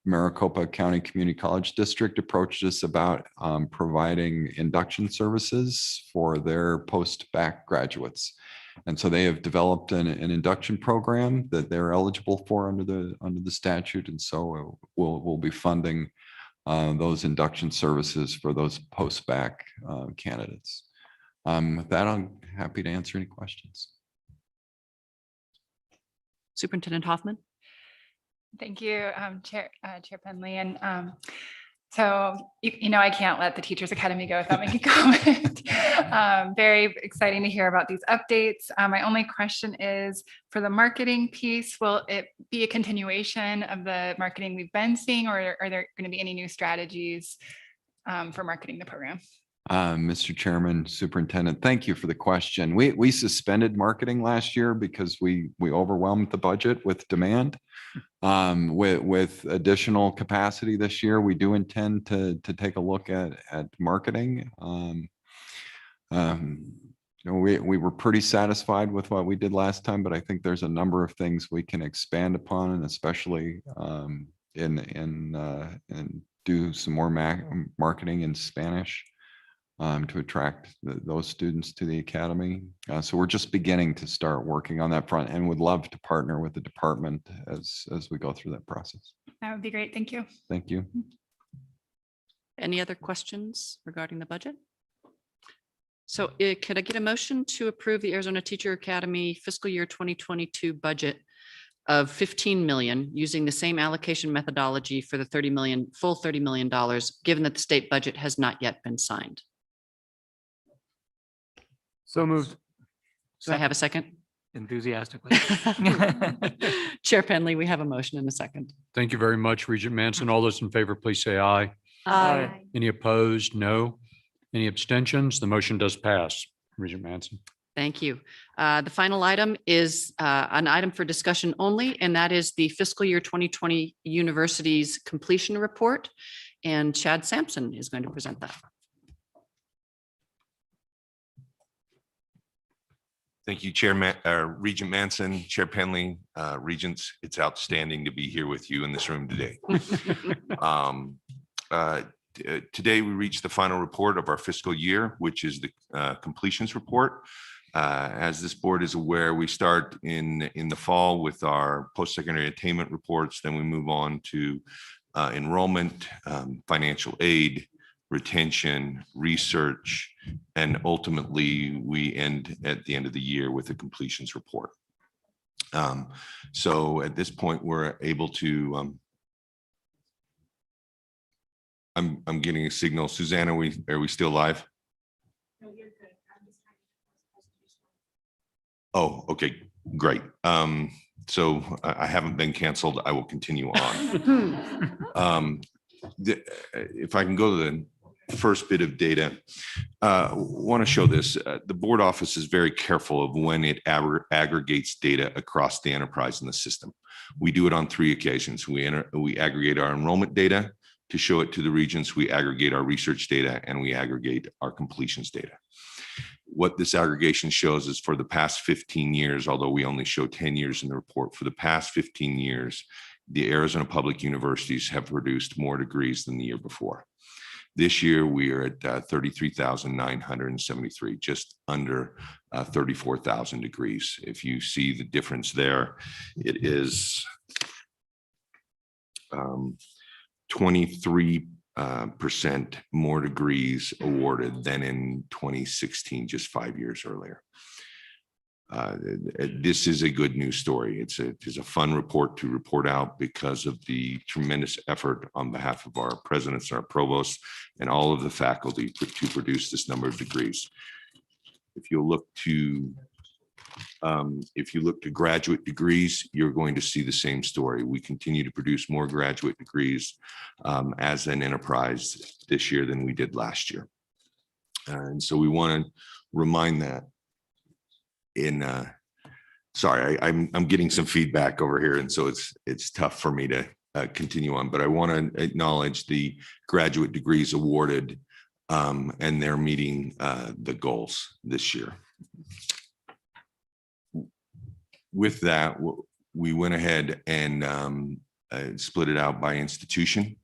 Maricopa County Community College District approached us about providing induction services for their post-bac graduates. And so they have developed an induction program that they're eligible for under the statute. And so we'll be funding those induction services for those post-bac candidates. With that, I'm happy to answer any questions. Superintendent Hoffman? Thank you, Chair Penley. And so, I can't let the Teachers Academy go without making a comment. Very exciting to hear about these updates. My only question is, for the marketing piece, will it be a continuation of the marketing we've been seeing, or are there going to be any new strategies for marketing the program? Mr. Chairman, Superintendent, thank you for the question. We suspended marketing last year because we overwhelmed the budget with demand. With additional capacity this year, we do intend to take a look at marketing. We were pretty satisfied with what we did last time, but I think there's a number of things we can expand upon, and especially and do some more marketing in Spanish. To attract those students to the academy. So we're just beginning to start working on that front, and would love to partner with the department as we go through that process. That would be great. Thank you. Thank you. Any other questions regarding the budget? So could I get a motion to approve the Arizona Teacher Academy fiscal year 2022 budget of 15 million using the same allocation methodology for the full $30 million, given that the state budget has not yet been signed? So moved. Do I have a second? Enthusiastically. Chair Penley, we have a motion and a second. Thank you very much, Regent Manson. All those in favor, please say aye. Aye. Any opposed? No. Any abstentions? The motion does pass. Regent Manson. Thank you. The final item is an item for discussion only, and that is the fiscal year 2020 university's completion report. And Chad Sampson is going to present that. Thank you, Regent Manson, Chair Penley, Regents. It's outstanding to be here with you in this room today. Today, we reached the final report of our fiscal year, which is the completions report. As this board is aware, we start in the fall with our post-secondary attainment reports. Then we move on to enrollment, financial aid, retention, research, and ultimately we end at the end of the year with a completions report. So at this point, we're able to, I'm getting a signal. Suzanne, are we still live? No, you're good. I'm just trying to Oh, okay, great. So I haven't been canceled. I will continue on. If I can go to the first bit of data, want to show this. The board office is very careful of when it aggregates data across the enterprise in the system. We do it on 3 occasions. We aggregate our enrollment data to show it to the regents. We aggregate our research data, and we aggregate our completions data. What this aggregation shows is for the past 15 years, although we only show 10 years in the report, for the past 15 years, the Arizona Public Universities have produced more degrees than the year before. This year, we are at 33,973, just under 34,000 degrees. If you see the difference there, it is 23% more degrees awarded than in 2016, just 5 years earlier. This is a good news story. It's a fun report to report out because of the tremendous effort on behalf of our presidents, our provosts, and all of the faculty to produce this number of degrees. If you look to graduate degrees, you're going to see the same story. We continue to produce more graduate degrees as an enterprise this year than we did last year. And so we want to remind that sorry, I'm getting some feedback over here, and so it's tough for me to continue on, but I want to acknowledge the graduate degrees awarded, and they're meeting the goals this year. With that, we went ahead and split it out by institution.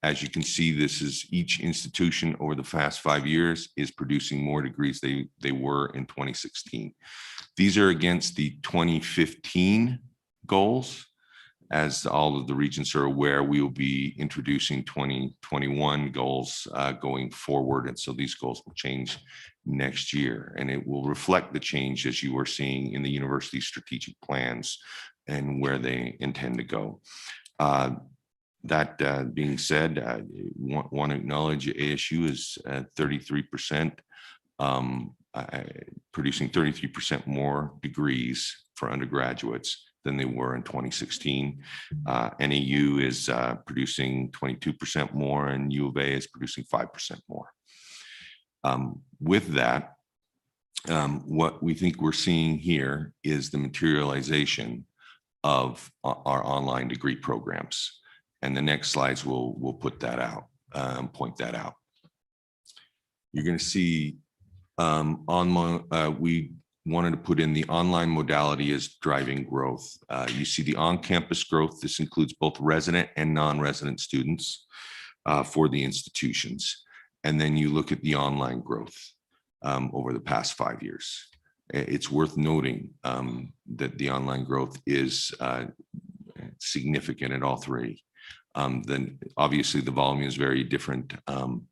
As you can see, this is each institution over the past 5 years is producing more degrees they were in 2016. These are against the 2015 goals. As all of the regents are aware, we will be introducing 2021 goals going forward. And so these goals will change next year, and it will reflect the change as you are seeing in the university strategic plans and where they intend to go. That being said, I want to acknowledge ASU is 33%, producing 33% more degrees for undergraduates than they were in 2016. NAU is producing 22% more, and U of A is producing 5% more. With that, what we think we're seeing here is the materialization of our online degree programs. And the next slides will put that out, point that out. You're going to see we wanted to put in the online modality as driving growth. You see the on-campus growth. This includes both resident and non-resident students for the institutions. And then you look at the online growth over the past 5 years. It's worth noting that the online growth is significant at all three. Then obviously the volume is very different,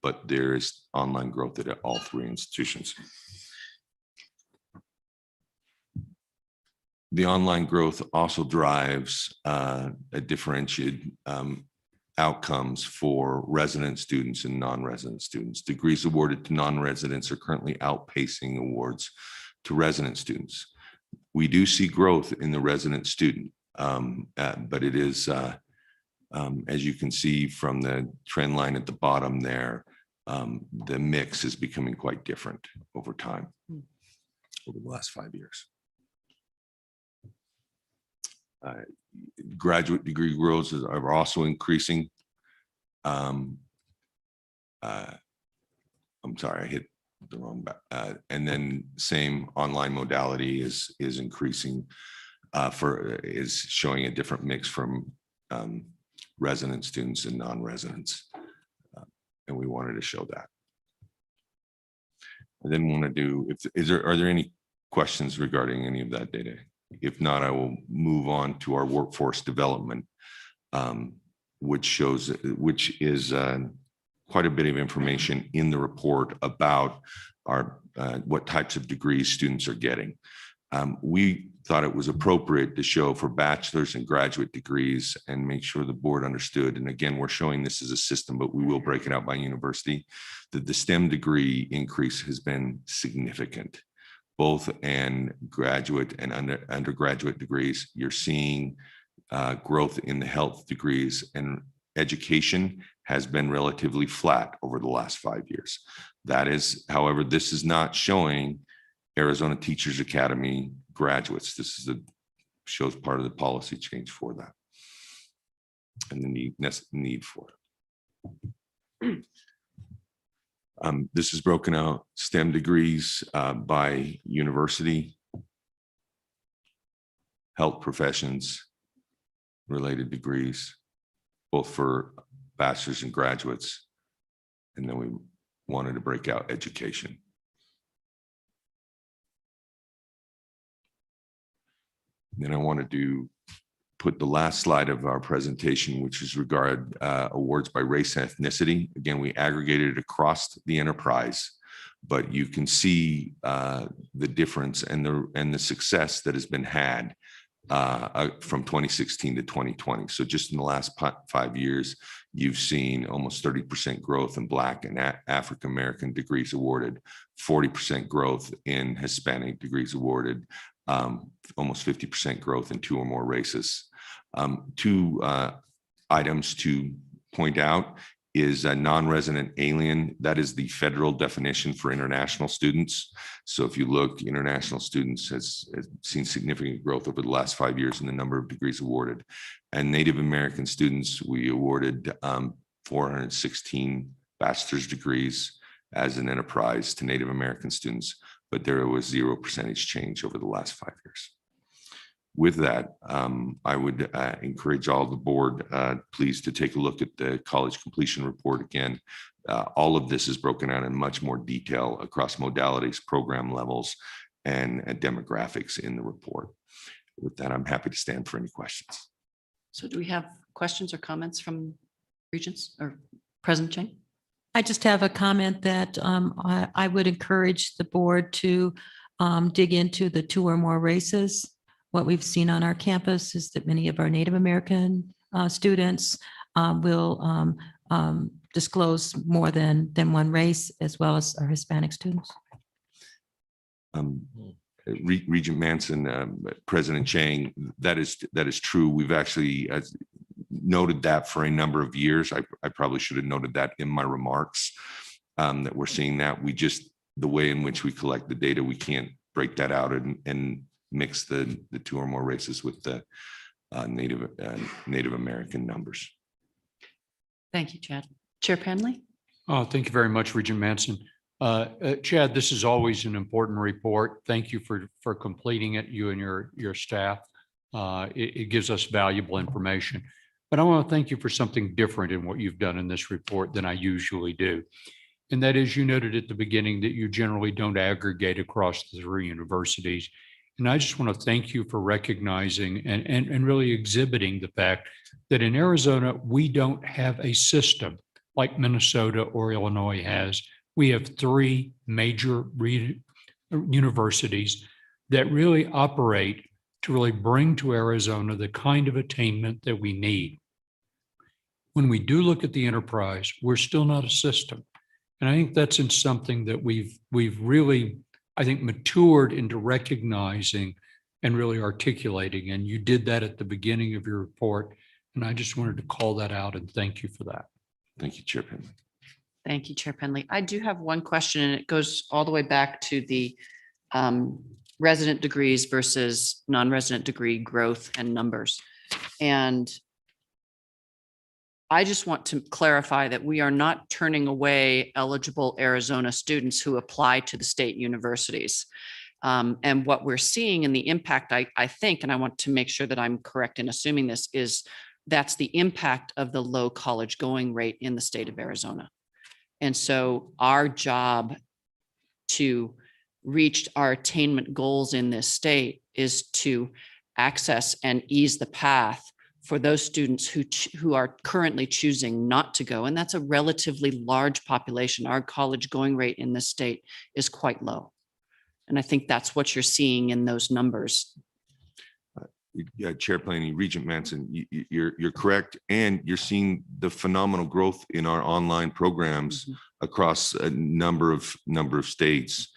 but there is online growth at all three institutions. The online growth also drives a differentiated outcomes for resident students and non-resident students. Degrees awarded to non-residents are currently outpacing awards to resident students. We do see growth in the resident student, but it is, as you can see from the trend line at the bottom there, the mix is becoming quite different over time, over the last 5 years. Graduate degree growths are also increasing. I'm sorry, I hit the wrong button. And then same online modality is increasing is showing a different mix from resident students and non-residents. And we wanted to show that. I then want to do, are there any questions regarding any of that data? If not, I will move on to our workforce development, which is quite a bit of information in the report about our what types of degrees students are getting. We thought it was appropriate to show for bachelor's and graduate degrees and make sure the board understood. And again, we're showing this as a system, but we will break it out by university, that the STEM degree increase has been significant. Both in graduate and undergraduate degrees, you're seeing growth in the health degrees, and education has been relatively flat over the last 5 years. That is, however, this is not showing Arizona Teachers Academy graduates. This is shows part of the policy change for that and the need for it. This is broken out STEM degrees by university, health professions, related degrees, both for bachelor's and graduates. And then we wanted to break out education. Then I wanted to put the last slide of our presentation, which is regard awards by race and ethnicity. Again, we aggregated it across the enterprise, but you can see the difference and the success that has been had from 2016 to 2020. So just in the last 5 years, you've seen almost 30% growth in Black and African-American degrees awarded, 40% growth in Hispanic degrees awarded, almost 50% growth in 2 or more races. Two items to point out is a non-resident alien. That is the federal definition for international students. So if you look, international students has seen significant growth over the last 5 years in the number of degrees awarded. And Native American students, we awarded 416 bachelor's degrees as an enterprise to Native American students, but there was 0% change over the last 5 years. With that, I would encourage all the board, please, to take a look at the college completion report again. All of this is broken out in much more detail across modalities, program levels, and demographics in the report. With that, I'm happy to stand for any questions. So do we have questions or comments from Regents or President Chang? I just have a comment that I would encourage the board to dig into the 2 or more races. What we've seen on our campus is that many of our Native American students will disclose more than one race, as well as our Hispanic students. Regent Manson, President Chang, that is true. We've actually noted that for a number of years. I probably should have noted that in my remarks, that we're seeing that. The way in which we collect the data, we can't break that out and mix the 2 or more races with the Native American numbers. Thank you, Chad. Chair Penley? Oh, thank you very much, Regent Manson. Chad, this is always an important report. Thank you for completing it, you and your staff. It gives us valuable information. But I want to thank you for something different in what you've done in this report than I usually do. And that is, you noted at the beginning that you generally don't aggregate across the 3 universities. And I just want to thank you for recognizing and really exhibiting the fact that in Arizona, we don't have a system like Minnesota or Illinois has. We have 3 major universities that really operate to really bring to Arizona the kind of attainment that we need. When we do look at the enterprise, we're still not a system. And I think that's in something that we've really, I think, matured into recognizing and really articulating. And you did that at the beginning of your report. And I just wanted to call that out and thank you for that. Thank you, Chair Penley. Thank you, Chair Penley. I do have one question, and it goes all the way back to the resident degrees versus non-resident degree growth and numbers. And I just want to clarify that we are not turning away eligible Arizona students who apply to the state universities. And what we're seeing in the impact, I think, and I want to make sure that I'm correct in assuming this, is that's the impact of the low college going rate in the state of Arizona. And so our job to reach our attainment goals in this state is to access and ease the path for those students who are currently choosing not to go. And that's a relatively large population. Our college going rate in this state is quite low. And I think that's what you're seeing in those numbers. Yeah, Chair Planey, Regent Manson, you're correct. And you're seeing the phenomenal growth in our online programs across a number of states.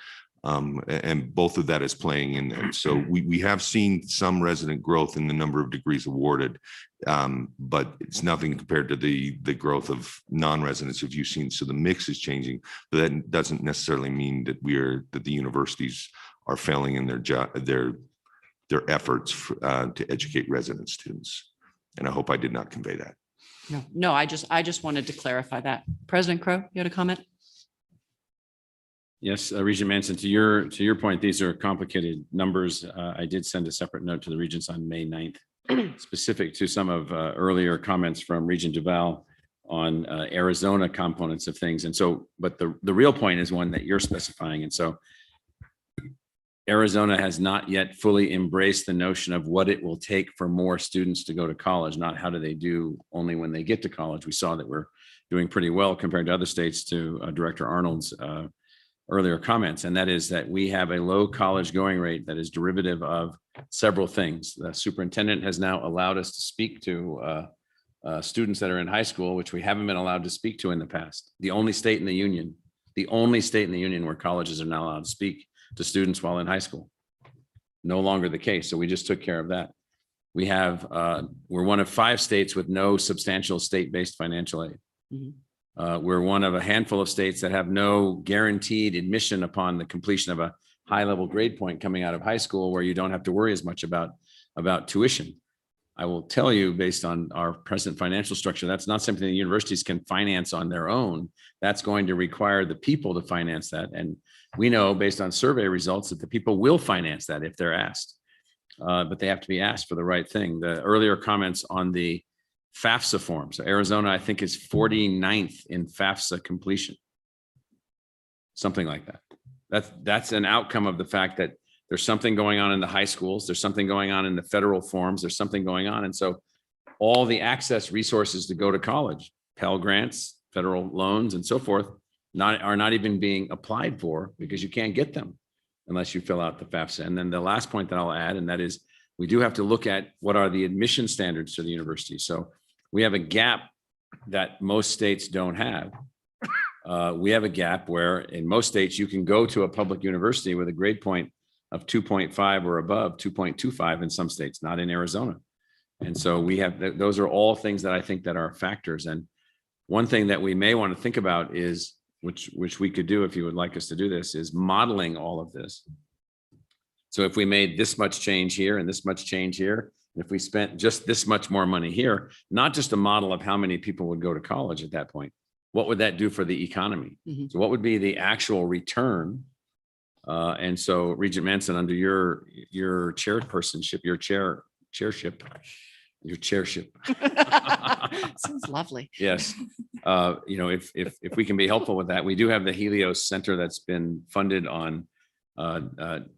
And both of that is playing in there. So we have seen some resident growth in the number of degrees awarded, but it's nothing compared to the growth of non-residents if you've seen. So the mix is changing, but that doesn't necessarily mean that that the universities are failing in their efforts to educate resident students. And I hope I did not convey that. No, I just wanted to clarify that. President Crow, you had a comment? Yes, Regent Manson, to your point, these are complicated numbers. I did send a separate note to the Regents on May 9th, specific to some of earlier comments from Regent Duval on Arizona components of things. And so, but the real point is one that you're specifying. And so Arizona has not yet fully embraced the notion of what it will take for more students to go to college, not how do they do only when they get to college. We saw that we're doing pretty well compared to other states, to Director Arnold's earlier comments, and that is that we have a low college going rate that is derivative of several things. The superintendent has now allowed us to speak to students that are in high school, which we haven't been allowed to speak to in the past. The only state in the union where colleges are not allowed to speak to students while in high school. No longer the case. So we just took care of that. We have, we're one of 5 states with no substantial state-based financial aid. We're one of a handful of states that have no guaranteed admission upon the completion of a high-level grade point coming out of high school, where you don't have to worry as much about tuition. I will tell you, based on our present financial structure, that's not something the universities can finance on their own. That's going to require the people to finance that. And we know, based on survey results, that the people will finance that if they're asked. But they have to be asked for the right thing. The earlier comments on the FAFSA form. So Arizona, I think, is 49th in FAFSA completion. Something like that. That's an outcome of the fact that there's something going on in the high schools. There's something going on in the federal forms. There's something going on. And so all the access resources to go to college, Pell Grants, federal loans and so forth, are not even being applied for because you can't get them unless you fill out the FAFSA. And then the last point that I'll add, and that is we do have to look at what are the admission standards to the university. So we have a gap that most states don't have. We have a gap where in most states you can go to a public university with a grade point of 2.5 or above, 2.25 in some states, not in Arizona. And so we have, those are all things that I think that are factors. And one thing that we may want to think about is, which we could do if you would like us to do this, is modeling all of this. So if we made this much change here and this much change here, if we spent just this much more money here, not just a model of how many people would go to college at that point, what would that do for the economy? Mhm. So what would be the actual return? And so Regent Manson, under your chairpersonship, your chairship. Sounds lovely. Yes. If we can be helpful with that, we do have the Helios Center that's been funded on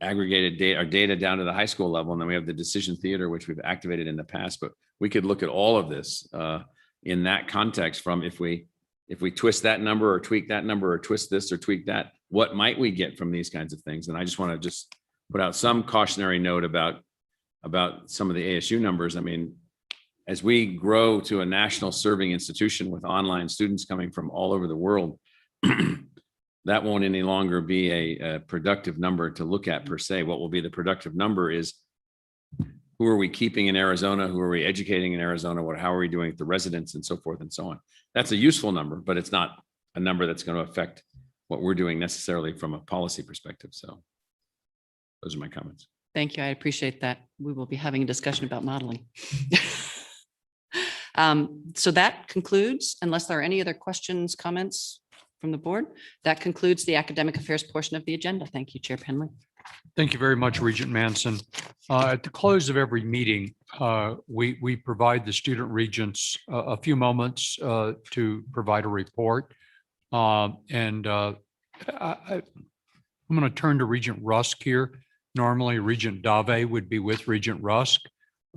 aggregated data down to the high school level. And then we have the Decision Theater, which we've activated in the past, but we could look at all of this in that context from if we twist that number or tweak that number or twist this or tweak that, what might we get from these kinds of things? And I just want to just put out some cautionary note about some of the ASU numbers. I mean, as we grow to a national serving institution with online students coming from all over the world, that won't any longer be a productive number to look at per se. What will be the productive number is who are we keeping in Arizona? Who are we educating in Arizona? How are we doing with the residents and so forth and so on? That's a useful number, but it's not a number that's going to affect what we're doing necessarily from a policy perspective. So those are my comments. Thank you. I appreciate that. We will be having a discussion about modeling. So that concludes, unless there are any other questions, comments from the board, that concludes the academic affairs portion of the agenda. Thank you, Chair Penley. Thank you very much, Regent Manson. At the close of every meeting, we provide the student regents a few moments to provide a report. I'm going to turn to Regent Rusk here. Normally, Regent Dave would be with Regent Rusk,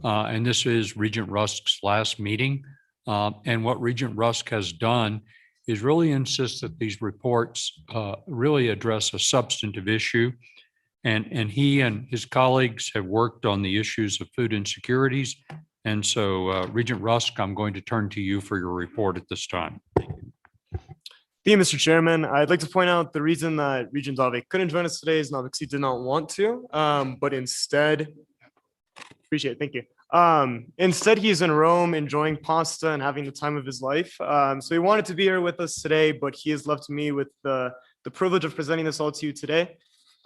and this is Regent Rusk's last meeting. And what Regent Rusk has done is really insist that these reports really address a substantive issue. And he and his colleagues have worked on the issues of food insecurities. And so Regent Rusk, I'm going to turn to you for your report at this time. Thank you, Mr. Chairman. I'd like to point out the reason that Regent Dave couldn't join us today is not because he did not want to, but instead, appreciate it, thank you. Instead, he's in Rome enjoying pasta and having the time of his life. So he wanted to be here with us today, but he has left me with the privilege of presenting this all to you today.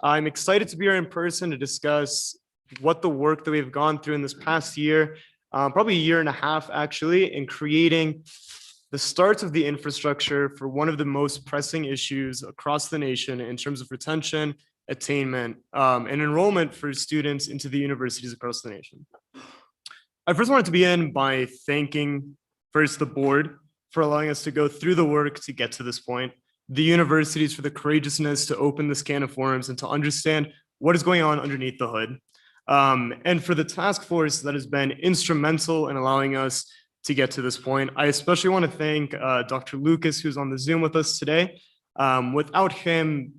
I'm excited to be here in person to discuss what the work that we've gone through in this past year, probably a year and a half actually, in creating the start of the infrastructure for one of the most pressing issues across the nation in terms of retention, attainment, and enrollment for students into the universities across the nation. I first wanted to begin by thanking first the board for allowing us to go through the work to get to this point, the universities for the courageousness to open this can of worms and to understand what is going on underneath the hood, and for the task force that has been instrumental in allowing us to get to this point. I especially want to thank Dr. Lucas, who's on the Zoom with us today. Without him,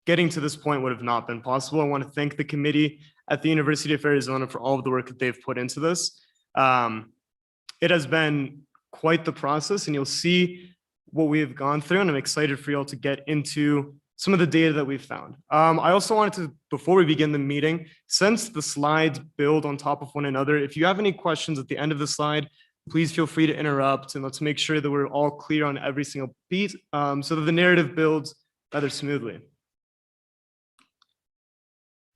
getting to this point would have not been possible. I want to thank the committee at the University of Arizona for all of the work that they've put into this. It has been quite the process, and you'll see what we have gone through, and I'm excited for you all to get into some of the data that we've found. I also wanted to, before we begin the meeting, since the slides build on top of one another, if you have any questions at the end of the slide, please feel free to interrupt, and let's make sure that we're all clear on every single beat so that the narrative builds rather smoothly.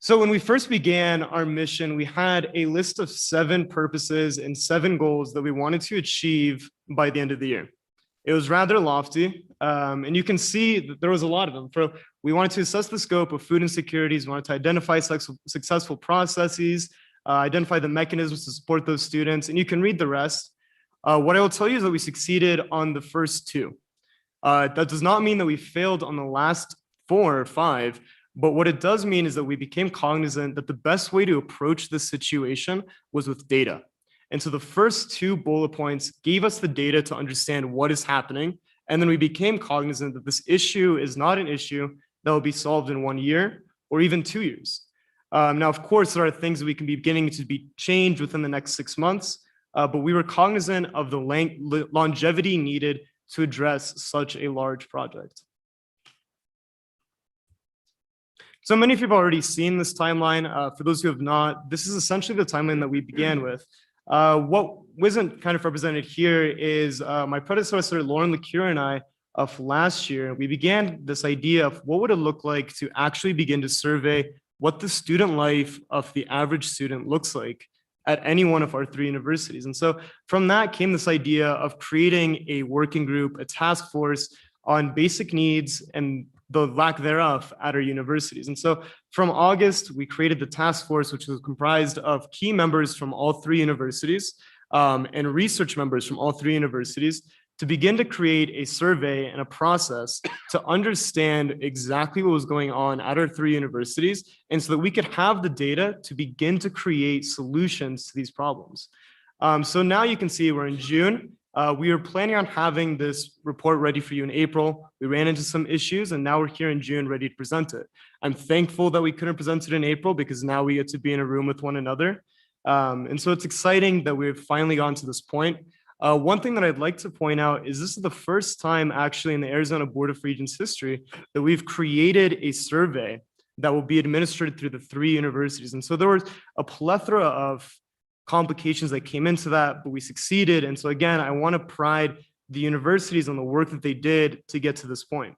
So when we first began our mission, we had a list of 7 purposes and 7 goals that we wanted to achieve by the end of the year. It was rather lofty, and you can see that there was a lot of them. We wanted to assess the scope of food insecurities, we wanted to identify successful processes, identify the mechanisms to support those students, and you can read the rest. What I will tell you is that we succeeded on the first 2. That does not mean that we failed on the last 4 or 5, but what it does mean is that we became cognizant that the best way to approach this situation was with data. And so the first two bullet points gave us the data to understand what is happening. And then we became cognizant that this issue is not an issue that will be solved in 1 year or even 2 years. Now, of course, there are things that we can be beginning to be changed within the next 6 months, but we were cognizant of the longevity needed to address such a large project. So many of you have already seen this timeline. For those who have not, this is essentially the timeline that we began with. What wasn't kind of represented here is my predecessor, Lauren LeCure, and I, of last year, we began this idea of what would it look like to actually begin to survey what the student life of the average student looks like at any one of our 3 universities. And so from that came this idea of creating a working group, a task force on basic needs and the lack thereof at our universities. And so from August, we created the task force, which was comprised of key members from all 3 universities and research members from all 3 universities to begin to create a survey and a process to understand exactly what was going on at our 3 universities, and so that we could have the data to begin to create solutions to these problems. So now you can see we're in June. We were planning on having this report ready for you in April. We ran into some issues, and now we're here in June ready to present it. I'm thankful that we couldn't present it in April because now we get to be in a room with one another. And so it's exciting that we've finally gotten to this point. One thing that I'd like to point out is this is the first time actually in the Arizona Board of Regents history that we've created a survey that will be administered through the 3 universities. And so there was a plethora of complications that came into that, but we succeeded. And so again, I want to pride the universities on the work that they did to get to this point.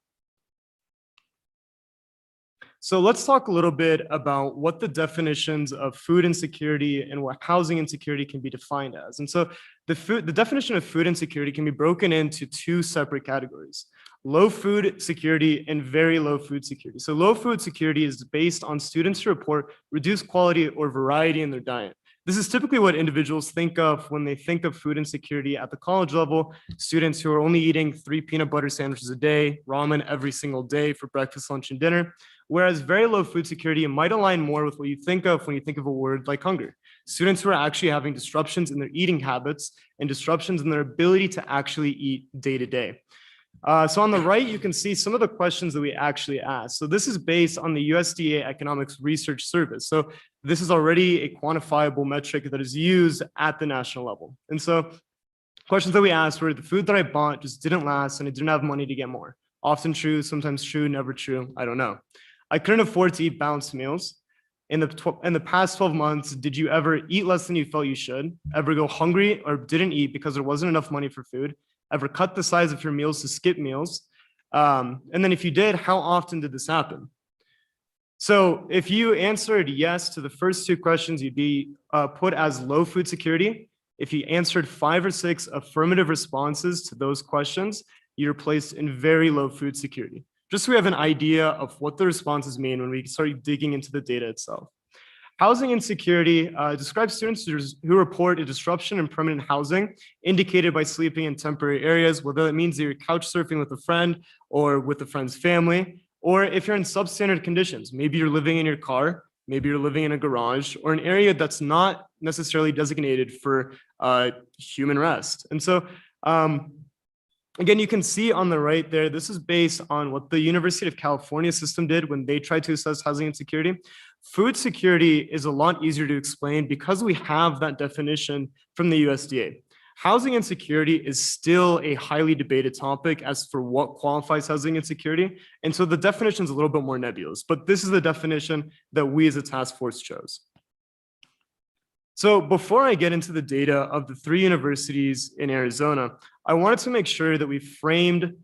So let's talk a little bit about what the definitions of food insecurity and what housing insecurity can be defined as. And so the definition of food insecurity can be broken into 2 separate categories: low food security and very low food security. So low food security is based on students who report reduced quality or variety in their diet. This is typically what individuals think of when they think of food insecurity at the college level. Students who are only eating 3 peanut butter sandwiches a day, ramen every single day for breakfast, lunch, and dinner. Whereas very low food security might align more with what you think of when you think of a word like hunger. Students who are actually having disruptions in their eating habits and disruptions in their ability to actually eat day to day. So on the right, you can see some of the questions that we actually asked. So this is based on the USDA Economics Research Service. So this is already a quantifiable metric that is used at the national level. And so questions that we asked were: the food that I bought just didn't last and I didn't have money to get more. Often true, sometimes true, never true, I don't know. I couldn't afford to eat balanced meals. In the past 12 months, did you ever eat less than you felt you should? Ever go hungry or didn't eat because there wasn't enough money for food? Ever cut the size of your meals to skip meals? And then if you did, how often did this happen? So if you answered yes to the first 2 questions, you'd be put as low food security. If you answered 5 or 6 affirmative responses to those questions, you're placed in very low food security. Just so we have an idea of what the responses mean when we start digging into the data itself. Housing insecurity describes students who report a disruption in permanent housing indicated by sleeping in temporary areas, whether that means that you're couch surfing with a friend or with a friend's family, or if you're in substandard conditions. Maybe you're living in your car, maybe you're living in a garage, or an area that's not necessarily designated for human rest. And so, again, you can see on the right there, this is based on what the University of California system did when they tried to assess housing insecurity. Food security is a lot easier to explain because we have that definition from the USDA. Housing insecurity is still a highly debated topic as for what qualifies housing insecurity. And so the definition is a little bit more nebulous, but this is the definition that we as a task force chose. So before I get into the data of the 3 universities in Arizona, I wanted to make sure that we framed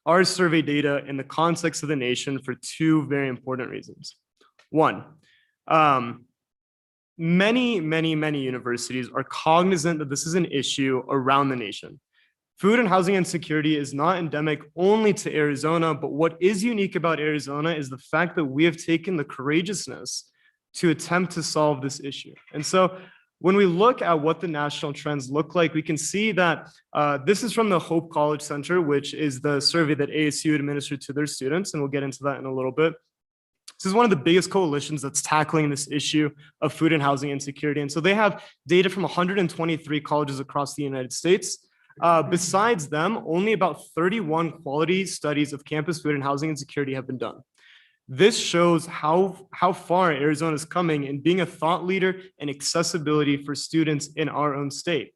our survey data in the context of the nation for 2 very important reasons. One, many universities are cognizant that this is an issue around the nation. Food and housing insecurity is not endemic only to Arizona, but what is unique about Arizona is the fact that we have taken the courageousness to attempt to solve this issue. And so when we look at what the national trends look like, we can see that this is from the Hope College Center, which is the survey that ASU administered to their students, and we'll get into that in a little bit. This is one of the biggest coalitions that's tackling this issue of food and housing insecurity. And so they have data from 123 colleges across the United States. Besides them, only about 31 quality studies of campus food and housing insecurity have been done. This shows how far Arizona is coming in being a thought leader and accessibility for students in our own state.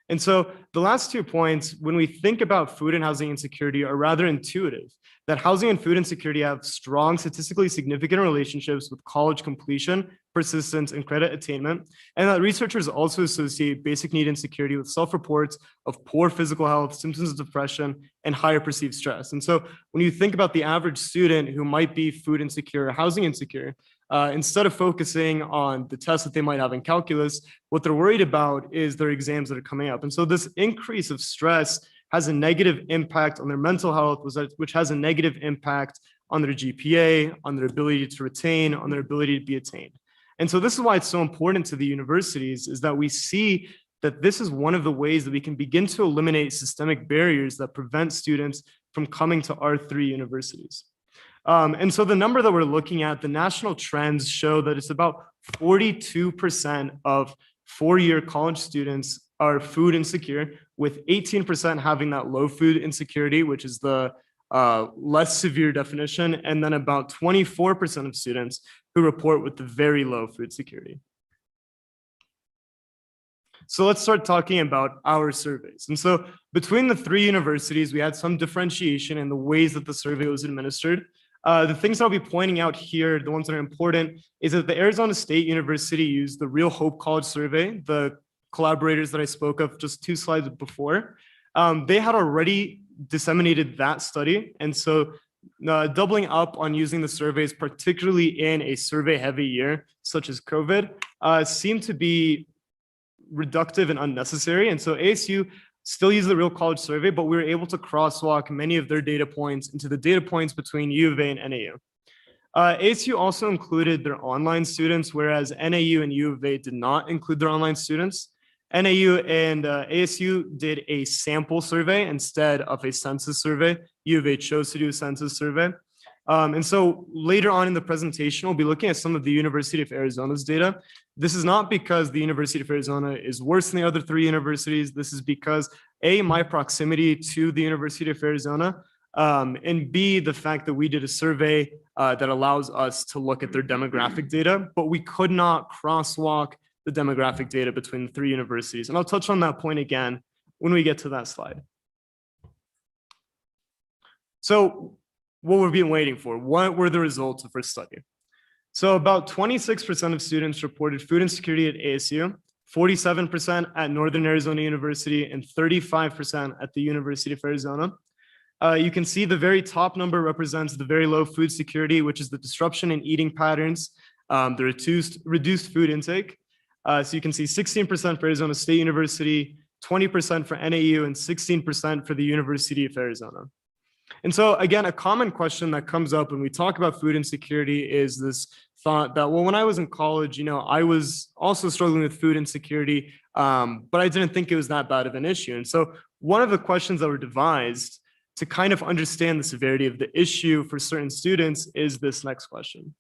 And so the last 2 points, when we think about food and housing insecurity, are rather intuitive, that housing and food insecurity have strong statistically significant relationships with college completion, persistence, and credit attainment, and that researchers also associate basic need insecurity with self-reports of poor physical health, symptoms of depression, and higher perceived stress. And so when you think about the average student who might be food insecure or housing insecure, instead of focusing on the tests that they might have in calculus, what they're worried about is their exams that are coming up. And so this increase of stress has a negative impact on their mental health, which has a negative impact on their GPA, on their ability to retain, on their ability to be attained. And so this is why it's so important to the universities, is that we see that this is one of the ways that we can begin to eliminate systemic barriers that prevent students from coming to our 3 universities. And so the number that we're looking at, the national trends show that it's about 42% of 4-year college students are food insecure, with 18% having that low food insecurity, which is the less severe definition, and then about 24% of students who report with the very low food security. So let's start talking about our surveys. And so between the 3 universities, we had some differentiation in the ways that the survey was administered. The things I'll be pointing out here, the ones that are important, is that the Arizona State University used the Real Hope College survey, the collaborators that I spoke of just 2 slides before. They had already disseminated that study. And so doubling up on using the surveys, particularly in a survey-heavy year, such as COVID, seemed to be reductive and unnecessary. And so ASU still use the Real College survey, but we were able to crosswalk many of their data points into the data points between U of A and NAU. ASU also included their online students, whereas NAU and U of A did not include their online students. NAU and ASU did a sample survey instead of a census survey. U of A chose to do a census survey. And so later on in the presentation, we'll be looking at some of the University of Arizona's data. This is not because the University of Arizona is worse than the other 3 universities. This is because A, my proximity to the University of Arizona, and B, the fact that we did a survey that allows us to look at their demographic data, but we could not crosswalk the demographic data between the 3 universities. And I'll touch on that point again when we get to that slide. So what we've been waiting for, what were the results of our study? So about 26% of students reported food insecurity at ASU, 47% at Northern Arizona University, and 35% at the University of Arizona. You can see the very top number represents the very low food security, which is the disruption in eating patterns, the reduced food intake. So you can see 16% for Arizona State University, 20% for NAU, and 16% for the University of Arizona. And so again, a common question that comes up when we talk about food insecurity is this thought that, well, when I was in college, I was also struggling with food insecurity, but I didn't think it was that bad of an issue. And so one of the questions that were devised to kind of understand the severity of the issue for certain students is this next question.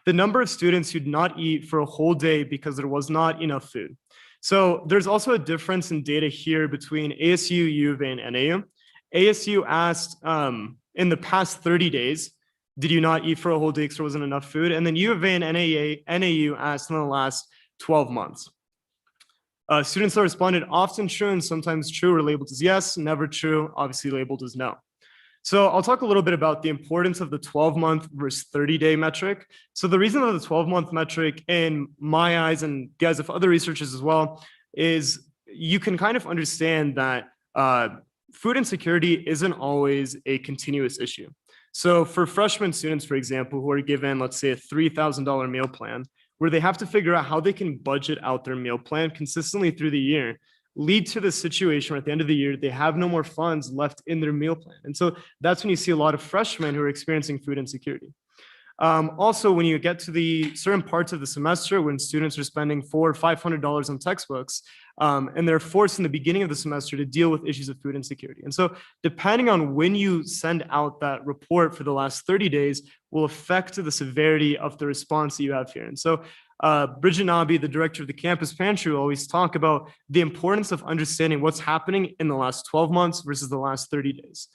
The number of students who did not eat for a whole day because there was not enough food. So there's also a difference in data here between ASU, U of A, and NAU. ASU asked in the past 30 days, did you not eat for a whole day because there wasn't enough food? And then U of A and NAU asked in the last 12 months. Students that responded often true and sometimes true were labeled as yes, never true, obviously labeled as no. So I'll talk a little bit about the importance of the 12-month versus 30-day metric. So the reason that the 12-month metric, in my eyes and guys of other researchers as well, is you can kind of understand that food insecurity isn't always a continuous issue. So for freshman students, for example, who are given, let's say, a $3,000 meal plan, where they have to figure out how they can budget out their meal plan consistently through the year, lead to the situation where at the end of the year, they have no more funds left in their meal plan. And so that's when you see a lot of freshmen who are experiencing food insecurity. Also, when you get to the certain parts of the semester when students are spending $400 or $500 on textbooks, And they're forced in the beginning of the semester to deal with issues of food insecurity. And so depending on when you send out that report for the last 30 days will affect the severity of the response that you have here. And so Bridget Nobby, the director of the campus pantry, will always talk about the importance of understanding what's happening in the last 12 months versus the last 30 days.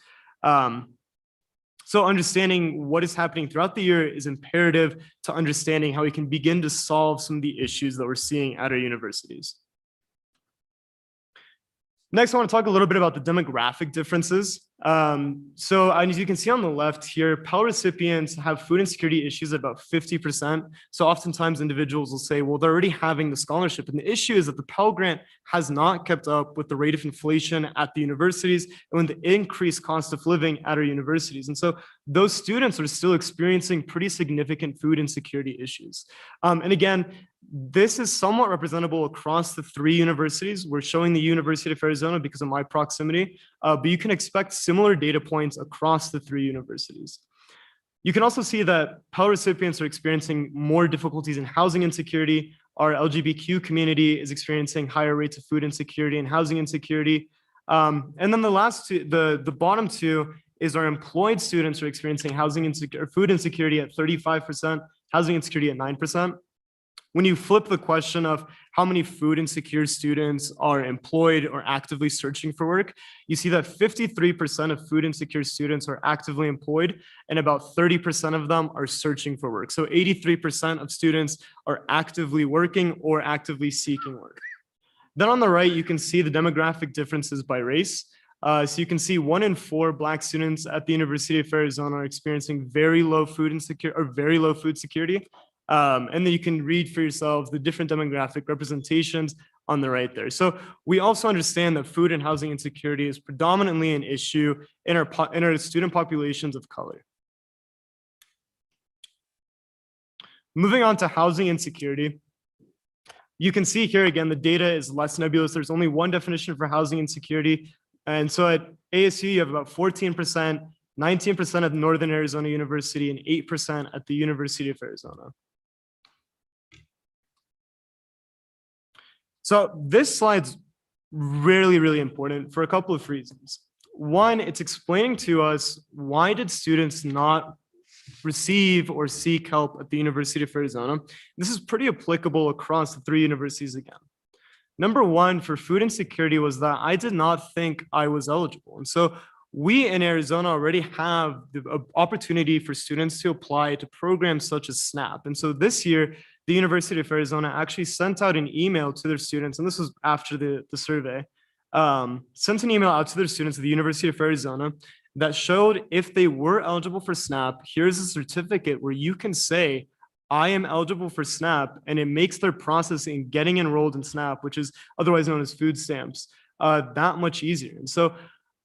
So understanding what is happening throughout the year is imperative to understanding how we can begin to solve some of the issues that we're seeing at our universities. Next, I want to talk a little bit about the demographic differences. So as you can see on the left here, Pell recipients have food insecurity issues at about 50%. So oftentimes individuals will say, well, they're already having the scholarship. And the issue is that the Pell Grant has not kept up with the rate of inflation at the universities and with the increased cost of living at our universities. And so those students are still experiencing pretty significant food insecurity issues. And again, this is somewhat representable across the 3 universities. We're showing the University of Arizona because of my proximity, but you can expect similar data points across the 3 universities. You can also see that Pell recipients are experiencing more difficulties in housing insecurity. Our LGBTQ community is experiencing higher rates of food insecurity and housing insecurity. And then the last two, the bottom 2 is our employed students are experiencing food insecurity at 35%, housing insecurity at 9%. When you flip the question of how many food insecure students are employed or actively searching for work, you see that 53% of food insecure students are actively employed and about 30% of them are searching for work. So 83% of students are actively working or actively seeking work. Then on the right, you can see the demographic differences by race. So you can see 1 in 4 Black students at the University of Arizona are experiencing very low food security. And then you can read for yourselves the different demographic representations on the right there. So we also understand that food and housing insecurity is predominantly an issue in our student populations of color. Moving on to housing insecurity. You can see here again, the data is less nebulous. There's only one definition for housing insecurity. And so at ASU, you have about 14%, 19% at Northern Arizona University, and 8% at the University of Arizona. So this slide's really, really important for a couple of reasons. One, it's explaining to us why did students not receive or seek help at the University of Arizona. This is pretty applicable across the 3 universities again. Number one for food insecurity was that I did not think I was eligible. And so we in Arizona already have the opportunity for students to apply to programs such as SNAP. And so this year, the University of Arizona actually sent out an email to their students, and this was after the survey, sent an email out to their students at the University of Arizona that showed if they were eligible for SNAP, here's a certificate where you can say, I am eligible for SNAP, and it makes their process in getting enrolled in SNAP, which is otherwise known as food stamps, that much easier. And so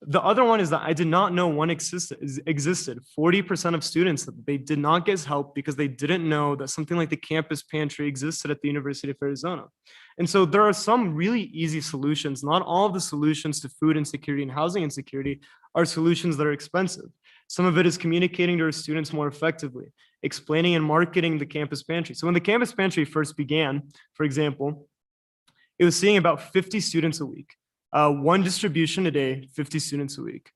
the other one is that I did not know one existed. 40% of students, they did not get help because they didn't know that something like the campus pantry existed at the University of Arizona. And so there are some really easy solutions. Not all of the solutions to food insecurity and housing insecurity are solutions that are expensive. Some of it is communicating to our students more effectively, explaining and marketing the campus pantry. So when the campus pantry first began, for example, it was seeing about 50 students a week. One distribution a day, 50 students a week.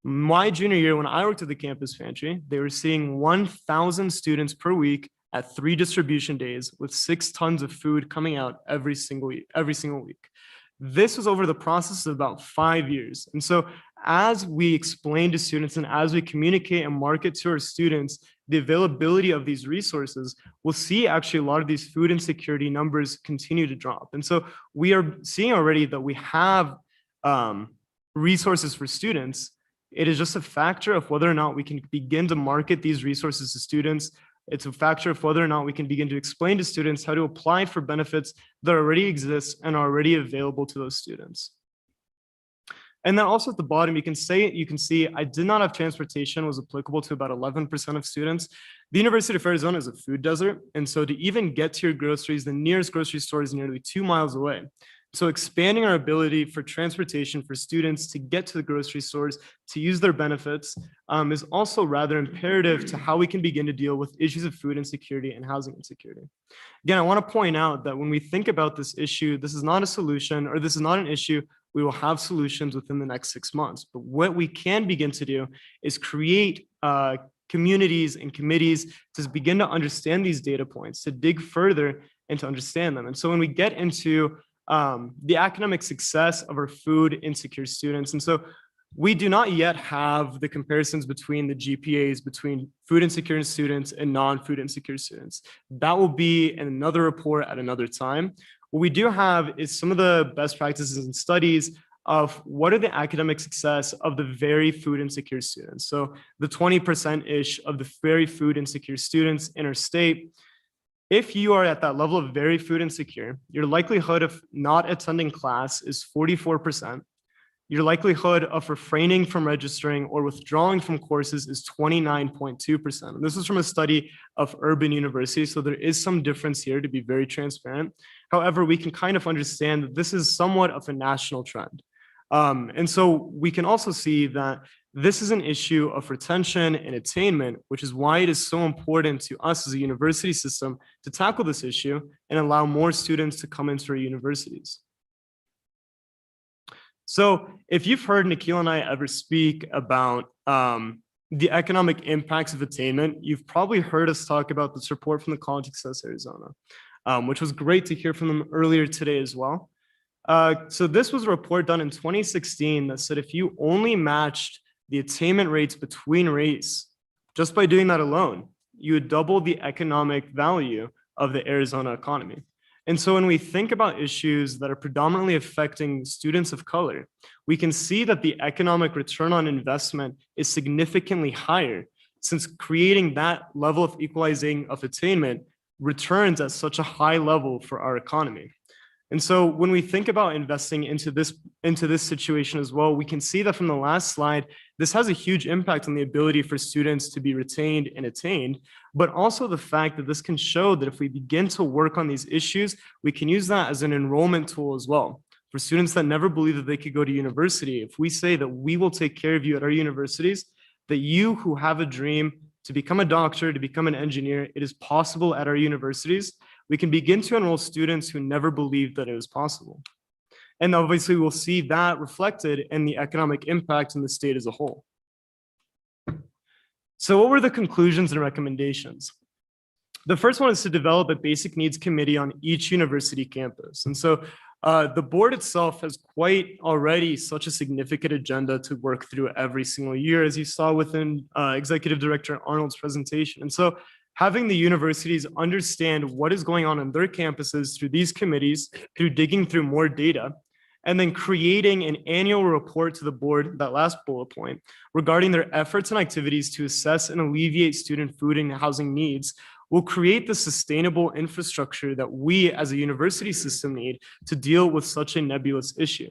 My junior year, when I worked at the campus pantry, they were seeing 1,000 students per week at 3 distribution days with 6 tons of food coming out every single week. This was over the process of about 5 years. And so as we explain to students and as we communicate and market to our students the availability of these resources, we'll see actually a lot of these food insecurity numbers continue to drop. And so we are seeing already that we have resources for students. It is just a factor of whether or not we can begin to market these resources to students. It's a factor of whether or not we can begin to explain to students how to apply for benefits that already exist and are already available to those students. And then also at the bottom, you can see I did not have transportation was applicable to about 11% of students. The University of Arizona is a food desert. And so to even get to your groceries, the nearest grocery store is nearly 2 miles away. So expanding our ability for transportation for students to get to the grocery stores, to use their benefits, is also rather imperative to how we can begin to deal with issues of food insecurity and housing insecurity. Again, I want to point out that when we think about this issue, this is not a solution, or this is not an issue we will have solutions within the next 6 months. But what we can begin to do is create communities and committees to begin to understand these data points, to dig further and to understand them. And so when we get into the academic success of our food insecure students, and so we do not yet have the comparisons between the GPAs between food insecure students and non-food insecure students. That will be in another report at another time. What we do have is some of the best practices and studies of what are the academic success of the very food insecure students. So the 20%-ish of the very food insecure students in our state. If you are at that level of very food insecure, your likelihood of not attending class is 44%. Your likelihood of refraining from registering or withdrawing from courses is 29.2%. And this is from a study of urban universities. So there is some difference here, to be very transparent. However, we can kind of understand that this is somewhat of a national trend. And so we can also see that this is an issue of retention and attainment, which is why it is so important to us as a university system to tackle this issue and allow more students to come into our universities. So if you've heard Nikhil and I ever speak about the economic impacts of attainment, you've probably heard us talk about this report from the College of Success Arizona, which was great to hear from them earlier today as well. So this was a report done in 2016 that said if you only matched the attainment rates between race, just by doing that alone, you would double the economic value of the Arizona economy. And so when we think about issues that are predominantly affecting students of color, we can see that the economic return on investment is significantly higher, since creating that level of equalizing of attainment returns at such a high level for our economy. And so when we think about investing into this situation as well, we can see that from the last slide, this has a huge impact on the ability for students to be retained and attained, but also the fact that this can show that if we begin to work on these issues, we can use that as an enrollment tool as well. For students that never believe that they could go to university, if we say that we will take care of you at our universities, that you who have a dream to become a doctor, to become an engineer, it is possible at our universities, we can begin to enroll students who never believed that it was possible. And obviously we'll see that reflected in the economic impact in the state as a whole. So what were the conclusions and recommendations? The first one is to develop a basic needs committee on each university campus. And so the board itself has quite already such a significant agenda to work through every single year, as you saw within Executive Director Arnold's presentation. And so having the universities understand what is going on in their campuses through these committees, through digging through more data, and then creating an annual report to the board, that last bullet point, regarding their efforts and activities to assess and alleviate student food and housing needs, will create the sustainable infrastructure that we as a university system need to deal with such a nebulous issue.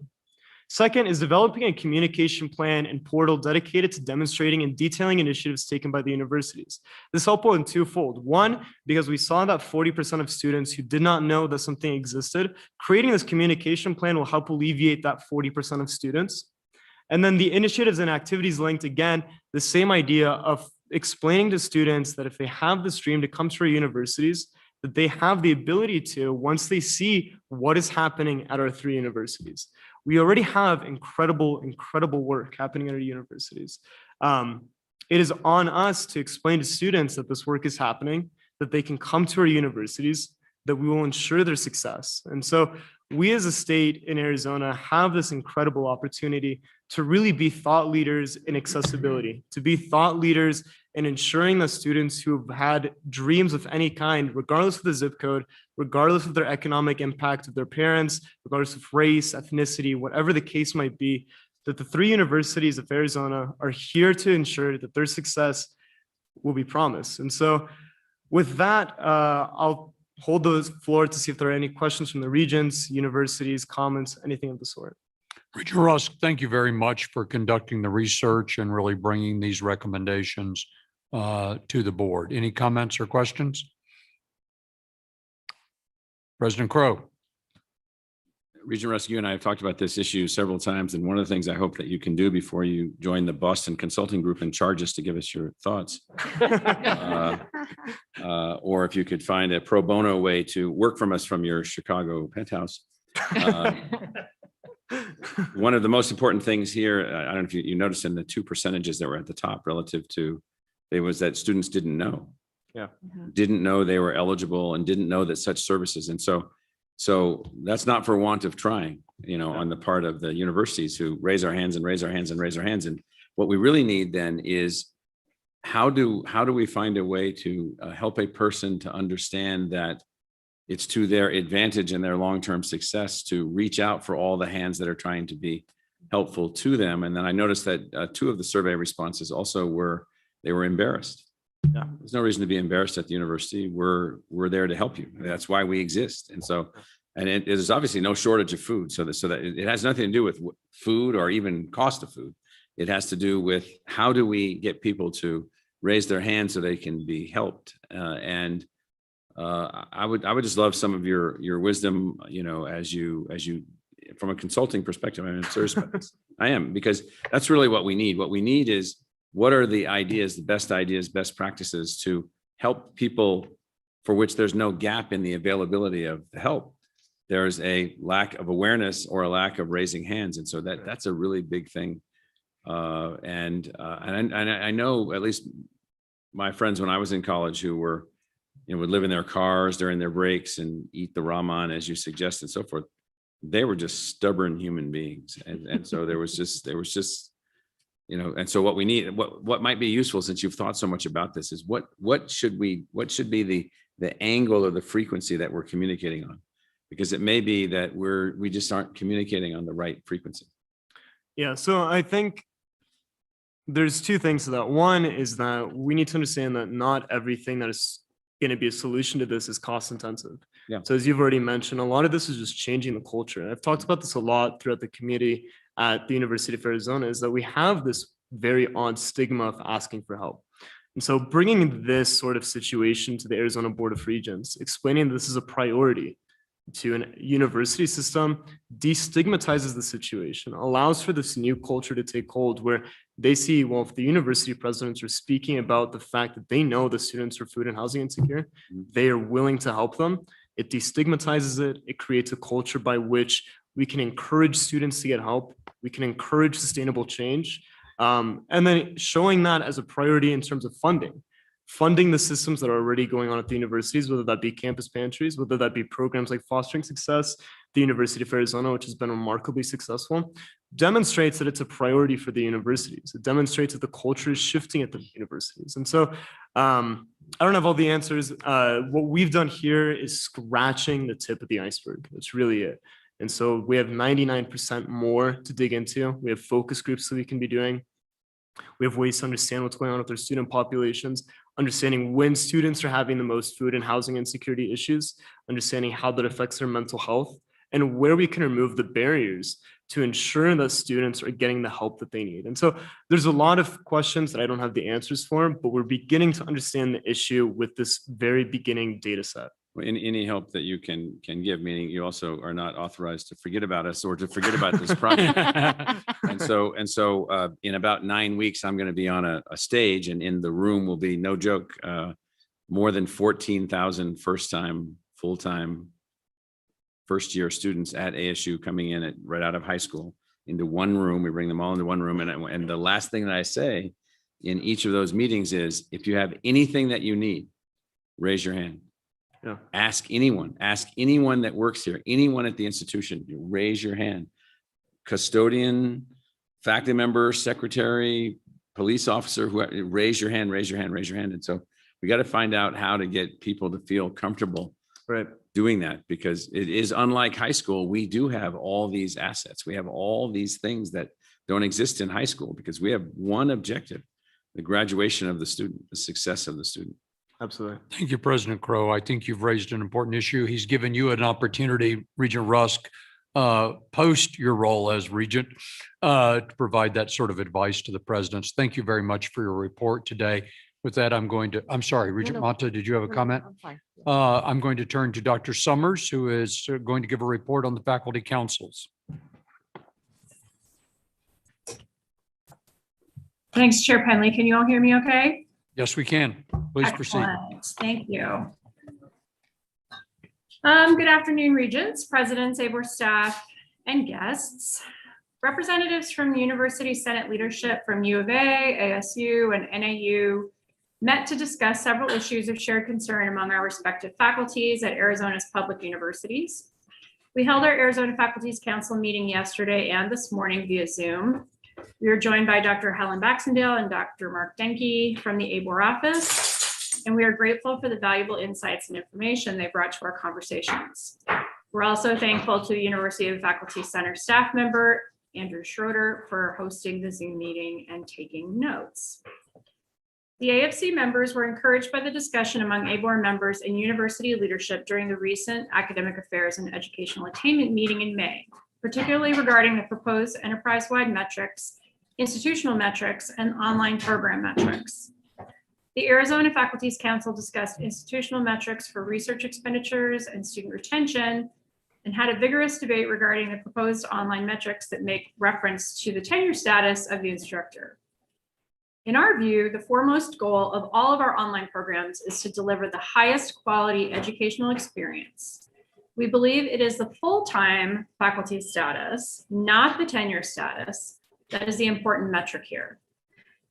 Second is developing a communication plan and portal dedicated to demonstrating and detailing initiatives taken by the universities. This is helpful in twofold. One, because we saw that 40% of students who did not know that something existed, creating this communication plan will help alleviate that 40% of students. And then the initiatives and activities linked, again, the same idea of explaining to students that if they have this dream to come to our universities, that they have the ability to, once they see what is happening at our 3 universities. We already have incredible work happening at our universities. It is on us to explain to students that this work is happening, that they can come to our universities, that we will ensure their success. And so we as a state in Arizona have this incredible opportunity to really be thought leaders in accessibility, to be thought leaders in ensuring that students who have had dreams of any kind, regardless of the zip code, regardless of their economic impact of their parents, regardless of race, ethnicity, whatever the case might be, that the 3 universities of Arizona are here to ensure that their success will be promised. And so with that, I'll hold the floor to see if there are any questions from the regents, universities, comments, anything of the sort. Regent Rusk, thank you very much for conducting the research and really bringing these recommendations to the board. Any comments or questions? President Crow. Regent Rusk, you and I have talked about this issue several times, and one of the things I hope that you can do before you join the Boston Consulting Group and charge us to give us your thoughts. Or if you could find a pro bono way to work from us from your Chicago penthouse. One of the most important things here, I don't know if you noticed in the 2 percentages that were at the top relative to, it was that students didn't know. Yeah. Didn't know they were eligible and didn't know that such services. And so that's not for want of trying, on the part of the universities who raise our hands and raise our hands and raise our hands. And what we really need then is how do we find a way to help a person to understand that it's to their advantage and their long-term success to reach out for all the hands that are trying to be helpful to them. And then I noticed that 2 of the survey responses also were embarrassed. Yeah. There's no reason to be embarrassed at the university. We're there to help you. That's why we exist. And so, and it is obviously no shortage of food. So that it has nothing to do with food or even cost of food. It has to do with how do we get people to raise their hands so they can be helped. I would just love some of your wisdom, as you from a consulting perspective. I'm serious about this. I am, because that's really what we need. What we need is, what are the ideas, best practices to help people for which there's no gap in the availability of the help. There's a lack of awareness or a lack of raising hands. And so that's a really big thing. And I know at least my friends when I was in college who were, would live in their cars during their breaks and eat the ramen, as you suggested, and so forth. They were just stubborn human beings. And so there was just, and so what we need, what might be useful, since you've thought so much about this, is what should be the angle or the frequency that we're communicating on? Because it may be that we just aren't communicating on the right frequency. Yeah, so I think there's 2 things to that. One is that we need to understand that not everything that is going to be a solution to this is cost intensive. Yeah. So as you've already mentioned, a lot of this is just changing the culture. And I've talked about this a lot throughout the community at the University of Arizona, is that we have this very odd stigma of asking for help. And so bringing this sort of situation to the Arizona Board of Regents, explaining this is a priority to a university system, destigmatizes the situation, allows for this new culture to take hold, where they see, well, if the university presidents are speaking about the fact that they know the students are food and housing insecure, they are willing to help them. It destigmatizes it. It creates a culture by which we can encourage students to get help. We can encourage sustainable change. And then showing that as a priority in terms of funding the systems that are already going on at the universities, whether that be campus pantries, whether that be programs like Fostering Success, the University of Arizona, which has been remarkably successful, demonstrates that it's a priority for the universities. It demonstrates that the culture is shifting at the universities. And so I don't have all the answers. What we've done here is scratching the tip of the iceberg. That's really it. And so we have 99% more to dig into. We have focus groups that we can be doing. We have ways to understand what's going on with their student populations, understanding when students are having the most food and housing insecurity issues, understanding how that affects their mental health, and where we can remove the barriers to ensure that students are getting the help that they need. And so there's a lot of questions that I don't have the answers for, but we're beginning to understand the issue with this very beginning data set. Any help that you can give, meaning you also are not authorized to forget about us or to forget about this project. And so in about 9 weeks, I'm going to be on a stage, and in the room will be, no joke, more than 14,000 first-time, full-time, first-year students at ASU coming in right out of high school into one room. We bring them all into one room. And the last thing that I say in each of those meetings is, if you have anything that you need, raise your hand. Yeah. Ask anyone that works here, anyone at the institution, raise your hand. Custodian, faculty member, secretary, police officer, whoever, raise your hand. And so we got to find out how to get people to feel comfortable doing that, because it is unlike high school. We do have all these assets. We have all these things that don't exist in high school, because we have one objective: the graduation of the student, the success of the student. Absolutely. Thank you, President Crow. I think you've raised an important issue. He's given you an opportunity, Regent Rusk, post your role as regent, to provide that sort of advice to the presidents. Thank you very much for your report today. With that, I'm sorry, Regent no. Mata, did you have a No, no, comment? I'm fine. I'm going to turn to Dr. Summers, who is going to give a report on the faculty councils. Thanks, Chair Penley. Can you all hear me okay? Yes, we can. Please proceed. Excellent. Thank you. Good afternoon, Regents, Presidents, Abor staff, and guests. Representatives from University Senate leadership from U of A, ASU, and NAU met to discuss several issues of shared concern among our respective faculties at Arizona's public universities. We held our Arizona Faculties Council meeting yesterday and this morning via Zoom. We were joined by Dr. Helen Baxendale and Dr. Mark Denke from the Abor office, and we are grateful for the valuable insights and information they brought to our conversations. We're also thankful to the University of Faculty Center staff member, Andrew Schroeder, for hosting the Zoom meeting and taking notes. The AFC members were encouraged by the discussion among Abor members and university leadership during the recent Academic Affairs and Educational Attainment meeting in May, particularly regarding the proposed enterprise-wide metrics, institutional metrics, and online program metrics. The Arizona Faculties Council discussed institutional metrics for research expenditures and student retention, and had a vigorous debate regarding the proposed online metrics that make reference to the tenure status of the instructor. In our view, the foremost goal of all of our online programs is to deliver the highest quality educational experience. We believe it is the full-time faculty status, not the tenure status, that is the important metric here.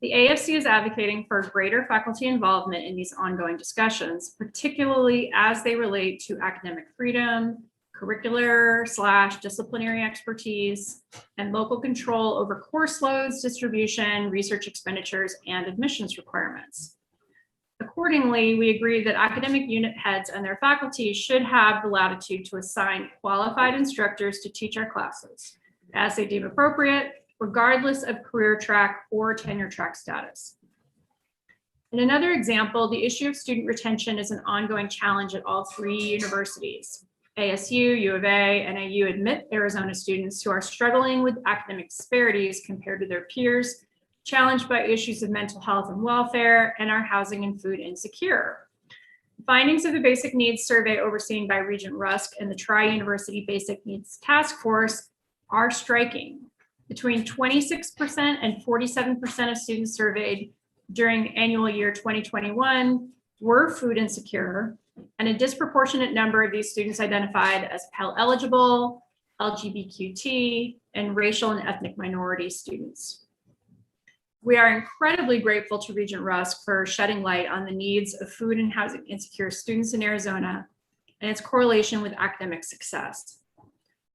The AFC is advocating for greater faculty involvement in these ongoing discussions, particularly as they relate to academic freedom, curricular/disciplinary expertise, and local control over course loads, distribution, research expenditures, and admissions requirements. Accordingly, we agree that academic unit heads and their faculty should have the latitude to assign qualified instructors to teach our classes as they deem appropriate, regardless of career track or tenure track status. In another example, the issue of student retention is an ongoing challenge at all three universities. ASU, U of A, and NAU admit Arizona students who are struggling with academic disparities compared to their peers, challenged by issues of mental health and welfare, and are housing and food insecure. Findings of the Basic Needs Survey overseen by Regent Rusk and the Tri-University Basic Needs Task Force are striking. Between 26% and 47% of students surveyed during annual year 2021 were food insecure, and a disproportionate number of these students identified as Pell eligible, LGBTQ, and racial and ethnic minority students. We are incredibly grateful to Regent Rusk for shedding light on the needs of food and housing insecure students in Arizona and its correlation with academic success.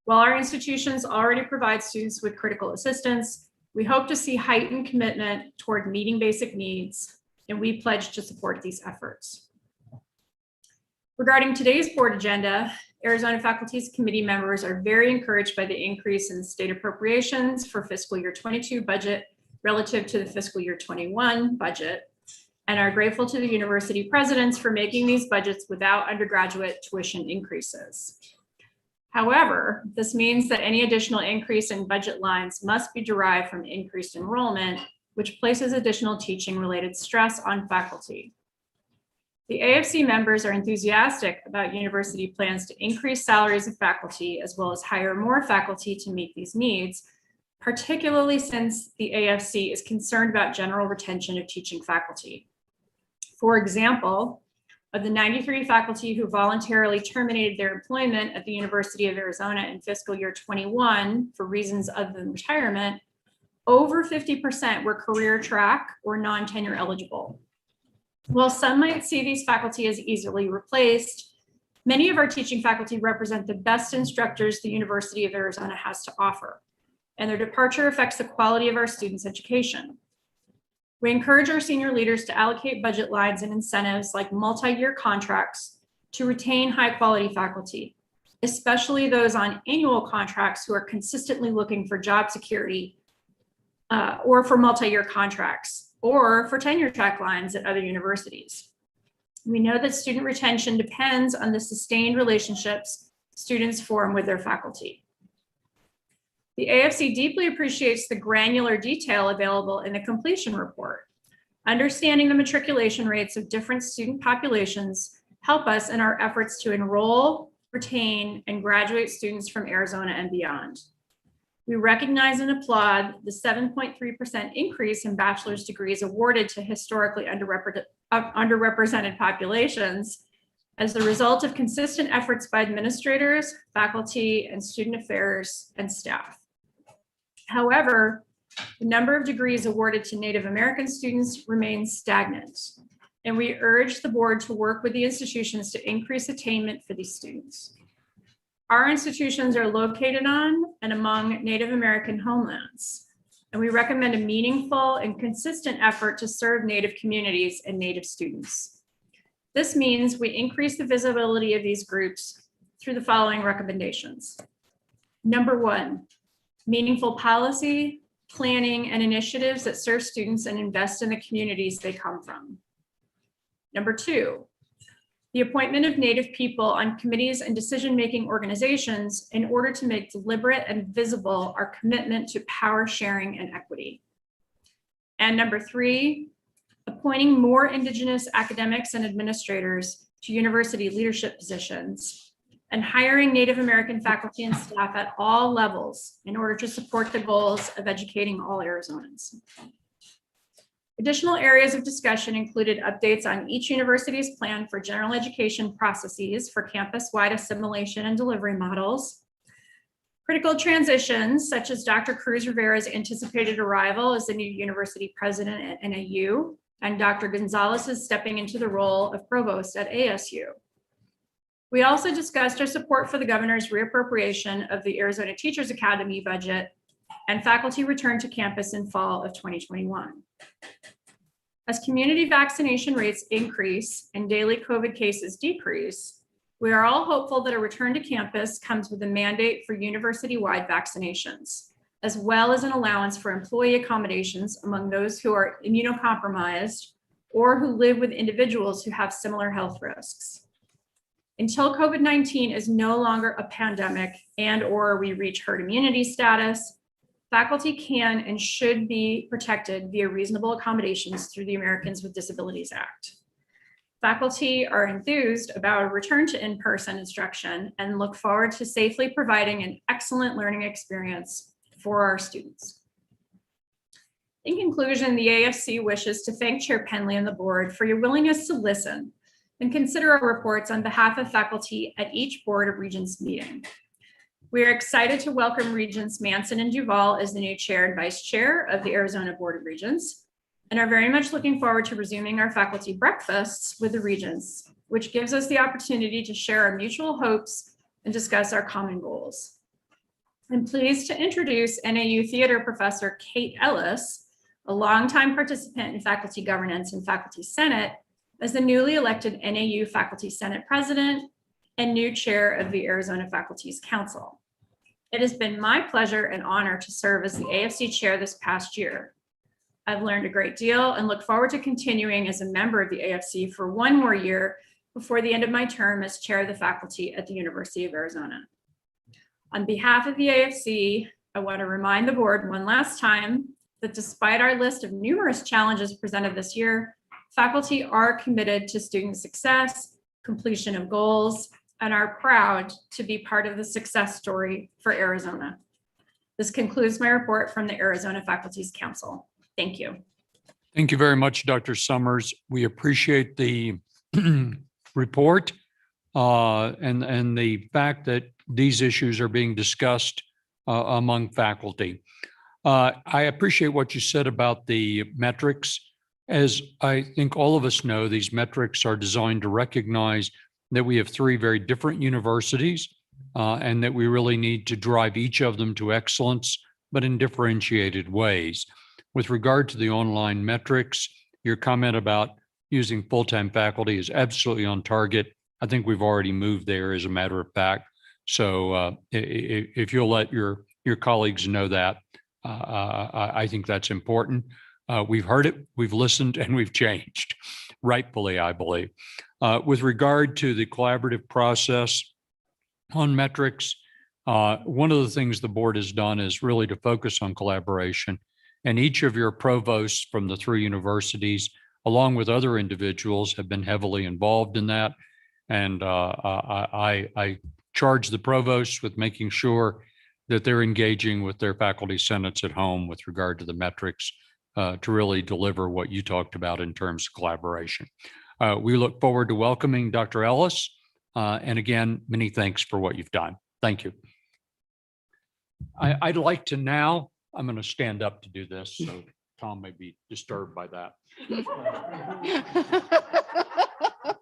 While our institutions already provide students with critical assistance, we hope to see heightened commitment toward meeting basic needs, and we pledge to support these efforts. Regarding today's board agenda, Arizona Faculties Committee members are very encouraged by the increase in state appropriations for fiscal year 22 budget relative to the fiscal year 21 budget, and are grateful to the university presidents for making these budgets without undergraduate tuition increases. However, this means that any additional increase in budget lines must be derived from increased enrollment, which places additional teaching-related stress on faculty. The AFC members are enthusiastic about university plans to increase salaries of faculty as well as hire more faculty to meet these needs, particularly since the AFC is concerned about general retention of teaching faculty. For example, of the 93 faculty who voluntarily terminated their employment at the University of Arizona in fiscal year 21 for reasons other than retirement, over 50% were career track or non-tenure eligible. While some might see these faculty as easily replaced, many of our teaching faculty represent the best instructors the University of Arizona has to offer, and their departure affects the quality of our students' education. We encourage our senior leaders to allocate budget lines and incentives like multi-year contracts to retain high-quality faculty, especially those on annual contracts who are consistently looking for job security, or for multi-year contracts, or for tenure track lines at other universities. We know that student retention depends on the sustained relationships students form with their faculty. The AFC deeply appreciates the granular detail available in the completion report. Understanding the matriculation rates of different student populations help us in our efforts to enroll, retain, and graduate students from Arizona and beyond. We recognize and applaud the 7.3% increase in bachelor's degrees awarded to historically underrepresented populations as the result of consistent efforts by administrators, faculty, and student affairs and staff. However, the number of degrees awarded to Native American students remains stagnant, and we urge the board to work with the institutions to increase attainment for these students. Our institutions are located on and among Native American homelands, and we recommend a meaningful and consistent effort to serve Native communities and Native students. This means we increase the visibility of these groups through the following recommendations. Number one, meaningful policy, planning, and initiatives that serve students and invest in the communities they come from. Number two, the appointment of Native people on committees and decision-making organizations in order to make deliberate and visible our commitment to power sharing and equity. And number three, appointing more Indigenous academics and administrators to university leadership positions and hiring Native American faculty and staff at all levels in order to support the goals of educating all Arizonans. Additional areas of discussion included updates on each university's plan for general education processes for campus-wide assimilation and delivery models, critical transitions such as Dr. Cruz Rivera's anticipated arrival as the new university president at NAU, and Dr. Gonzalez's stepping into the role of provost at ASU. We also discussed our support for the governor's reappropriation of the Arizona Teachers Academy budget and faculty return to campus in fall of 2021. As community vaccination rates increase and daily COVID cases decrease, we are all hopeful that a return to campus comes with a mandate for university-wide vaccinations, as well as an allowance for employee accommodations among those who are immunocompromised or who live with individuals who have similar health risks. Until COVID-19 is no longer a pandemic and/or we reach herd immunity status, faculty can and should be protected via reasonable accommodations through the Americans with Disabilities Act. Faculty are enthused about a return to in-person instruction and look forward to safely providing an excellent learning experience for our students. In conclusion, the AFC wishes to thank Chair Penley and the board for your willingness to listen and consider our reports on behalf of faculty at each Board of Regents meeting. We are excited to welcome Regents Manson and Duval as the new chair and vice chair of the Arizona Board of Regents, and are very much looking forward to resuming our faculty breakfasts with the Regents, which gives us the opportunity to share our mutual hopes and discuss our common goals. I'm pleased to introduce NAU Theater Professor Kate Ellis, a longtime participant in faculty governance and faculty senate, as the newly elected NAU Faculty Senate President and new chair of the Arizona Faculty's Council. It has been my pleasure and honor to serve as the AFC chair this past year. I've learned a great deal and look forward to continuing as a member of the AFC for one more year before the end of my term as chair of the faculty at the University of Arizona. On behalf of the AFC, I want to remind the board one last time that despite our list of numerous challenges presented this year, faculty are committed to student success, completion of goals, and are proud to be part of the success story for Arizona. This concludes my report from the Arizona Faculty's Council. Thank you. Thank you very much, Dr. Summers. We appreciate the report and the fact that these issues are being discussed among faculty. I appreciate what you said about the metrics. As I think all of us know, these metrics are designed to recognize that we have three very different universities and that we really need to drive each of them to excellence, but in differentiated ways. With regard to the online metrics, your comment about using full-time faculty is absolutely on target. I think we've already moved there as a matter of fact. So if you'll let your colleagues know that, I think that's important. We've heard it, we've listened, and we've changed, rightfully, I believe. With regard to the collaborative process on metrics, one of the things the board has done is really to focus on collaboration And each of your provosts from the 3 universities, along with other individuals, have been heavily involved in that. And I charge the provosts with making sure that they're engaging with their faculty senates at home with regard to the metrics to really deliver what you talked about in terms of collaboration. We look forward to welcoming Dr. Ellis. And again, many thanks for what you've done. Thank you. I'd like to now, I'm going to stand up to do this, so Tom may be disturbed by that.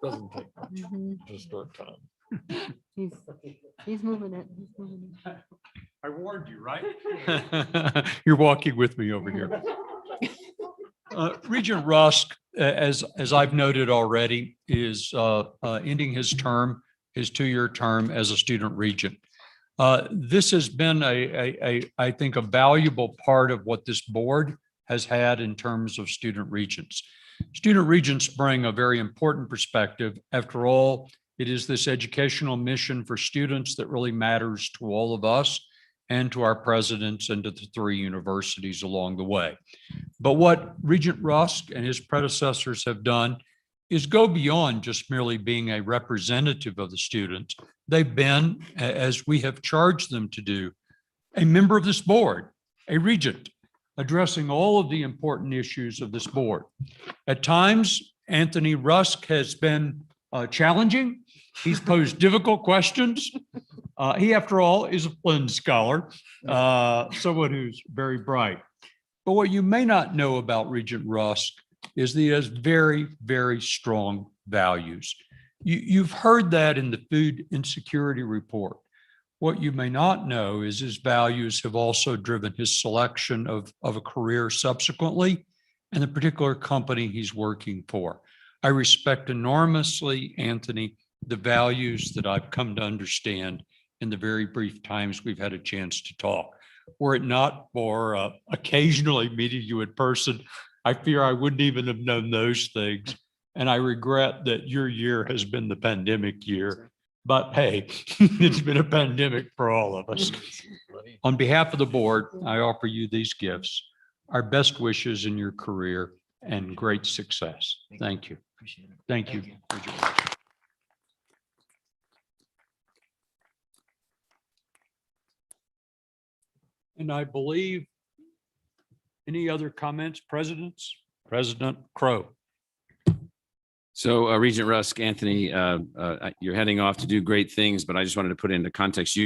Doesn't take much to start time. He's moving it. He's moving it. I warned you, right? You're walking with me over here. Regent Rusk, as I've noted already, is ending his term, his 2-year term as a student regent. This has been I think, a valuable part of what this board has had in terms of student regents. Student regents bring a very important perspective. After all, it is this educational mission for students that really matters to all of us and to our presidents and to the 3 universities along the way. But what Regent Rusk and his predecessors have done is go beyond just merely being a representative of the students. They've been, as we have charged them to do, a member of this board, a regent, addressing all of the important issues of this board. At times, Anthony Rusk has been challenging. He's posed difficult questions. He, after all, is a Flynn scholar, someone who's very bright. But what you may not know about Regent Rusk is that he has very, very strong values. You've heard that in the food insecurity report. What you may not know is his values have also driven his selection of a career subsequently and the particular company he's working for. I respect enormously, Anthony, the values that I've come to understand in the very brief times we've had a chance to talk. Were it not for occasionally meeting you in person, I fear I wouldn't even have known those things. And I regret that your year has been the pandemic year. But hey, it's been a pandemic for all of us. On behalf of the board, I offer you these gifts, our best wishes in your career and great success. Thank you. Thank you. And I believe, any other comments, presidents? President Crow. So Regent Rusk, Anthony, you're heading off to do great things, but I just wanted to put it into context.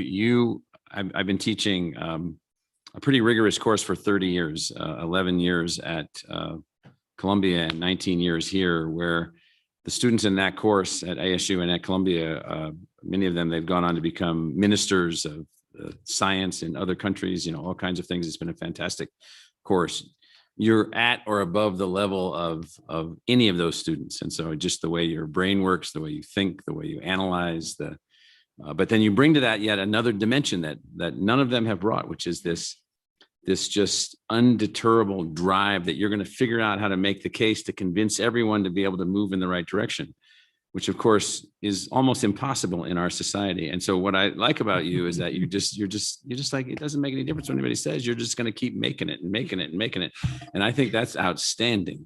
I've been teaching a pretty rigorous course for 30 years, 11 years at Columbia and 19 years here, where the students in that course at ASU and at Columbia, many of them, they've gone on to become ministers of science in other countries, all kinds of things. It's been a fantastic course. You're at or above the level of any of those students. And so just the way your brain works, the way you think, the way you analyze, but then you bring to that yet another dimension that none of them have brought, which is this just undeterrable drive that you're going to figure out how to make the case to convince everyone to be able to move in the right direction, which of course is almost impossible in our society. And so what I like about you is that you're just like, it doesn't make any difference what anybody says. You're just going to keep making it and making it and making it. And I think that's outstanding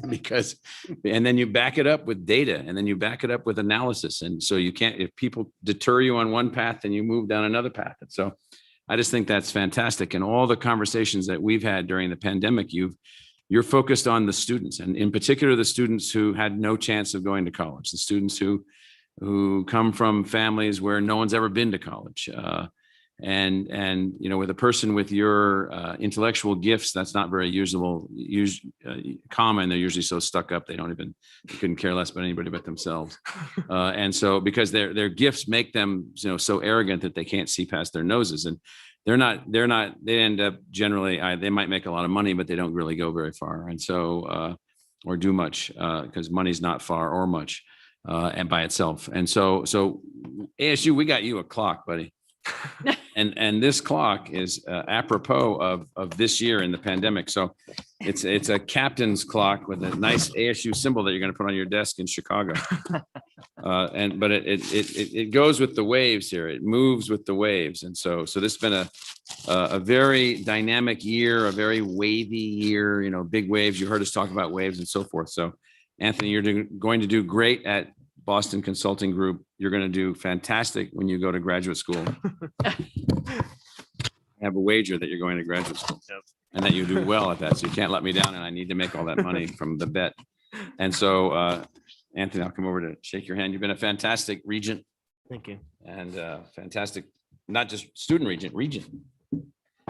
because, and then you back it up with data and then you back it up with analysis. And so you can't, if people deter you on one path, then you move down another path. And so I just think that's fantastic. And all the conversations that we've had during the pandemic, you're focused on the students, and in particular, the students who had no chance of going to college, the students who come from families where no one's ever been to college. And with a person with your intellectual gifts, that's not very common. They're usually so stuck up, they couldn't care less about anybody but themselves. And so because their gifts make them, so arrogant that they can't see past their noses. And they end up generally, they might make a lot of money, but they don't really go very far. And so, or do much, because money's not far or much, and by itself. And so ASU, we got you a clock, buddy. And this clock is apropos of this year in the pandemic. So it's a captain's clock with a nice ASU symbol that you're going to put on your desk in Chicago. But it goes with the waves here. It moves with the waves. And so this has been a very dynamic year, a very wavy year, you know, big waves. You heard us talk about waves and so forth. So Anthony, you're going to do great at Boston Consulting Group. You're going to do fantastic when you go to graduate school. I have a wager that you're going to graduate school and that you do well at that. So you can't let me down, and I need to make all that money from the bet. And so, Anthony, I'll come over to shake your hand. You've been a fantastic regent. Thank you. And fantastic, not just student regent.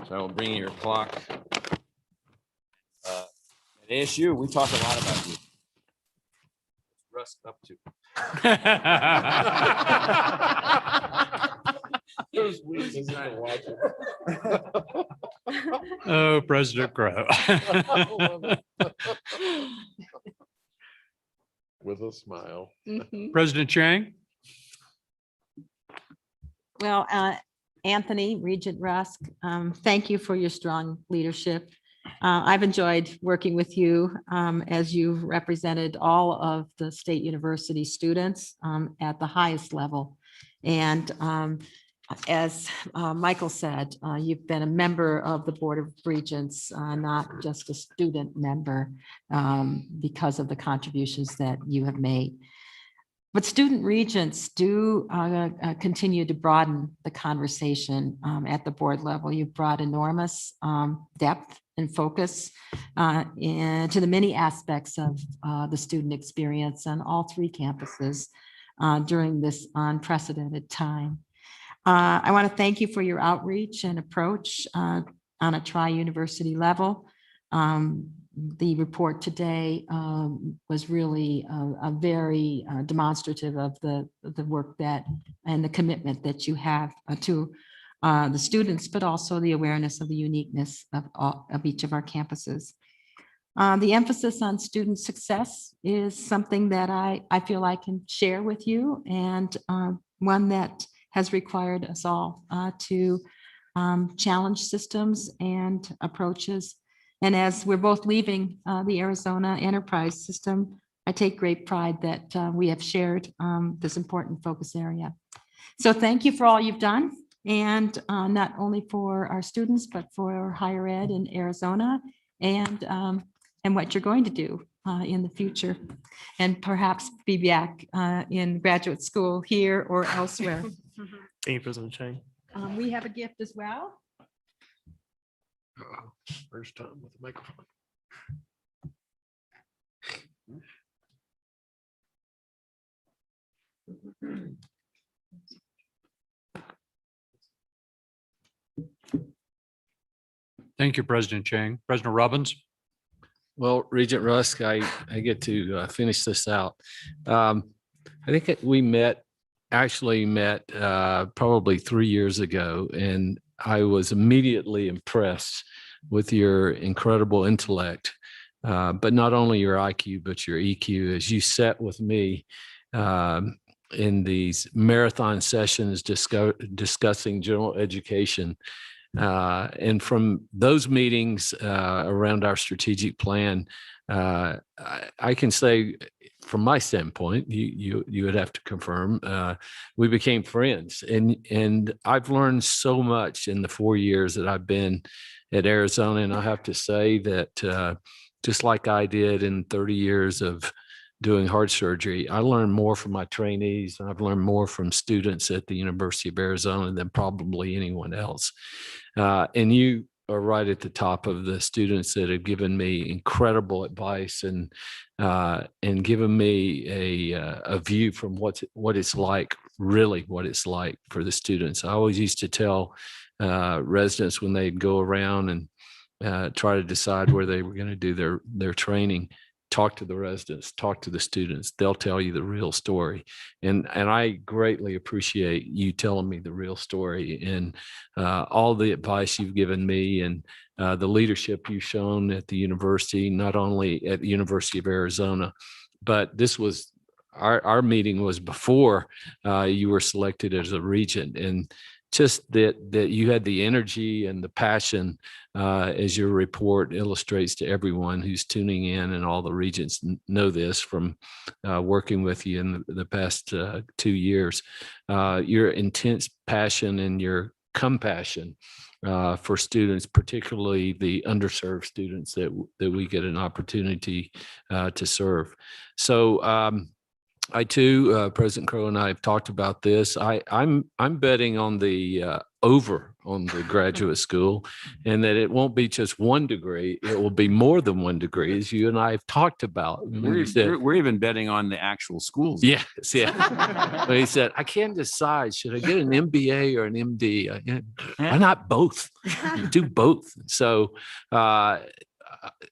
So I'll bring your clock. At ASU, we talk a lot about you. Russ up to. Oh, President Crow. With a smile. President Chang. Well, Anthony, Regent Rusk, thank you for your strong leadership. I've enjoyed working with you as you've represented all of the state university students at the highest level. And as Michael said, you've been a member of the Board of Regents, not just a student member, because of the contributions that you have made. But student regents do continue to broaden the conversation at the board level. You've brought enormous depth and focus into the many aspects of the student experience on all three campuses during this unprecedented time. I want to thank you for your outreach and approach on a tri-university level. The report today was really a very demonstrative of the work that and the commitment that you have to the students, but also the awareness of the uniqueness of each of our campuses. The emphasis on student success is something that I feel I can share with you, and one that has required us all to challenge systems and approaches. And as we're both leaving the Arizona enterprise system, I take great pride that we have shared this important focus area. So thank you for all you've done, and not only for our students, but for higher ed in Arizona, and what you're going to do in the future, and perhaps be back in graduate school here or elsewhere. Thank you, President Chang. We have a gift as well. First time with a microphone. Thank you, President Chang. President Robbins. Well, Regent Rusk, I get to finish this out. I think we actually met probably 3 years ago, and I was immediately impressed with your incredible intellect, but not only your IQ, but your EQ. As you sat with me in these marathon sessions discussing general education, and from those meetings around our strategic plan, I can say, from my standpoint, you would have to confirm, we became friends, and I've learned so much in the 4 years that I've been at Arizona. And I have to say that just like I did in 30 years of doing heart surgery, I learned more from my trainees, and I've learned more from students at the University of Arizona than probably anyone else. And you are right at the top of the students that have given me incredible advice and given me a view from what it's like, really what it's like for the students. I always used to tell residents when they'd go around and try to decide where they were going to do their training, talk to the residents, talk to the students. They'll tell you the real story. And I greatly appreciate you telling me the real story, and all the advice you've given me, and the leadership you've shown at the university, not only at the University of Arizona, but this was our meeting was before you were selected as a regent. And just that you had the energy and the passion, as your report illustrates to everyone who's tuning in, and all the regents know this from working with you in the past 2 years. Your intense passion and your compassion for students, particularly the underserved students that we get an opportunity to serve. So I too, President Crow and I have talked about this. I'm betting on the over on the graduate school, and that it won't be just 1 degree. It will be more than 1 degree, as you and I have talked about. We're even betting on the actual schools. Yes, yeah. But he said, I can't decide, should I get an MBA or an MD? Why not both? Do both. So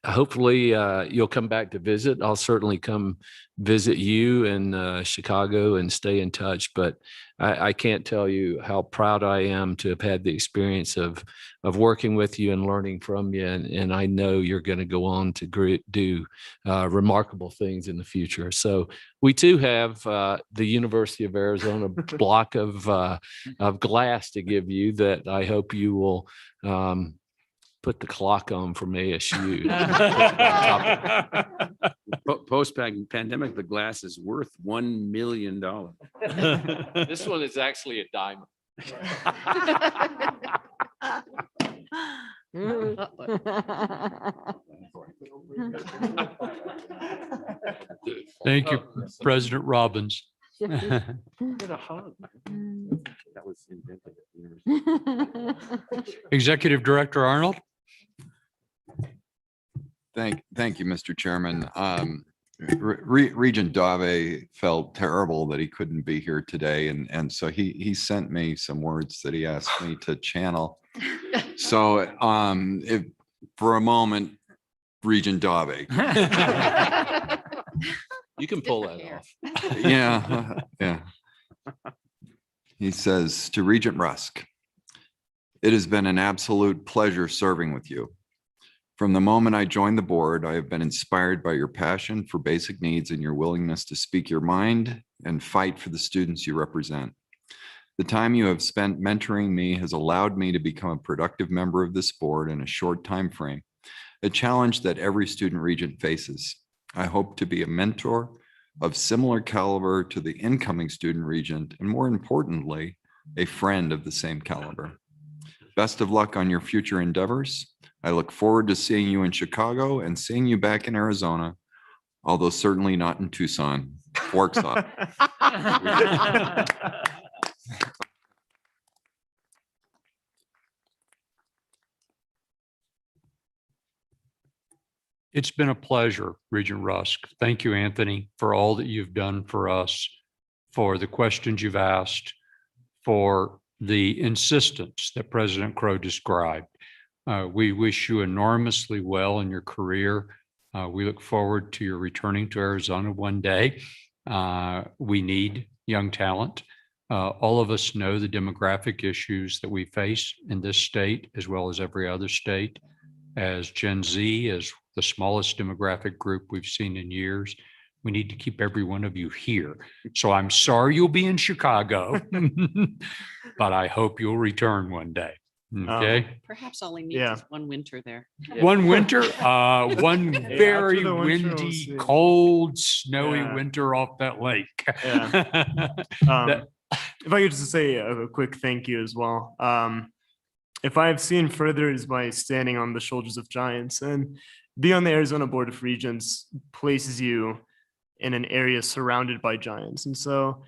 hopefully you'll come back to visit. I'll certainly come visit you in Chicago and stay in touch. But I can't tell you how proud I am to have had the experience of working with you and learning from you. And I know you're going to go on to do remarkable things in the future. So we too have the University of Arizona block of glass to give you that I hope you will put the clock on for ASU. Post-pandemic, the glass is worth $1 million. This one is actually a diamond. Thank you, President Robbins. Get a hug. That was invented at the university. Executive Director Arnold. Thank you, Mr. Chairman. Regent Dave felt terrible that he couldn't be here today, and so he sent me some words that he asked me to channel. So if for a moment, Regent Dave. You can pull that off. Yeah. He says to Regent Rusk, "It has been an absolute pleasure serving with you. From the moment I joined the board, I have been inspired by your passion for basic needs and your willingness to speak your mind and fight for the students you represent. The time you have spent mentoring me has allowed me to become a productive member of this board in a short time frame, a challenge that every student regent faces. I hope to be a mentor of similar caliber to the incoming student regent, and more importantly, a friend of the same caliber. Best of luck on your future endeavors. I look forward to seeing you in Chicago and seeing you back in Arizona, although certainly not in Tucson. Forks up." It's been a pleasure, Regent Rusk. Thank you, Anthony, for all that you've done for us, for the questions you've asked, for the insistence that President Crow described. We wish you enormously well in your career. We look forward to your returning to Arizona one day. We need young talent. All of us know the demographic issues that we face in this state, as well as every other state. As Gen Z, as the smallest demographic group we've seen in years, we need to keep every one of you here. So I'm sorry you'll be in Chicago, but I hope you'll return one day. Okay. Perhaps all he needs is one winter there. One winter, one very the winter, we'll windy, see. cold, snowy winter off that lake. If I could just say a quick thank you as well. If I have seen further is by standing on the shoulders of giants, and being on the Arizona Board of Regents places you in an area surrounded by giants. And so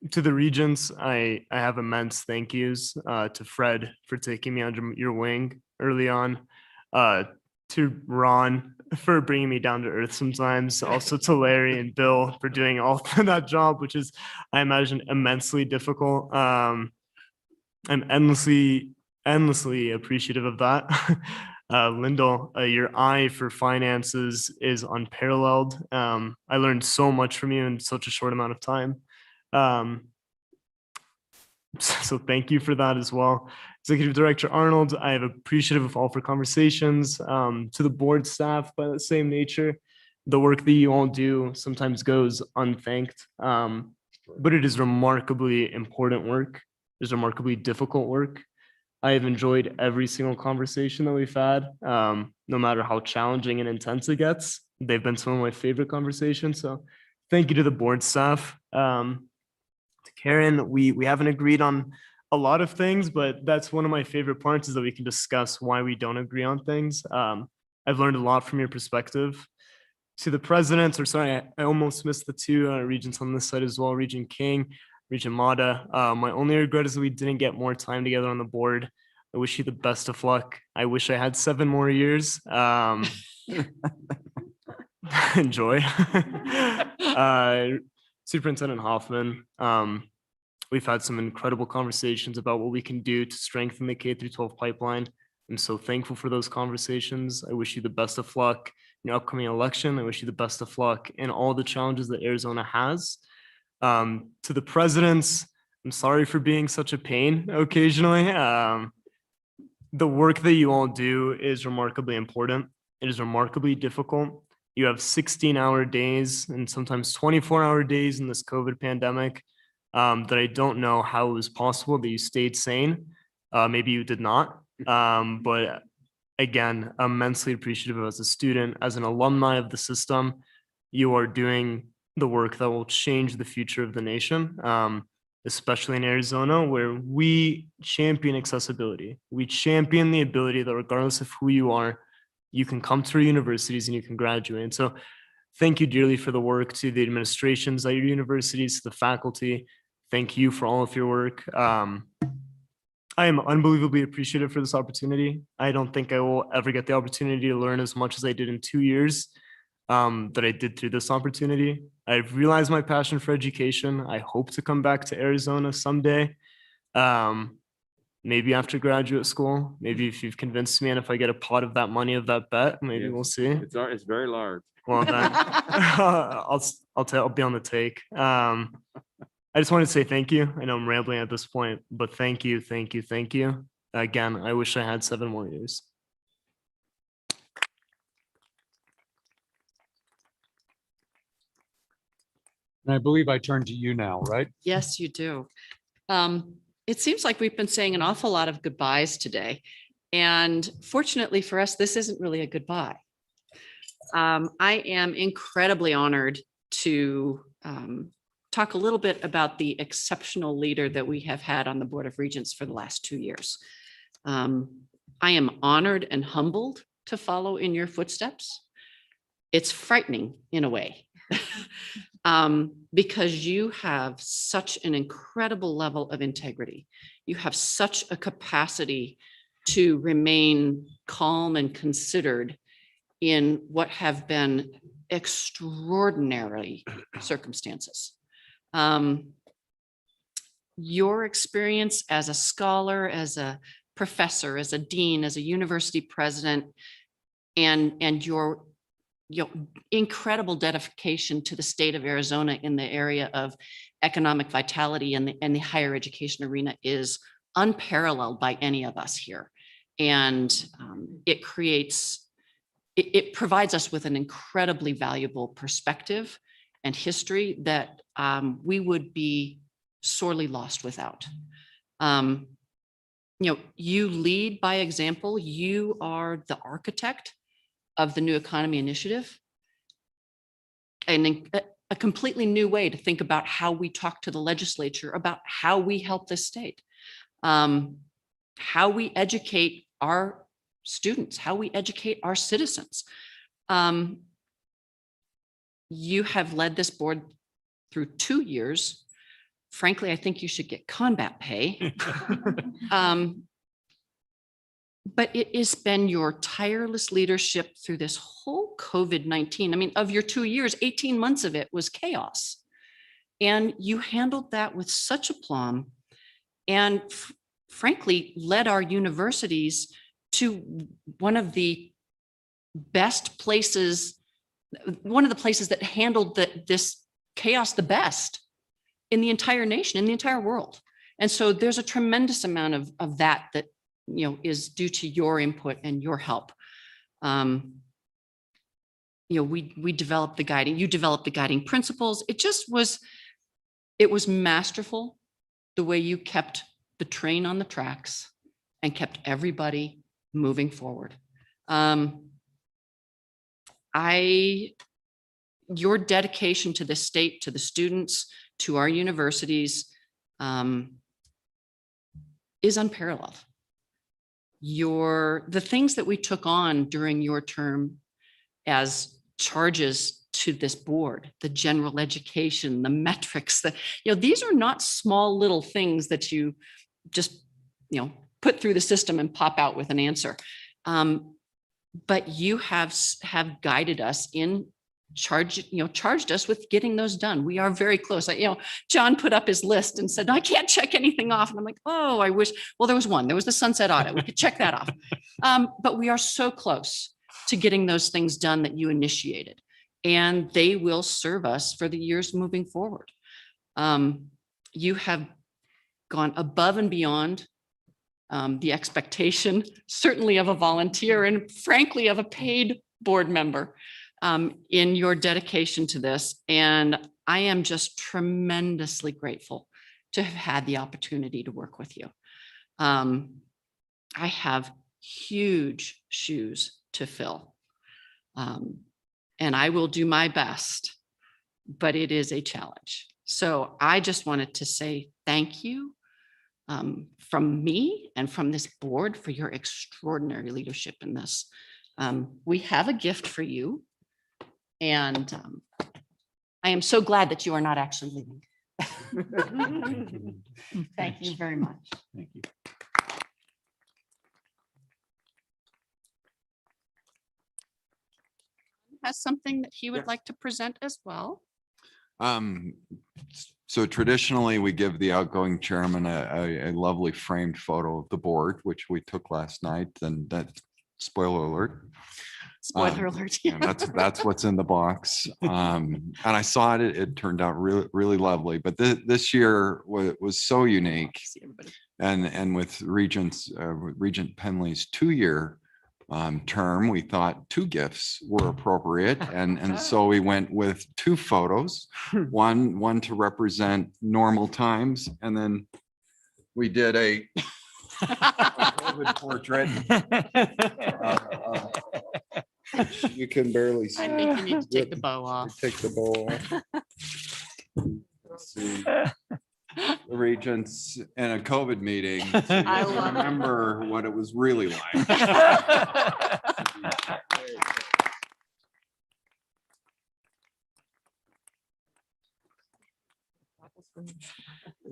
to the regents, I have immense thank yous to Fred for taking me under your wing early on, to Ron for bringing me down to earth sometimes, also to Larry and Bill for doing all that job, which is, I imagine, immensely difficult. I'm endlessly appreciative of that. Lyndall, your eye for finances is unparalleled. I learned so much from you in such a short amount of time. So thank you for that as well. Executive Director Arnold, I am appreciative of all for conversations. To the board staff by the same nature, the work that you all do sometimes goes unthanked, but it is remarkably important work. It's remarkably difficult work. I have enjoyed every single conversation that we've had, no matter how challenging and intense it gets. They've been some of my favorite conversations. So thank you to the board staff. To Karen, we haven't agreed on a lot of things, but that's one of my favorite parts is that we can discuss why we don't agree on things. I've learned a lot from your perspective. To the presidents, or sorry, I almost missed the two regents on this side as well, Regent King, Regent Mata. My only regret is that we didn't get more time together on the board. I wish you the best of luck. I wish I had 7 more years. Enjoy. Superintendent Hoffman, we've had some incredible conversations about what we can do to strengthen the K-12 pipeline. I'm so thankful for those conversations. I wish you the best of luck in your upcoming election. I wish you the best of luck in all the challenges that Arizona has. To the presidents, I'm sorry for being such a pain occasionally. The work that you all do is remarkably important. It is remarkably difficult. You have 16-hour days and sometimes 24-hour days in this COVID pandemic that I don't know how it was possible that you stayed sane. Maybe you did not. But again, immensely appreciative as a student, as an alumni of the system. You are doing the work that will change the future of the nation, especially in Arizona, where we champion accessibility. We champion the ability that regardless of who you are, you can come to our universities and you can graduate. And so thank you dearly for the work to the administrations at your universities, to the faculty. Thank you for all of your work. I am unbelievably appreciative for this opportunity. I don't think I will ever get the opportunity to learn as much as I did in 2 years that I did through this opportunity. I've realized my passion for education. I hope to come back to Arizona someday. Maybe after graduate school, maybe if you've convinced me and if I get a pot of that money of that bet, maybe we'll see. It's very large. Well, then I'll be on the take. I just wanted to say thank you. I know I'm rambling at this point, but thank you, thank you, thank you. Again, I wish I had 7 more years. And I believe I turn to you now, right? Yes, you do. It seems like we've been saying an awful lot of goodbyes today. And fortunately for us, this isn't really a goodbye. I am incredibly honored to talk a little bit about the exceptional leader that we have had on the Board of Regents for the last 2 years. I am honored and humbled to follow in your footsteps. It's frightening in a way. Because you have such an incredible level of integrity. You have such a capacity to remain calm and considered in what have been extraordinary circumstances. Your experience as a scholar, as a professor, as a dean, as a university president, and your incredible dedication to the state of Arizona in the area of economic vitality and the higher education arena is unparalleled by any of us here. And it provides us with an incredibly valuable perspective and history that we would be sorely lost without. You lead by example. You are the architect of the New Economy Initiative, and a completely new way to think about how we talk to the legislature about how we help this state, how we educate our students, how we educate our citizens. You have led this board through 2 years. Frankly, I think you should get combat pay. But it has been your tireless leadership through this whole COVID-19. I mean, of your 2 years, 18 months of it was chaos. And you handled that with such aplomb and frankly, led our universities to one of the best places, one of the places that handled this chaos the best in the entire nation, in the entire world. And so there's a tremendous amount of that is due to your input and your help. We developed the guiding, you developed the guiding principles. It was masterful the way you kept the train on the tracks and kept everybody moving forward. Your dedication to the state, to the students, to our universities, is unparalleled. The things that we took on during your term as charges to this board, the general education, the metrics, these are not small little things that you just, put through the system and pop out with an answer. But you have guided us in charged us with getting those done. We are very close. John put up his list and said, I can't check anything off. And I'm like, oh, I wish, well, there was one, there was the sunset audit. We could check that off. But we are so close to getting those things done that you initiated, and they will serve us for the years moving forward. You have gone above and beyond the expectation, certainly of a volunteer and frankly of a paid board member, in your dedication to this. And I am just tremendously grateful to have had the opportunity to work with you. I have huge shoes to fill, and I will do my best, but it is a challenge. So I just wanted to say thank you from me and from this board for your extraordinary leadership in this. We have a gift for you, and I am so glad that you are not actually leaving. Thank you very much. Thank you. Has something that he would like to present as well. So traditionally, we give the outgoing chairman a lovely framed photo of the board, which we took last night, and that, spoiler alert. Spoiler alert. Yeah, that's what's in the box. And I saw it, it turned out really, really lovely. But this year was so unique. And with Regent Penley's 2-year term, we thought 2 gifts were appropriate. And so we went with 2 photos, one to represent normal times. And then we did a COVID portrait. You can barely see. I think you need to take the bow off. Take the bow off. Let's see. The Regents in a COVID meeting. So you I can love it. remember what it was really like.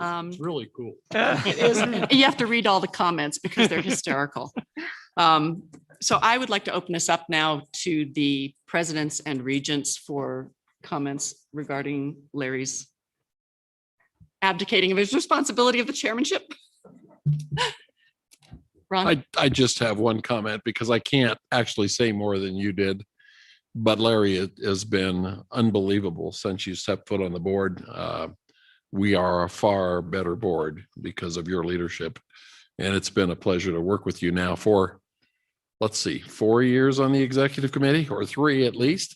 It's really cool. It is. You have to read all the comments because they're hysterical. So I would like to open this up now to the presidents and regents for comments regarding Larry's abdicating of his responsibility of the chairmanship. Ron? I just have one comment because I can't actually say more than you did. But Larry has been unbelievable since you stepped foot on the board. We are a far better board because of your leadership. And it's been a pleasure to work with you now for, let's see, 4 years on the executive committee, or 3 at least.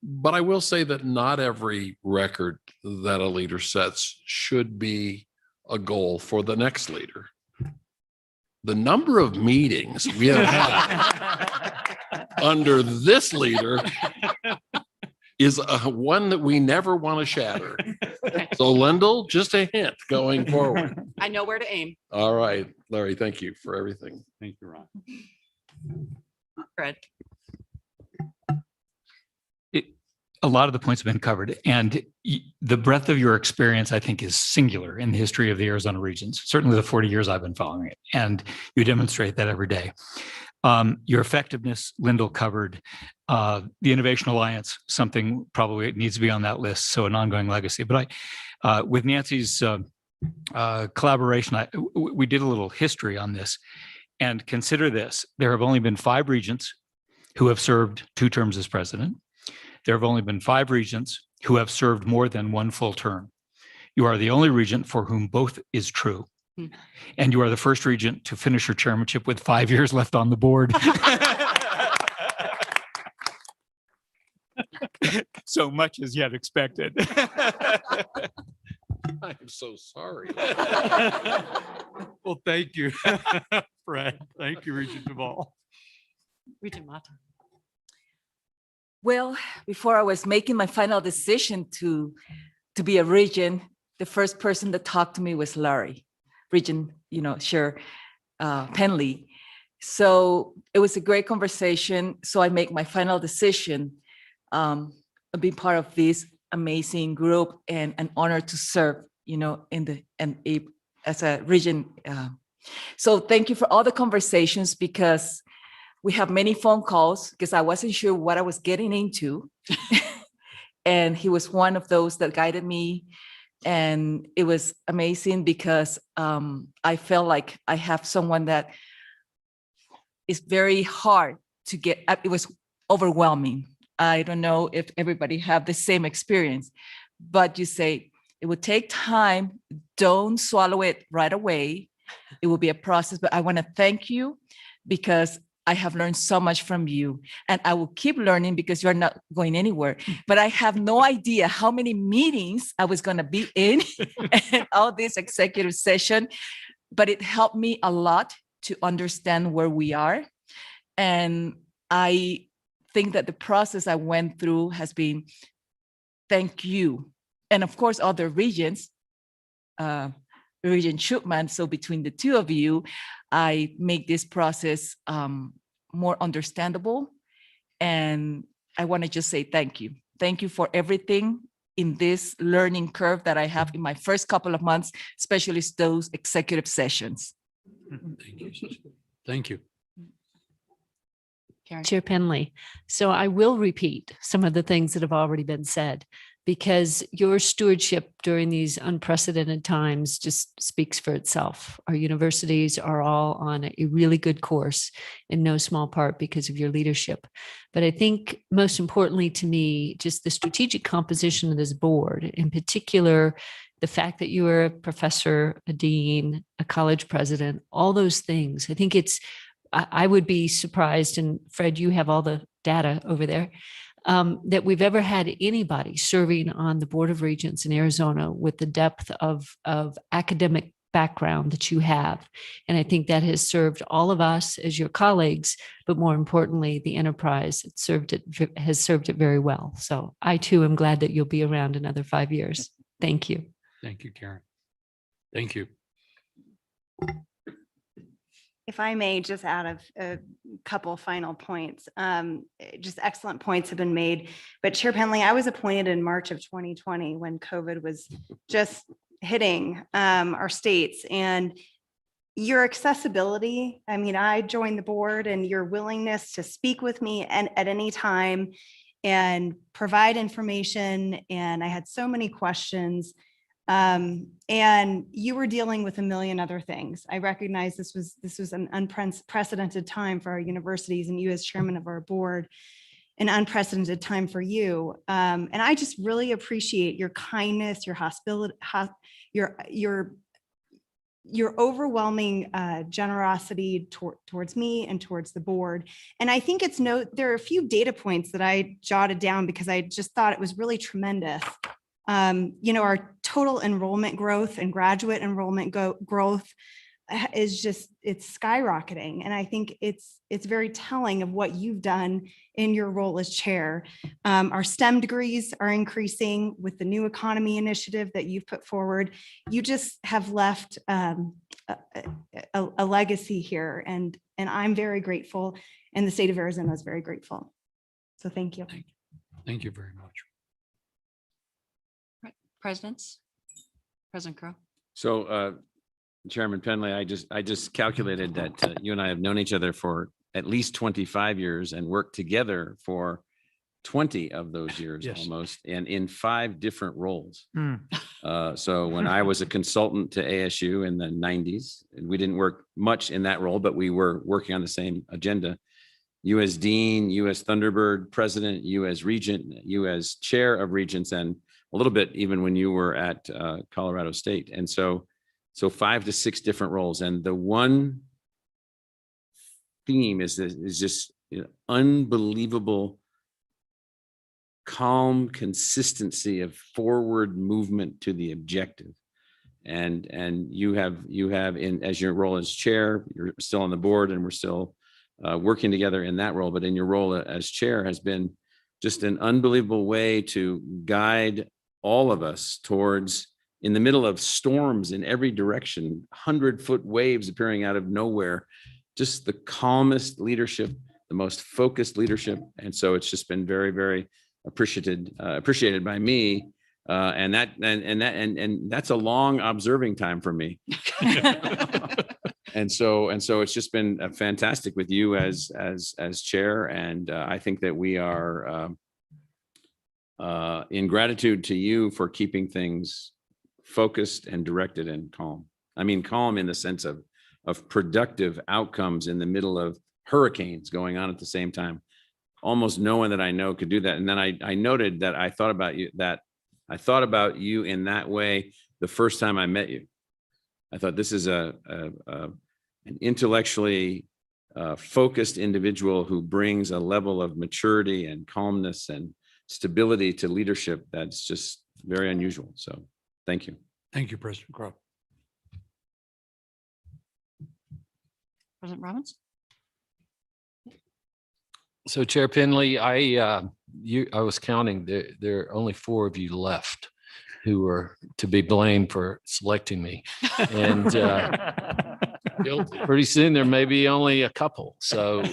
But I will say that not every record that a leader sets should be a goal for the next leader. The number of meetings we have had under this leader is one that we never want to shatter. So Lyndall, just a hint going forward. I know where to aim. All right, Larry, thank you for everything. Thank you, Ron. Fred. A lot of the points have been covered, and the breadth of your experience, I think, is singular in the history of the Arizona Regents, certainly the 40 years I've been following it, and you demonstrate that every day. Your effectiveness, Lyndall covered. The Innovation Alliance, something probably needs to be on that list, so an ongoing legacy. But with Nancy's collaboration, we did a little history on this, and consider this. There have only been 5 regents who have served 2 terms as president. There have only been 5 regents who have served more than 1 full term. You are the only regent for whom both is true. And you are the first regent to finish your chairmanship with 5 years left on the board. So much is yet expected. I'm so sorry. Well, thank you, Fred. Thank you, Regent Duvall. Regent Mata. Well, before I was making my final decision to be a regent, the first person that talked to me was Larry, Regent Chair Penley. So it was a great conversation. So I make my final decision, be part of this amazing group and an honor to serve, as a region. So thank you for all the conversations, because we have many phone calls because I wasn't sure what I was getting into. And he was one of those that guided me. And it was amazing because I felt like I have someone that is very hard to get. It was overwhelming. I don't know if everybody have the same experience, but you say it would take time. Don't swallow it right away. It will be a process, but I want to thank you because I have learned so much from you, and I will keep learning because you're not going anywhere. But I have no idea how many meetings I was going to be in and all this executive session, but it helped me a lot to understand where we are. And I think that the process I went through has been, thank you. And of course, other regions, Regent Schutman. So between the two of you, I make this process more understandable. And I want to just say thank you. Thank you for everything in this learning curve that I have in my first couple of months, especially those executive sessions. Thank you. Thank you. Chair Penley. So I will repeat some of the things that have already been said, because your stewardship during these unprecedented times just speaks for itself. Our universities are all on a really good course, in no small part because of your leadership. But I think most importantly to me, just the strategic composition of this board, in particular, the fact that you are a professor, a dean, a college president, all those things. I think I would be surprised, and Fred, you have all the data over there, that we've ever had anybody serving on the Board of Regents in Arizona with the depth of academic background that you have. And I think that has served all of us as your colleagues, but more importantly, the enterprise has served it very well. So I too am glad that you'll be around another 5 years. Thank you. Thank you, Karen. Thank you. If I may just add a couple final points, just excellent points have been made. But Chair Penley, I was appointed in March of 2020 when COVID was just hitting our states, and your accessibility. I mean, I joined the board, and your willingness to speak with me and at any time and provide information. And I had so many questions. And you were dealing with a million other things. I recognize this was an unprecedented time for our universities, and you as chairman of our board, an unprecedented time for you. And I just really appreciate your kindness, your hospitality, your overwhelming generosity towards me and towards the board. And I think there are a few data points that I jotted down because I just thought it was really tremendous. Our total enrollment growth and graduate enrollment growth is it's skyrocketing. And I think it's very telling of what you've done in your role as chair. Our STEM degrees are increasing with the new economy initiative that you've put forward. You just have left a legacy here, and I'm very grateful, and the state of Arizona is very grateful. So thank you. Thank you very much. Presidents, President Crow. So Chairman Penley, I just calculated that you and I have known each other for at least 25 years and worked together for 20 of those years. Yes. Almost, and in 5 different roles. So when I was a consultant to ASU in the 90s, and we didn't work much in that role, but we were working on the same agenda. You as dean, you as Thunderbird president, you as regent, you as chair of regents, and a little bit even when you were at Colorado State. And so 5 to 6 different roles. And the one theme is just unbelievable calm consistency of forward movement to the objective. And you have as your role as chair, you're still on the board, and we're still working together in that role, but in your role as chair has been just an unbelievable way to guide all of us towards in the middle of storms in every direction, 100-foot waves appearing out of nowhere, just the calmest leadership, the most focused leadership. And so it's just been very, very appreciated by me. And that's a long observing time for me. And so it's just been fantastic with you as chair. And I think that we are in gratitude to you for keeping things focused and directed and calm. I mean, calm in the sense of productive outcomes in the middle of hurricanes going on at the same time. Almost no one that I know could do that. And then I noted that I thought about you in that way the first time I met you. I thought this is an intellectually focused individual who brings a level of maturity and calmness and stability to leadership that's just very unusual. So thank you. Thank you, President Crow. President Robbins? So Chair Penley, I was counting, there are only 4 of you left who are to be blamed for selecting me. And pretty soon there may be only a couple. So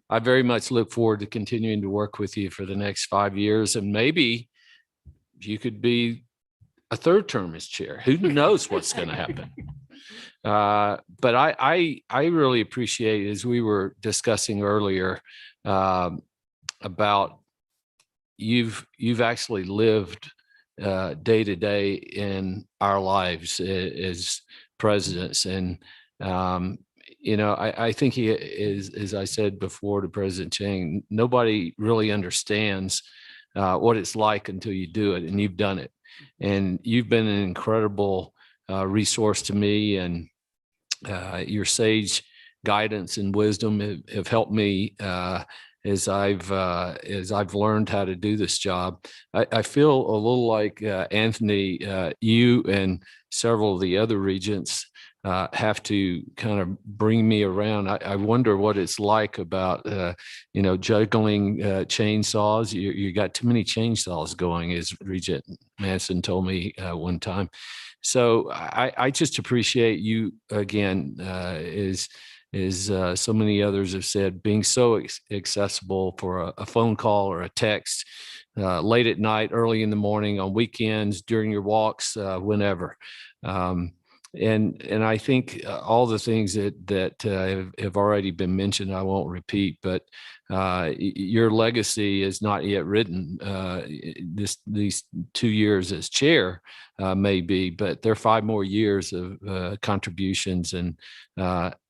I very much look forward to continuing to work with you for the next 5 years. And maybe you could be a 3rd term as chair. Who knows what's going to happen? But I really appreciate, as we were discussing earlier, about you've actually lived day to day in our lives as presidents. And, I think he is, as I said before to President Chang, nobody really understands what it's like until you do it, and you've done it. And you've been an incredible resource to me, and your sage guidance and wisdom have helped me as I've learned how to do this job. I feel a little like Anthony, you and several of the other regents have to kind of bring me around. I wonder what it's like about, juggling chainsaws. You got too many chainsaws going, as Regent Manson told me one time. So I just appreciate you again, as so many others have said, being so accessible for a phone call or a text, late at night, early in the morning, on weekends, during your walks, whenever. And I think all the things that have already been mentioned, I won't repeat, but your legacy is not yet written. These 2 years as chair may be, but there are 5 more years of contributions, and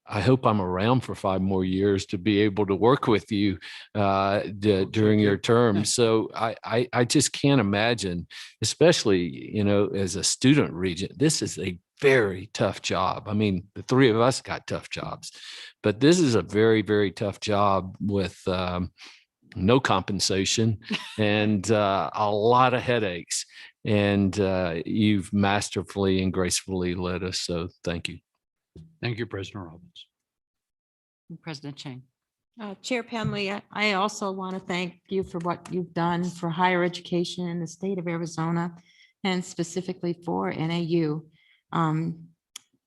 I hope I'm around for 5 more years to be able to work with you during your term. So I just can't imagine, especially, as a student regent, this is a very tough job. I mean, the 3 of us got tough jobs, but this is a very, very tough job with no compensation and a lot of headaches. And you've masterfully and gracefully led us. So thank you. Thank you, President Robbins. President Chang. Chair Penley, I also want to thank you for what you've done for higher education in the state of Arizona, and specifically for NAU.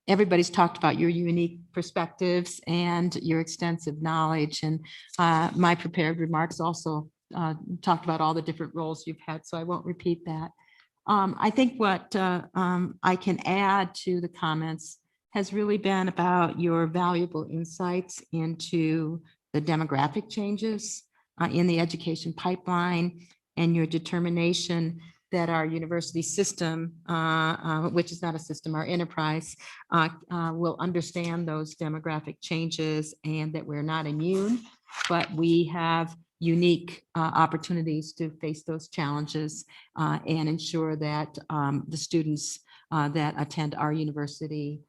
Everybody's talked about your unique perspectives and your extensive knowledge, and my prepared remarks also talked about all the different roles you've had, so I won't repeat that. I think what I can add to the comments has really been about your valuable insights into the demographic changes in the education pipeline, and your determination that our university system, which is not a system, our enterprise, will understand those demographic changes, and that we're not immune, but we have unique opportunities to face those challenges and ensure that the students that attend our university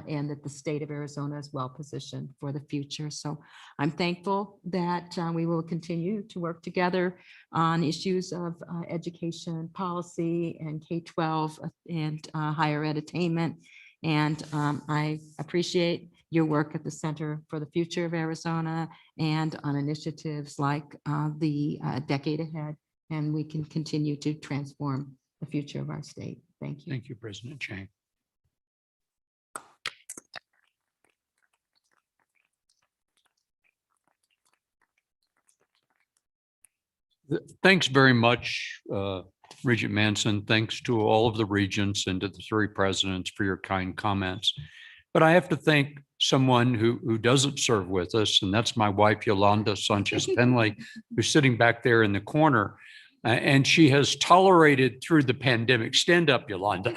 and that the state of Arizona is well positioned for the future. So I'm thankful that we will continue to work together on issues of education policy and K-12 and higher ed attainment. And I appreciate your work at the Center for the Future of Arizona and on initiatives like the Decade Ahead, and we can continue to transform the the future of our state. Thank you. Thank you, President Chang. Thanks very much, Regent Manson. Thanks to all of the regents and to the three presidents for your kind comments. But I have to thank someone who doesn't serve with us, and that's my wife, Yolanda Sanchez Penley, who's sitting back there in the corner. And she has tolerated through the pandemic. Stand up, Yolanda.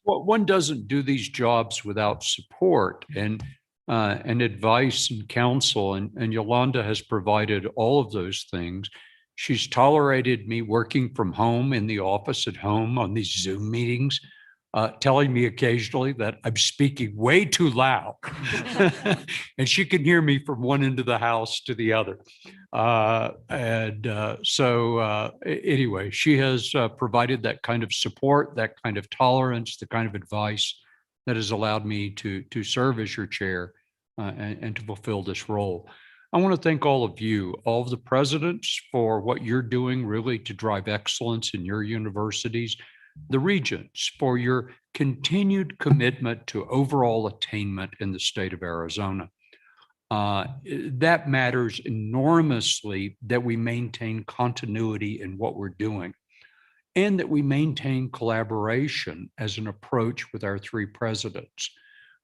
Well, one doesn't do these jobs without support and advice and counsel. And Yolanda has provided all of those things. She's tolerated me working from home in the office at home on these Zoom meetings, telling me occasionally that I'm speaking way too loud. And she can hear me from one end of the house to the other. Anyway, she has provided that kind of support, that kind of tolerance, the kind of advice that has allowed me to serve as your chair and to fulfill this role. I want to thank all of you, all of the presidents, for what you're doing really to drive excellence in your universities, the regents for your continued commitment to overall attainment in the state of Arizona. That matters enormously, that we maintain continuity in what we're doing and that we maintain collaboration as an approach with our three presidents.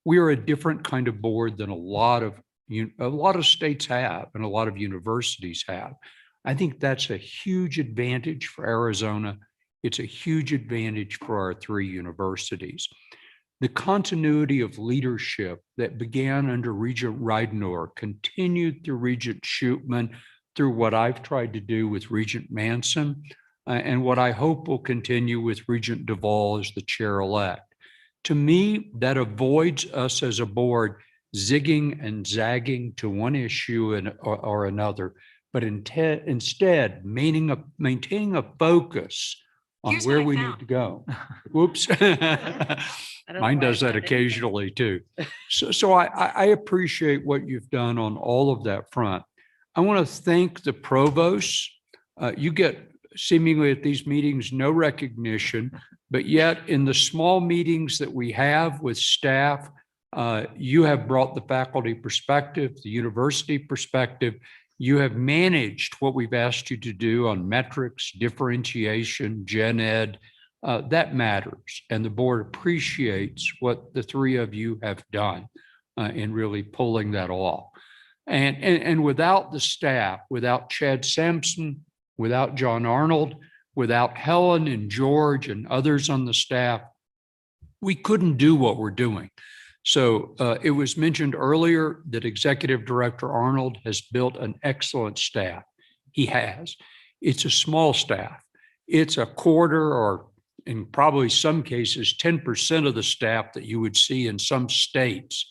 We are a different kind of board than a lot of states have and a lot of universities have. I think that's a huge advantage for Arizona. It's a huge advantage for our three universities. The continuity of leadership that began under Regent Reidenauer continued through Regent Schutman, through what I've tried to do with Regent Manson, and what I hope will continue with Regent Duvall as the chair-elect. To me, that avoids us as a board zigging and zagging to one issue or another, but instead maintaining a focus on where we need to go. Whoops. Mine does that occasionally too. So I appreciate what you've done on all of that front. I want to thank the provosts. You get seemingly at these meetings no recognition, but yet in the small meetings that we have with staff, you have brought the faculty perspective, the university perspective. You have managed what we've asked you to do on metrics, differentiation, gen ed. That matters. And the board appreciates what the three of you have done in really pulling that off. And without the staff, without Chad Sampson, without John Arnold, without Helen and George and others on the staff, we couldn't do what we're doing. So it was mentioned earlier that Executive Director Arnold has built an excellent staff. He has. It's a small staff. It's a quarter or in probably some cases, 10% of the staff that you would see in some states.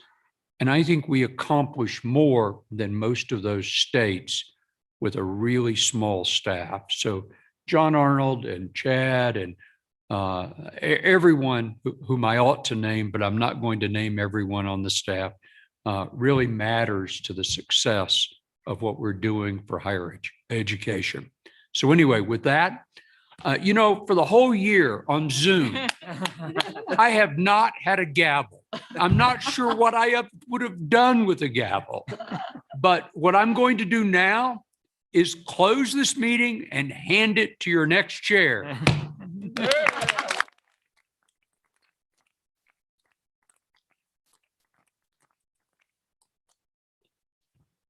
And I think we accomplish more than most of those states with a really small staff. So John Arnold and Chad and everyone whom I ought to name, but I'm not going to name everyone on the staff, really matters to the success of what we're doing for higher education. So anyway, with that, for the whole year on Zoom, I have not had a gavel. I'm not sure what I would have done with a gavel, but what I'm going to do now is close this meeting and hand it to your next chair.